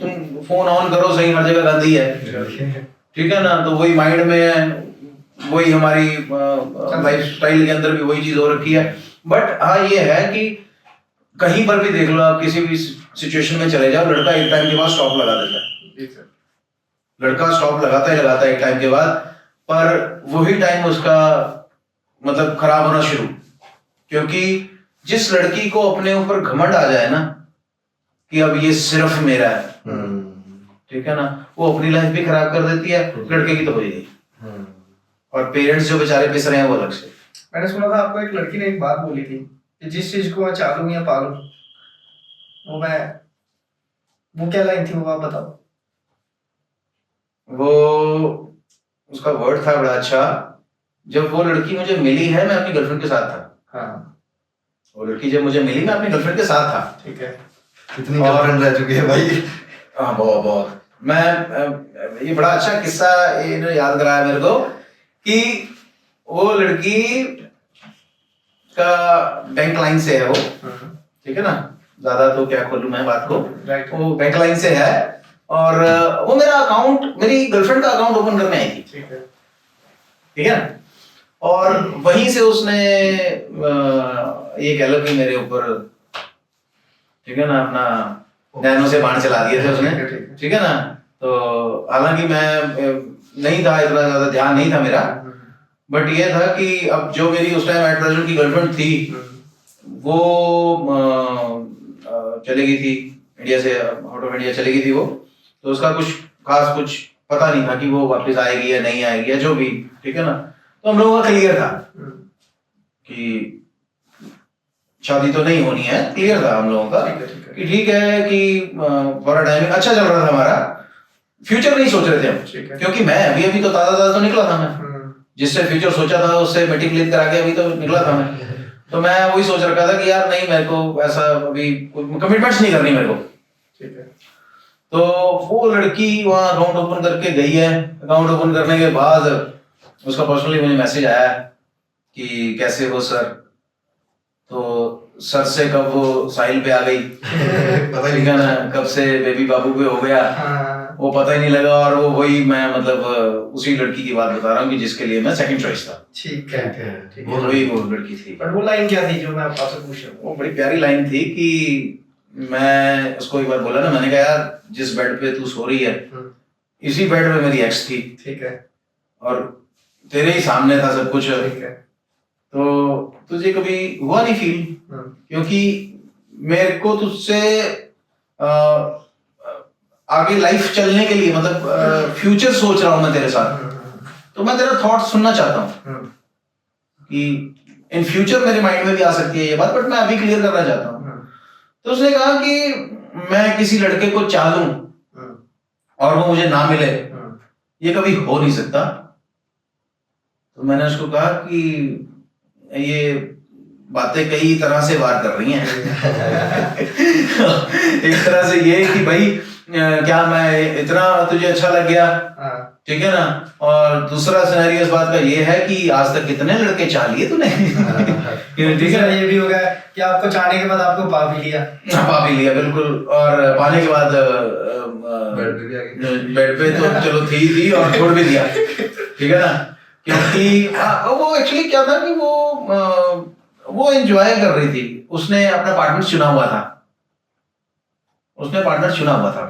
तुम फोन ऑन करो, सही हर जगह गांधी है, ठीक है ना, तो वही माइंड में वही हमारी लाइफ स्टाइल के अंदर भी वही चीज हो रखी है। बट हाँ ये है कि कहीं पर भी देख लो, आप किसी भी सिचुएशन में चले जाओ, लड़का एक टाइम के बाद स्टॉप लगा देता है। लड़का स्टॉप लगाता है एक टाइम के बाद, पर वही टाइम उसका मतलब खराब होना शुरू, क्योंकि जिस लड़की को अपने ऊपर घमंड आ जाए ना कि अब ये सिर्फ मेरा है, ठीक है ना, वो अपनी लाइफ भी खराब कर देती है, लड़के की तो हो ही गई। और पेरेंट्स जो बेचारे पिस रहे हैं वो अलग से। मैंने सुना था आपको एक लड़की ने एक बात बोली थी कि जिस चीज को मैं चालू या पालू वो क्या लाइन थी, वो आप बताओ। वो उसका वर्ड था बड़ा अच्छा, जब वो लड़की मुझे मिली है मैं अपनी गर्लफ्रेंड के साथ था। हाँ, वो लड़की जब मुझे मिली मैं अपनी गर्लफ्रेंड के साथ था। ठीक है, कितनी गर्लफ्रेंड रह चुकी है भाई। हाँ बहुत बहुत। मैं ये बड़ा अच्छा किस्सा इन्होंने याद कराया मेरे को कि वो लड़की का बैंक लाइन से है वो, ठीक है ना, ज्यादा तो क्या खोलूं मैं बात को, वो बैंक लाइन से है और वो मेरा अकाउंट, मेरी गर्लफ्रेंड का अकाउंट ओपन करने आई थी, ठीक है ना, और वहीं से उसने ये कह लो कि मेरे ऊपर, ठीक है ना, अपना नैनो से बाण चला दिए थे उसने, ठीक है ना। तो हालांकि मैं नहीं था, इतना ज्यादा ध्यान नहीं था मेरा, बट ये था कि अब जो मेरी उस टाइम एट प्रेजेंट की गर्लफ्रेंड थी वो चली गई थी इंडिया से, आउट ऑफ इंडिया चली गई थी वो, तो उसका कुछ खास कुछ पता नहीं था कि वो वापस आएगी या नहीं आएगी या जो भी, ठीक है ना। तो हम लोगों का क्लियर था कि शादी तो नहीं होनी है, क्लियर था हम लोगों का कि ठीक है कि बड़ा टाइम अच्छा चल रहा था हमारा। फ्यूचर नहीं सोच रहे थे ठीक हम, है। क्योंकि मैं अभी तो ताजा तो निकला था मैं, जिससे फ्यूचर सोचा था उससे मेट्रिकुलेट करा के अभी तो निकला था मैं। तो मैं वही सोच रखा था कि यार नहीं, मेरे को ऐसा अभी कमिटमेंट्स नहीं करनी मेरे को। ठीक है। तो वो लड़की वहाँ अकाउंट ओपन करके गई है। अकाउंट ओपन करने के बाद उसका पर्सनली मुझे मैसेज आया कि कैसे हो सर। तो सर से कब वो साहिल पे आ गई पता ही ठीक है ना, कब से बेबी बाबू पे हो गया हाँ, वो पता ही नहीं लगा। और वो वही मैं मतलब उसी लड़की की बात बता रहा हूँ कि जिसके लिए मैं सेकंड चॉइस था। ठीक है। ठीक है। वही वो लड़की थी। बट वो लाइन क्या थी जो मैं आपसे पूछ रहा हूँ? वो बड़ी प्यारी लाइन थी कि मैं उसको एक बार बोला ना, मैंने कहा यार जिस बेड पे तू सो रही है इसी बेड पे मेरी एक्स थी ठीक है। और तेरे ही सामने था सब कुछ। ठीक है। तो तुझे कभी हुआ नहीं फील, क्योंकि मेरे को तुझसे आगे लाइफ चलने के लिए मतलब फ्यूचर सोच रहा हूं मैं तेरे साथ, तो मैं तेरा थॉट सुनना चाहता हूँ कि इन फ्यूचर मेरे माइंड में भी आ सकती है ये बात, बट मैं अभी क्लियर करना चाहता हूँ। तो उसने कहा कि मैं किसी लड़के को चाह लूं और वो मुझे ना मिले, ये कभी हो नहीं सकता। तो मैंने उसको कहा कि ये बातें कई तरह से वार कर रही हैं एक तरह से ये कि भाई क्या मैं इतना तुझे अच्छा लग गया, ठीक है ना, और दूसरा सिनेरियो इस बात का ये है कि आज तक कितने लड़के चाह लिए तूने ठीक है। ये भी हो गया कि आपको चाहने के बाद आपको पा भी लिया। पा भी लिया बिल्कुल, और पाने के बाद बेड पे तो चलो थी और छोड़ भी दिया, ठीक है ना। क्योंकि वो एक्चुअली क्या था कि वो एंजॉय कर रही थी, उसने अपना पार्टनर चुना हुआ था, उसने पार्टनर चुना हुआ था।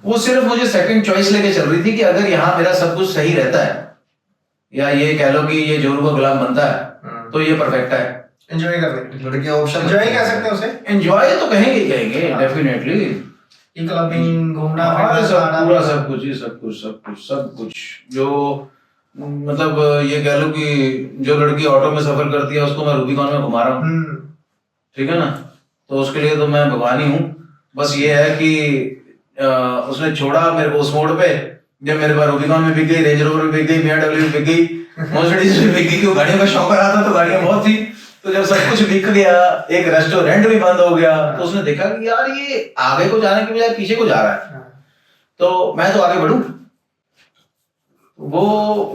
वो सिर्फ मुझे सेकंड चॉइस लेके चल रही थी कि अगर यहाँ मेरा सब कुछ सही रहता है, या ये कह लो कि ये जोरू का गुलाम बनता है, तो ये परफेक्ट है एंजॉय करने। लड़की ऑप्शन एंजॉय कह सकते हैं उसे। एंजॉय तो कहेंगे डेफिनेटली, क्लबिंग, घूमना हाँ, फिरना, खाना, पूरा सब कुछ जो मतलब ये कह लो कि जो लड़की ऑटो में सफर करती है उसको मैं रूबिकॉन में घुमा रहा हूँ, ठीक है ना। तो उसके लिए तो मैं भगवान ही हूँ। बस ये है कि उसने छोड़ा मेरे को उस मोड़ पे जब मेरे पास रूबिकॉन में बिक गई, रेंज रोवर में बिक गई, BMW में बिक गई, मर्सिडीज में बिक गई, क्योंकि गाड़ियों का शौक रहा था तो गाड़ियां बहुत थी। तो जब सब कुछ बिक गया, एक रेस्टोरेंट भी बंद हो गया, तो उसने देखा कि यार ये आगे को जाने के बजाय पीछे को जा रहा है, तो मैं तो आगे बढ़ूं। वो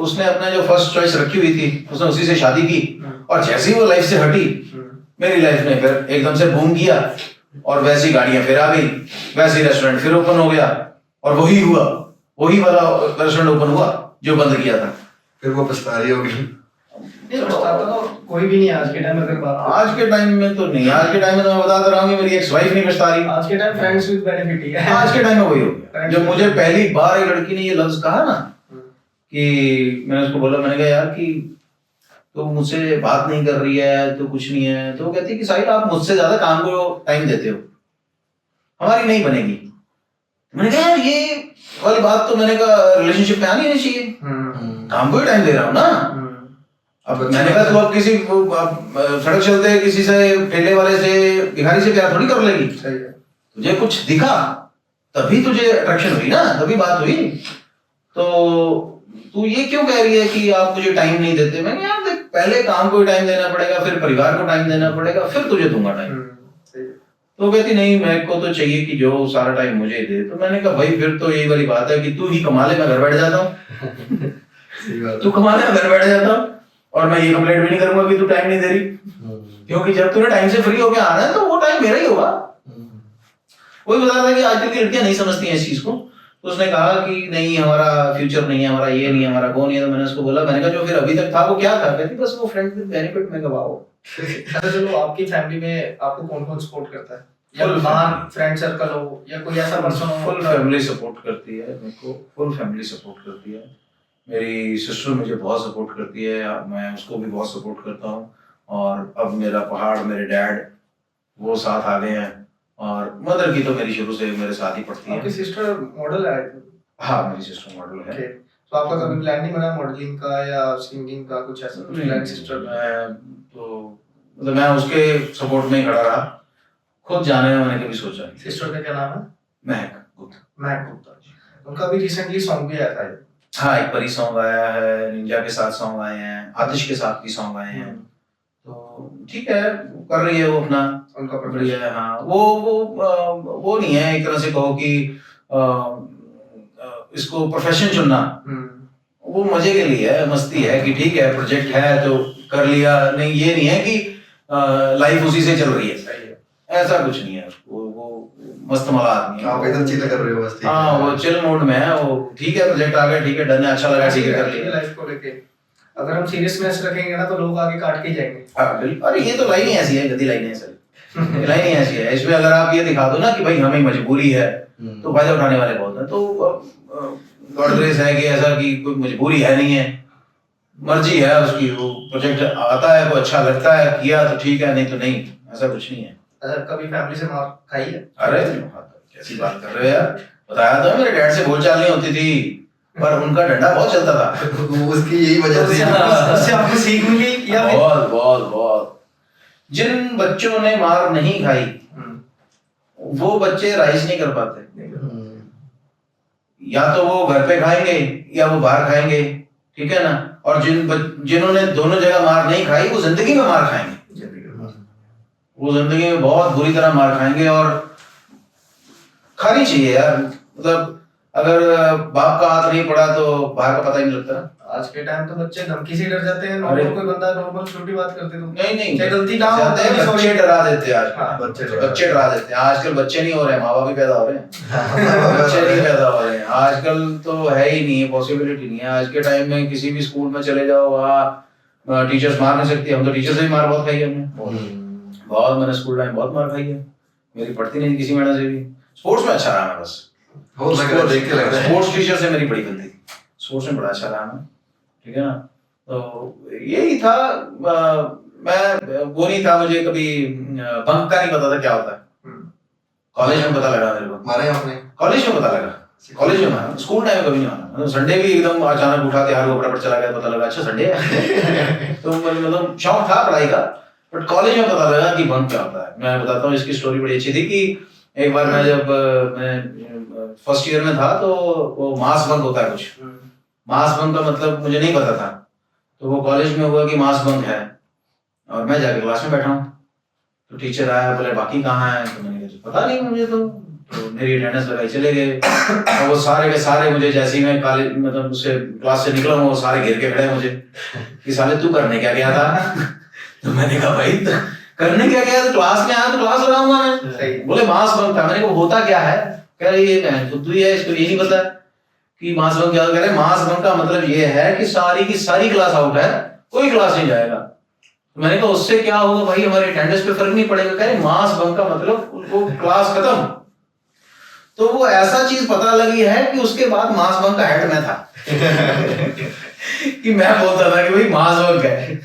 उसने अपना जो फर्स्ट चॉइस रखी हुई थी उसने उसी से शादी की, और जैसे ही वो लाइफ से हटी मेरी लाइफ ने फिर एकदम से बूम किया, और वैसी गाड़ियां फिर आ गई, वैसे ही रेस्टोरेंट फिर ओपन हो गया, और वही हुआ, वही वाला रेस्टोरेंट ओपन हुआ जो बंद किया था। फिर वो पछता रही होगी। कोई भी नहीं आज के टाइम में। अगर बात आज के टाइम में तो नहीं, आज के टाइम में तो मैं बता रहा हूँ कि मेरी एक्स वाइफ नहीं पछता रही। आज के टाइम फ्रेंड्स विद बेनिफिट ही है। आज के टाइम में वही हो गया। जब मुझे पहली बार एक लड़की ने ये लफ्ज कहा ना, कि मैंने उसको बोला, मैंने कहा यार कि तो मुझसे बात नहीं कर रही है तो कुछ नहीं है, तो वो कहती है कि साहिल आप मुझसे ज्यादा काम को टाइम देते हो, हमारी नहीं बनेगी। मैंने कहा यार ये वाली बात तो मैंने कहा रिलेशनशिप में आनी नहीं चाहिए, काम को ही टाइम दे रहा हूँ ना। अब मैंने कहा तो अब किसी सड़क चलते किसी से ठेले वाले से भिखारी से प्यार थोड़ी कर लेगी, तुझे कुछ दिखा तभी तुझे अट्रैक्शन हुई ना, तभी बात हुई। तो तू ये क्यों कह रही है कि आप मुझे टाइम नहीं देते? मैंने यार देख, पहले काम को टाइम देना पड़ेगा, फिर परिवार को टाइम देना पड़ेगा, फिर तुझे दूंगा टाइम। तो कहती नहीं मेरे को तो चाहिए कि जो सारा टाइम मुझे दे। तो मैंने कहा भाई फिर तो यही वाली बात है कि तू ही कमा ले, मैं घर बैठ जाता हूँ तू कमा ले, मैं घर बैठ जाता हूँ, और मैं ये कंप्लेंट भी नहीं करूंगा कि तू टाइम नहीं दे रही, क्योंकि जब तूने टाइम से फ्री होकर आना है तो वो टाइम मेरा ही होगा। वही बता रहा था कि आजकल की लड़कियां नहीं समझती हैं इस चीज को। तो उसने कहा कि नहीं हमारा फ्यूचर नहीं है, हमारा ये नहीं है, हमारा वो नहीं है। तो मैंने उसको बोला, मैंने कहा जो फिर अभी तक था वो क्या था? कहती बस वो फ्रेंड विद बेनिफिट में गवाओ। अच्छा चलो, आपकी फैमिली में आपको कौन कौन सपोर्ट करता है? या बाहर फ्रेंड सर्कल हो या कोई ऐसा पर्सन हो? फुल फैमिली सपोर्ट करती है मेरे को, फुल फैमिली सपोर्ट करती है। मेरी सिस्टर मुझे बहुत सपोर्ट करती है, मैं उसको भी बहुत सपोर्ट करता हूँ। और अब मेरा पहाड़, मेरे डैड वो साथ आ गए हैं, और मदर की तो मेरी शुरू से मेरे साथ ही पड़ती है। आपकी सिस्टर मॉडल है? हाँ मेरी सिस्टर मॉडल है। तो आपका कभी प्लान नहीं बना मॉडलिंग का या सिंगिंग का, कुछ ऐसा कुछ प्लान? सिस्टर मैं तो मतलब मैं उसके सपोर्ट में ही खड़ा रहा, खुद जाने में मैंने कभी सोचा नहीं। सिस्टर का क्या नाम है? महक गुप्ता। महक गुप्ता। उनका भी रिसेंटली सॉन्ग भी आया था ये। हाँ, एक परी सॉन्ग आया है, निंजा के साथ सॉन्ग आए हैं, आतिश के साथ भी सॉन्ग आए हैं। तो ठीक है, कर रही है वो अपना, उनका बढ़िया है। हाँ, वो नहीं है एक तरह से कहो कि इसको प्रोफेशन चुनना, वो मजे के लिए है, मस्ती है कि ठीक है प्रोजेक्ट है तो कर लिया, नहीं ये नहीं है कि लाइफ उसी से चल रही है, ऐसा कुछ नहीं है। वो मस्त मला आदमी है। आप इधर चिल कर रहे हो बस, ठीक हाँ, है। वो चिल मूड में है, वो ठीक है प्रोजेक्ट आ गया, ठीक है डन है, अच्छा लगा, ठीक है कर लिया। लाइफ को लेके अगर हम सीरियसनेस रखेंगे ना तो लोग आगे काट के जाएंगे। हाँ बिल्कुल, अरे ये तो लाइन ही ऐसी है, गंदी लाइन है सर, लाइन ही ऐसी है। इसमें अगर आप ये दिखा दो ना कि भाई हमें मजबूरी है, तो फायदा उठाने वाले बहुत हैं। तो गॉड ग्रेस है कि ऐसा कि कोई मजबूरी है नहीं है, मर्जी है उसकी, वो प्रोजेक्ट आता है वो अच्छा लगता है, किया तो ठीक है, नहीं तो नहीं, ऐसा कुछ नहीं है। कभी फैमिली से मार खाई है? अरे कैसी बात कर रहे हो यार, बताया तो मेरे डैड से बोलचाल नहीं होती थी, पर उनका डंडा बहुत चलता था। उसकी यही वजह से उससे आपको सीख मिली या फिर? बहुत बहुत बहुत। जिन बच्चों ने मार नहीं खाई वो बच्चे राइज नहीं कर पाते। या तो वो घर पे खाएंगे या वो बाहर खाएंगे, ठीक है ना। और जिन्होंने दोनों जगह मार नहीं खाई वो जिंदगी में मार खाएंगे, वो जिंदगी में बहुत बुरी तरह मार खाएंगे। और खानी चाहिए यार, मतलब अगर बाप का हाथ नहीं पड़ा तो बाहर का पता ही नहीं लगता। आज के टाइम तो बच्चे धमकी से डर जाते हैं। नॉर्मल कोई बंदा नॉर्मल छोटी बात करते तो नहीं चाहे गलती ना हो, बच्चे डरा देते हैं आज, बच्चे डरा देते हैं आजकल। बच्चे नहीं हो रहे हैं, माँ बाप ही पैदा हो रहे हैं, बच्चे नहीं पैदा हो रहे हैं आजकल, तो है ही नहीं, पॉसिबिलिटी नहीं है। आज के टाइम में किसी भी स्कूल में चले जाओ, वहाँ टीचर्स मार नहीं सकती। हम तो टीचर से भी मार बहुत खाई है हमने, बहुत। मैंने स्कूल टाइम बहुत मार खाई है, मेरी पढ़ती नहीं किसी मैडम से भी। स्पोर्ट्स में अच्छा रहा मैं, बस स्पोर्ट्स टीचर से मेरी बड़ी बनती थी, स्पोर्ट्स में बड़ा अच्छा रहा मैं, ठीक है ना। तो यही था। मैं वो नहीं था, मुझे कभी बंक का नहीं पता था क्या होता है। कॉलेज में पता लगा मेरे को, मारे आपने? कॉलेज में पता लगा, कॉलेज में मारा, स्कूल टाइम में कभी नहीं मारा। मतलब संडे भी एकदम अचानक उठा के यार वो फटाफट चला गया, पता लगा अच्छा संडे है। तो मतलब शौक था पढ़ाई का, बट कॉलेज में पता लगा कि बंक क्या होता है। मैं बताता हूँ, इसकी स्टोरी बड़ी अच्छी थी कि एक बार मैं जब मैं फर्स्ट ईयर में था तो वो मास बंक होता है कुछ। मास बंक का मतलब मुझे नहीं पता था, तो वो कॉलेज में हुआ कि मास बंक है, और मैं जाके क्लास में बैठा हूँ। तो टीचर आया, बोले बाकी कहाँ है, तो मैंने कहा पता नहीं मुझे, तो मेरी अटेंडेंस लगाई चले गए। और वो सारे के सारे मुझे, जैसे ही मैं कॉलेज मतलब उससे क्लास से निकला हूँ, वो सारे घेर के खड़े मुझे कि साले तू करने क्या गया था। तो मैंने कहा भाई करने क्या गया, तो क्लास में आया तो क्लास लगाऊंगा मैं। बोले मास बंक था। मैंने कहा होता क्या है, कह रहे ये खुद ही है, इसको ये नहीं पता कि मास बंक क्या। कह रहे मास बंक का मतलब ये है कि सारी की सारी क्लास आउट है, कोई क्लास नहीं जाएगा। तो मैंने कहा उससे क्या होगा भाई, हमारे अटेंडेंस पे फर्क नहीं पड़ेगा। कह रहे मास बंक का मतलब वो क्लास खत्म। तो वो ऐसा चीज पता लगी है कि उसके बाद मास बंक का हेड मैं था। कि मैं बोलता था कि भाई मास बंक है,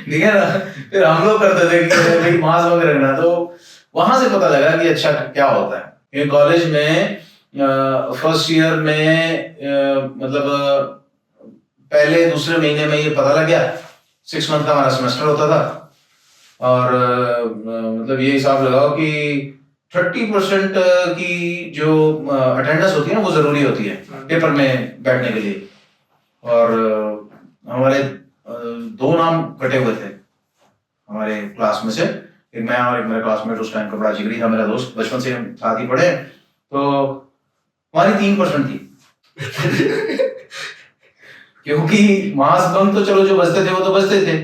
ठीक है ना। फिर हम लोग करते थे कि भाई मास बंक रखना। तो वहां से पता लगा कि अच्छा क्या होता है। कॉलेज में फर्स्ट ईयर में मतलब पहले दूसरे महीने में ये पता लग गया, 6 मंथ का हमारा सेमेस्टर होता था। और मतलब ये हिसाब लगाओ कि 30% की जो अटेंडेंस होती है ना वो जरूरी होती है पेपर में बैठने के लिए। और हमारे 2 नाम कटे हुए थे हमारे क्लास में से, एक मैं और एक मेरा क्लासमेट, उस टाइम का बड़ा जिगरी था मेरा दोस्त, बचपन से हम साथ ही पढ़े। तो हमारी 3% थी। क्योंकि मास बंक तो चलो जो बचते थे वो तो बचते थे,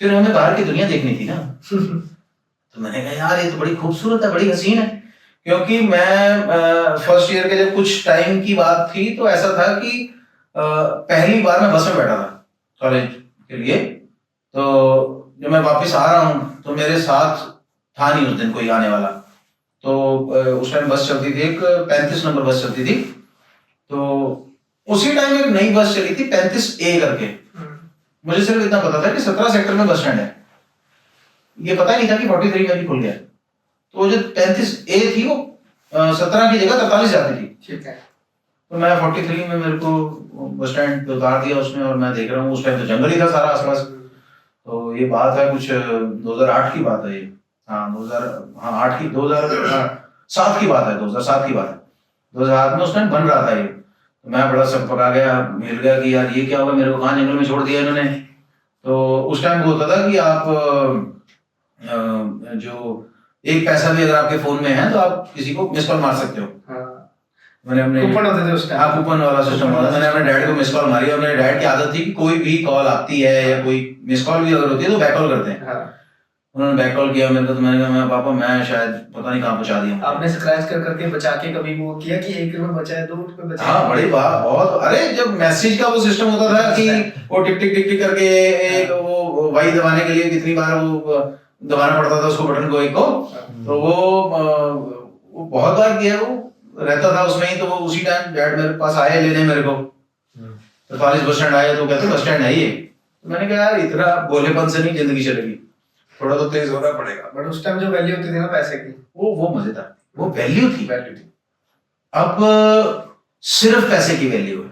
फिर हमें बाहर की दुनिया देखनी थी ना। तो मैंने कहा यार ये तो बड़ी खूबसूरत है, बड़ी हसीन है। क्योंकि मैं फर्स्ट ईयर के जब कुछ टाइम की बात थी तो ऐसा था कि पहली बार मैं बस में बैठा था कॉलेज के लिए। तो जब मैं वापस आ रहा हूँ तो मेरे साथ था नहीं उस दिन कोई आने वाला। तो उस टाइम बस चलती थी, एक 35 नंबर बस चलती थी। तो उसी टाइम एक नई बस चली थी 35A करके। मुझे सिर्फ इतना पता था कि 17 सेक्टर में बस स्टैंड है, ये पता ही नहीं था कि 43 में भी खुल गया। तो वो जो 35A थी वो 17 की जगह 43 जाती थी, ठीक है। तो मैं 43 में, मेरे को बस स्टैंड पे उतार दिया उसमें, और मैं देख रहा हूँ उस टाइम तो जंगल ही था सारा आसपास। तो ये बात है कुछ 2008 की बात है ये, हाँ 2007 की बात है, 2007 की बात है। 2007 में उस टाइम बन रहा था ये। मैं बड़ा सब पका गया, मिल गया कि यार ये क्या हुआ, मेरे को कहाँ जंगल में छोड़ दिया इन्होंने। तो उस टाइम वो होता था कि आप जो एक पैसा भी अगर आपके फोन में है तो आप किसी को मिस कॉल मार सकते हो। मैंने अपने कूपन होते थे उस टाइम। हाँ, कूपन वाला सिस्टम होता था। मैंने अपने डैड को मिस कॉल मारी और मेरे डैड की आदत थी कि कोई भी कॉल आती है या कोई मिस कॉल भी अगर होती है तो बैक कॉल करते हैं। उन्होंने बैक कॉल किया मेरे को, तो मैंने कहा मैं पापा मैं शायद पता नहीं कहाँ पहुंचा दिया। आपने स्क्रैच कर करके बचा के कभी वो किया कि 1 रुपए बचा है 2 रुपए बचा है? हाँ बड़ी बात बहुत। अरे जब मैसेज का वो सिस्टम होता था कि वो टिक टिक टिक टिक करके एक वो वाई दबाने के लिए कितनी बार वो दबाना पड़ता था उसको, बटन को एक को, तो वो बहुत बार किया, वो रहता था उसमें ही। तो वो उसी टाइम डैड मेरे पास आए लेने मेरे को, तो कॉलेज बस स्टैंड आया तो कहते बस स्टैंड है ये। तो मैंने कहा यार इतना भोलेपन से नहीं जिंदगी चलेगी, थोड़ा तो तेज होना पड़ेगा। बट उस टाइम जो वैल्यू होती थी ना पैसे की, वो मजेदार, वो वैल्यू थी। वैल्यू थी। अब सिर्फ पैसे की वैल्यू है।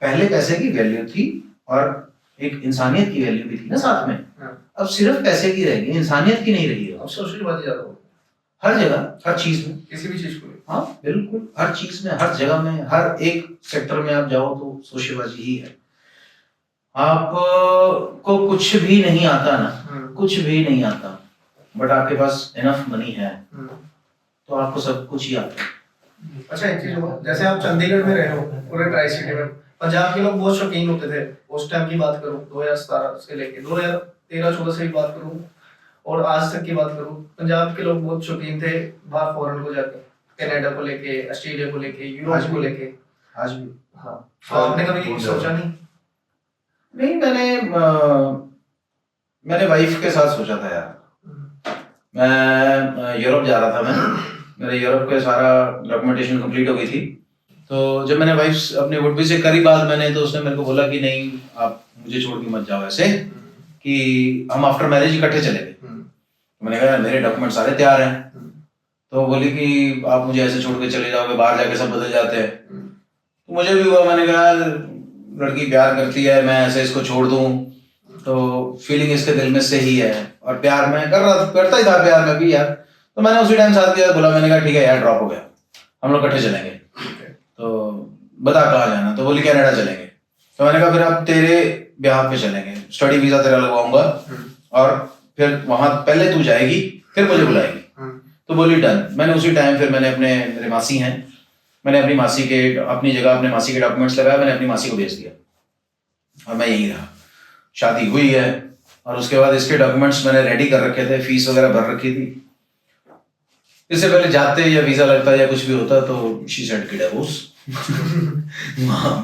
पहले पैसे की वैल्यू थी और एक इंसानियत की वैल्यू भी थी ना साथ में। अब सिर्फ पैसे की रहेगी, इंसानियत की नहीं रही है। अब सोशलबाजी ज्यादा हो हर जगह, हर चीज में, किसी भी चीज को। हाँ बिल्कुल, हर चीज में, हर जगह में, हर एक सेक्टर में आप जाओ तो सोशलबाजी ही है। आप को कुछ भी नहीं आता ना, कुछ भी नहीं आता, बट आपके पास इनफ मनी है तो आपको सब कुछ ही आता है। अच्छा एक चीज और, जैसे आप चंडीगढ़ में रहे हो, पूरे ट्राई सिटी में, पंजाब के लोग बहुत शौकीन होते थे उस टाइम की बात करूं, 2017 से लेके 2013-14 से ही बात करूं और आज तक की बात करूं, पंजाब के लोग बहुत शौकीन थे बाहर फॉरेन को जाकर, कनाडा को लेके, ऑस्ट्रेलिया को लेके, यूरोप को लेके। आज भी। हाँ, तो आपने कभी सोचा नहीं? नहीं, मैंने वाइफ के साथ सोचा था यार। मैं यूरोप जा रहा था, मेरे यूरोप का सारा डॉक्यूमेंटेशन कंप्लीट हो गई थी। तो जब मैंने वाइफ अपने वुड बी से करी बात मैंने, तो उसने मेरे को बोला कि नहीं आप मुझे छोड़ के मत जाओ ऐसे, कि हम आफ्टर मैरिज इकट्ठे चले गए। मैंने कहा मेरे डॉक्यूमेंट सारे तैयार हैं। तो बोली कि आप मुझे ऐसे छोड़ के चले जाओगे, बाहर जाके सब बदल जाते हैं। तो मुझे भी हुआ, मैंने कहा लड़की प्यार करती है, मैं ऐसे इसको छोड़ दूं तो फीलिंग इसके दिल में से ही है, और प्यार मैं करता ही था प्यार में भी यार। तो मैंने उसी टाइम साथ किया, बोला, मैंने कहा ठीक है यार ड्रॉप हो गया, हम लोग इकट्ठे चलेंगे। तो बता कहाँ जाना, तो बोली कनाडा चलेंगे। तो मैंने कहा फिर आप तेरे ब्याह पे चलेंगे, स्टडी वीजा तेरा लगवाऊंगा और फिर वहां पहले तू जाएगी फिर मुझे बुलाएगी। तो बोली डन। मैंने उसी टाइम फिर मैंने मेरे मासी हैं, मैंने अपनी मासी के अपनी जगह अपने मासी के डॉक्यूमेंट्स लगाया, मैंने अपनी मासी को भेज दिया और मैं यहीं रहा। शादी हुई है और उसके बाद इसके डॉक्यूमेंट्स मैंने रेडी कर रखे थे, फीस वगैरह भर रखी थी। इससे पहले जाते या वीजा लगता या कुछ भी होता तो शी सेड कि डिवोर्स।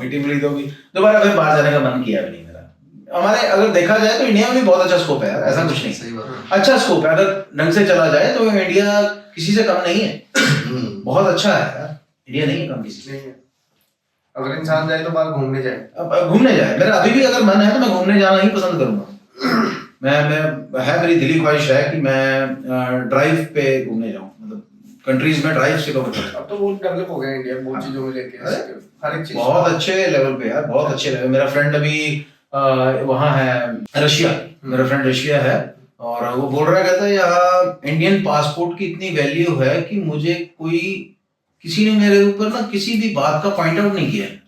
मीटिंग तो भी दोबारा फिर बाहर जाने का मन किया भी नहीं मेरा। हमारे अगर देखा जाए तो इंडिया में भी बहुत अच्छा स्कोप है यार, ऐसा कुछ नहीं, सही बात है। अच्छा स्कोप है। अगर ढंग से चला जाए तो इंडिया किसी से कम नहीं है, बहुत अच्छा है यार, इंडिया नहीं है कम किसी से। अगर इंसान जाए तो बाहर घूमने जाए, अब घूमने जाए, मेरा अभी भी अगर मन है तो मैं घूमने जाना ही पसंद करूंगा। मेरी दिली ख्वाहिश है कि मैं ड्राइव पे घूमने जाऊं, मतलब कंट्रीज में ड्राइव से कवर करूं। अब तो बहुत डेवलप हो गया इंडिया बहुत चीजों में लेके, हर एक चीज बहुत अच्छे लेवल पे यार, बहुत अच्छे लेवल। मेरा फ्रेंड अभी वहाँ है रशिया, मेरा फ्रेंड रशिया है और वो बोल रहा है, कहता है यहाँ इंडियन पासपोर्ट की इतनी वैल्यू है कि मुझे किसी ने मेरे ऊपर ना किसी भी बात का पॉइंट आउट नहीं किया है।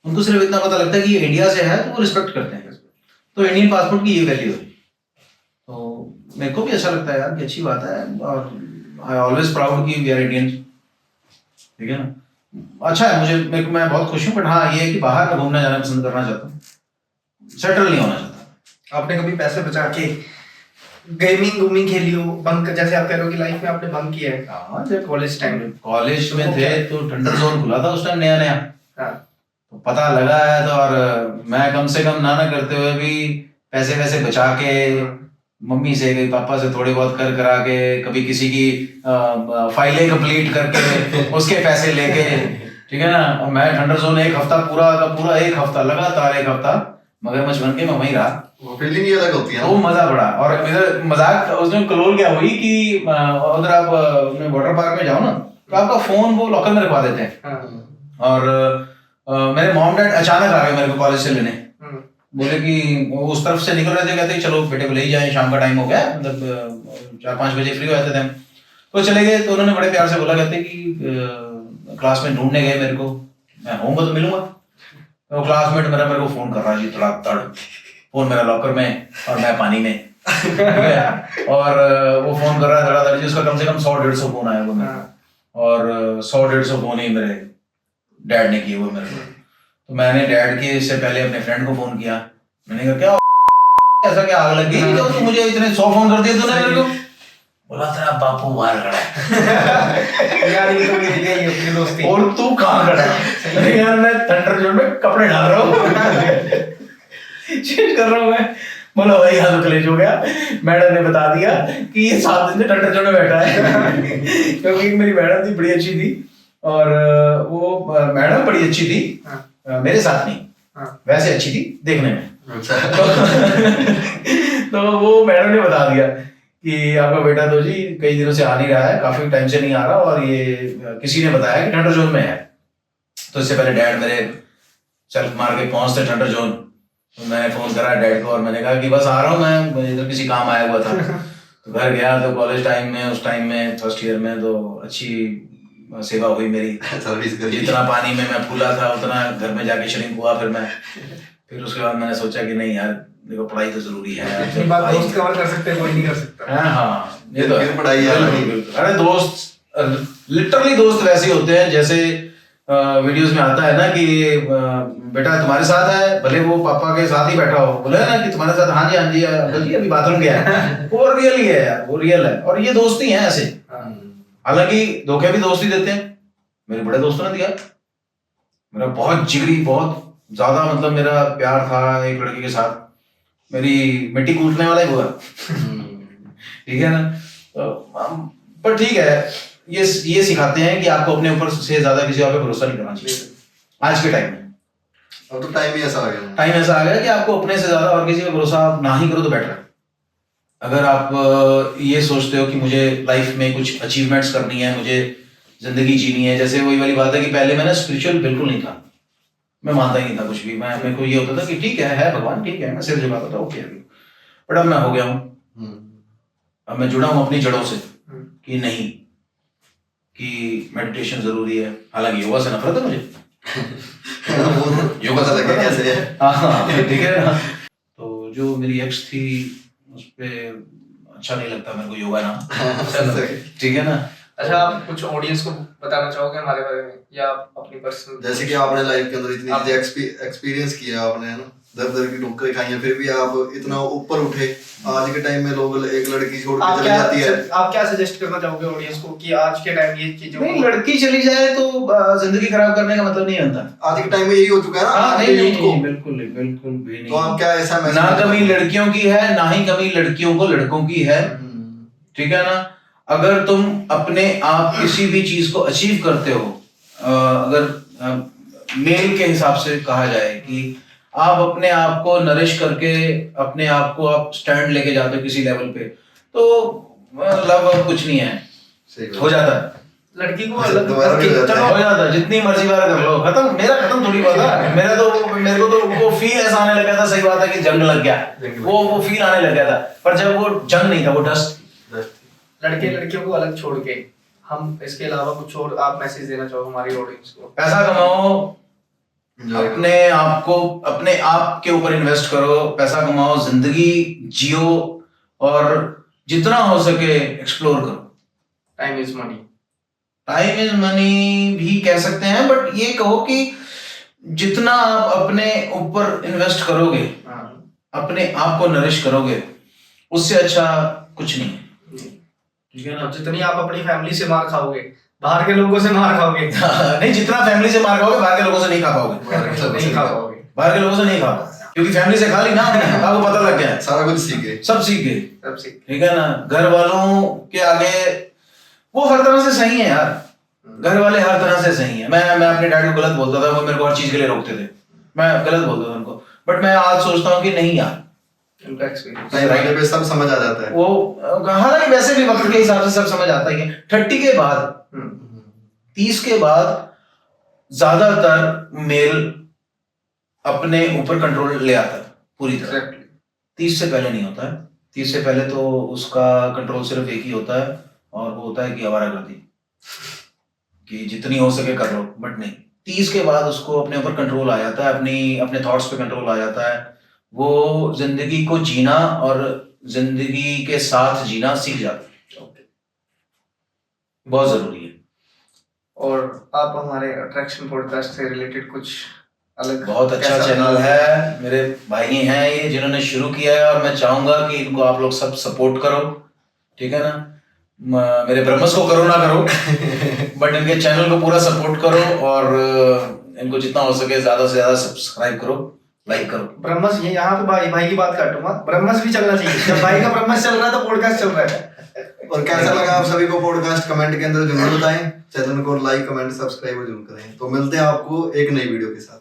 उनको सिर्फ इतना पता लगता है कि ये इंडिया से है तो वो रिस्पेक्ट करते हैं। तो इंडियन पासपोर्ट की ये वैल्यू है, तो मेरे को भी अच्छा लगता है यार कि अच्छी बात है। और आई ऑलवेज प्राउड कि वी आर इंडियन, ठीक है ना। अच्छा है, मैं बहुत खुश हूँ। बट हाँ ये है कि बाहर में घूमना जाना पसंद करना चाहता हूँ, सेटल नहीं होना चाहता। आपने कभी पैसे बचा के गेमिंग खेली हो, बंक, जैसे आप कह रहे हो कि लाइफ में आपने बंक किया है? हाँ, जब कॉलेज में थे तो थंडर जोन खुला था उस टाइम नया नया। हाँ। तो पता लगा है तो, और मैं कम से कम ना करते हुए भी पैसे बचा के मम्मी से पापा से थोड़े बहुत कर करा के, कभी किसी की फाइलें कंप्लीट करके उसके पैसे लेके, ठीक है ना। और मैं थंडर जोन एक हफ्ता पूरा एक हफ्ता लगातार एक हफ्ता मगरमच्छ बन के मैं वहीं रहा। वो फीलिंग ही अलग होती है, वो मजा बड़ा। और इधर मजाक उसमें क्लोल क्या हुई कि उधर आप वाटर पार्क में जाओ ना तो आपका फोन वो लॉकर में रखवा देते हैं। और मेरे मॉम डैड अचानक आ गए मेरे को कॉलेज से लेने, बोले कि वो उस तरफ से निकल रहे थे, कहते चलो बेटे को ले ही जाए, शाम का टाइम हो गया, मतलब 4-5 बजे फ्री हो जाते थे हम। तो चले गए तो उन्होंने बड़े प्यार से बोला, कहते कि क्लासमेट ढूंढने गए मेरे को, मैं होऊंगा तो मिलूंगा। तो क्लासमेट मेरे को फोन कर रहा जी तड़ातड़, फोन मेरा लॉकर में और मैं पानी में, ठीक है। और वो फोन कर रहा है धड़ाधड़ जी, उसका कम से कम 100-150 फोन आया वो मेरे को, और 100-150 फोन ही मेरे डैड ने किए हुए मेरे को। तो मैंने डैड के इससे पहले अपने फ्रेंड को फोन किया, मैंने कहा क्या ऐसा क्या आग लगी जो तू मुझे इतने 100 फोन कर दिए तूने मेरे को? बोला तेरा बापू बाहर खड़ा है यार ये तो मेरी गई अपनी दोस्ती। और तू कहाँ खड़ा है? मैंने यार मैं थंडर जोन में कपड़े डाल रहा हूँ चेंज कर रहा हूँ मैं। बोला भाई यहाँ तो क्लेश हो गया, मैडम ने बता दिया कि ये 7 दिन से थंडर जोन में बैठा है क्योंकि मेरी मैडम थी, बड़ी अच्छी थी, और वो मैडम बड़ी अच्छी थी, मेरे साथ नहीं, वैसे अच्छी थी देखने में। तो वो मैडम ने बता दिया कि आपका बेटा तो जी कई दिनों से आ नहीं रहा है, काफी टाइम से नहीं आ रहा, और ये किसी ने बताया कि थंडर जोन में है। तो इससे पहले डैड मेरे सेल्फ मार के पहुंचते थंडर जोन, तो मैंने फोन करा डैड को और मैंने कहा कि बस आ रहा हूँ मैं, इधर किसी काम आया हुआ था। तो घर गया तो कॉलेज टाइम में, उस टाइम में फर्स्ट ईयर में, तो अच्छी सेवा हुई मेरी, जितना पानी में मैं फूला था उतना घर में जाके श्रिंक हुआ। फिर उसके बाद मैंने सोचा कि नहीं यार देखो पढ़ाई तो जरूरी है। अपनी बात दोस्त कवर कर सकते हैं, कोई नहीं कर सकता। हाँ ये तो फिर पढ़ाई है। अरे दोस्त लिटरली दोस्त वैसे ही होते हैं जैसे वीडियोस में आता है ना कि बेटा तुम्हारे साथ है, भले वो पापा के साथ ही बैठा हो, बोले ना कि तुम्हारे साथ, हाँ जी अंकल जी अभी बाथरूम गया है, वो रियल ही है यार, वो रियल है। और ये दोस्ती है ऐसे, हालांकि धोखे भी दोस्ती देते हैं। मेरे बड़े दोस्तों ने दिया, मेरा बहुत जिगरी, बहुत ज्यादा मतलब मेरा प्यार था एक लड़की के साथ, मेरी मिट्टी कूटने वाला ही हुआ ठीक है ना। पर ठीक है, ये सिखाते हैं कि आपको अपने ऊपर से ज्यादा किसी और पे भरोसा नहीं करना चाहिए आज के टाइम में। अब तो टाइम ही ऐसा आ गया, टाइम ऐसा आ गया कि आपको अपने से ज्यादा और किसी पे भरोसा आप ना ही करो तो बेटर है। अगर आप ये सोचते हो कि मुझे लाइफ में कुछ अचीवमेंट्स करनी है, मुझे जिंदगी जीनी है, जैसे वही वाली बात है कि पहले मैं ना स्पिरिचुअल बिल्कुल नहीं था, मैं मानता ही नहीं था कुछ भी। मेरे को ये होता था कि ठीक है भगवान, ठीक है, मैं सिर झुकाता था, ओके। बट अब मैं हो गया हूँ, अब मैं जुड़ा हूँ अपनी जड़ों से कि नहीं, कि मेडिटेशन जरूरी है। हालांकि योगा से नफरत है मुझे योगा से लगे कैसे है। हाँ ठीक है ना। तो जो मेरी एक्स थी उस पे अच्छा नहीं लगता मेरे को योगा ना, ठीक है ना। अच्छा, आप कुछ ऑडियंस को बताना चाहोगे हमारे बारे में, या अपनी पर्सनल? जैसे कि आपने लाइफ के अंदर इतनी चीजें एक्सपीरियंस किया आपने, है ना, दर दर की ठोकरें खाई हैं, फिर भी आप इतना ऊपर उठे। आज के टाइम में लोग एक लड़की छोड़ के चली जाती है, आप क्या सजेस्ट करना चाहोगे ऑडियंस को कि आज के टाइम ये चीजों नहीं, लड़की चली जाए तो जिंदगी खराब करने का मतलब नहीं बनता। आज के टाइम में यही हो चुका है ना। नहीं, बिल्कुल भी नहीं। तो आप क्या ऐसा ना कमी लड़कियों की है, ना ही कमी लड़कियों को लड़कों की है, ठीक है ना। अगर तुम अपने आप किसी भी चीज को अचीव करते हो, अगर मेल के हिसाब से कहा जाए कि आप अपने आप को नरिश करके अपने आप को आप स्टैंड लेके जाते हो किसी लेवल पे, तो लव अब कुछ नहीं है, हो जाता है। लड़की को अलग चलो हो जाता है, जितनी मर्जी बार कर लो, खत्म। मेरा खत्म थोड़ी बात है, मेरे को तो वो फील ऐसा आने लगा था, सही बात है कि जंग लग गया, वो फील आने लग गया था। पर जब वो जंग नहीं था, वो डस्ट। लड़के लड़कियों को अलग छोड़ के हम इसके अलावा कुछ और आप मैसेज देना चाहो हमारी ऑडियंस को? पैसा कमाओ, अपने आप के ऊपर इन्वेस्ट करो, पैसा कमाओ, जिंदगी जियो, और जितना हो सके एक्सप्लोर करो। Time is money, time is money भी कह सकते हैं, बट ये कहो कि जितना आप अपने ऊपर इन्वेस्ट करोगे, अपने आप को नरिश करोगे, उससे अच्छा कुछ नहीं है, ठीक है ना। जितनी आप अपनी फैमिली से मार खाओगे, बाहर के लोगों से मार खाओगे नहीं, जितना फैमिली से मार खाओगे बाहर के लोगों से नहीं खा पाओगे, नहीं खा पाओगे, बाहर के लोगों से नहीं खा, क्योंकि फैमिली से खा ली ना आपने, आपको पता लग गया, सारा कुछ सीखे, सब सीख गए, ठीक है ना। घर वालों के आगे वो हर तरह से सही है यार, घर वाले हर तरह से सही है। मैं अपने डैडी को गलत बोलता था, वो मेरे को हर चीज के लिए रोकते थे, मैं गलत बोलता था उनको, बट मैं आज सोचता हूँ कि नहीं यार, उनका एक्सपीरियंस पे सब समझ आ जाता है। वो हालांकि वैसे भी वक्त के हिसाब से सब समझ आता है। 30 के बाद 30 के बाद ज्यादातर मेल अपने ऊपर कंट्रोल ले आता है पूरी तरह। 30 से पहले नहीं होता है। 30 से पहले तो उसका कंट्रोल सिर्फ एक ही होता है, और वो होता है कि आवारागर्दी। कि जितनी हो सके कर लो, बट नहीं, 30 के बाद उसको अपने ऊपर कंट्रोल आ जाता है, अपने थॉट्स पे कंट्रोल आ जाता है, वो जिंदगी को जीना और जिंदगी के साथ जीना सीख जाता है। बहुत जरूरी है। और आप हमारे अट्रैक्शन पॉडकास्ट से रिलेटेड कुछ अलग, बहुत अच्छा कैसा चैनल है, मेरे भाई हैं ये जिन्होंने शुरू किया है, और मैं चाहूंगा कि इनको आप लोग सब सपोर्ट करो, ठीक है ना। मेरे ब्रह्मस को करो ना करो बट इनके चैनल को पूरा सपोर्ट करो, और इनको जितना हो सके ज्यादा से ज्यादा सब्सक्राइब करो, लाइक करो। ब्रह्मस, ये यहाँ पे भाई की बात काटूंगा, ब्रह्मस भी चलना चाहिए। जब भाई का ब्रह्मस चल रहा है तो पॉडकास्ट चल रहा है। और कैसा लगा आप सभी को पॉडकास्ट कमेंट के अंदर जरूर बताएं, चैनल को लाइक कमेंट सब्सक्राइब जरूर करें। तो मिलते हैं आपको एक नई वीडियो के साथ।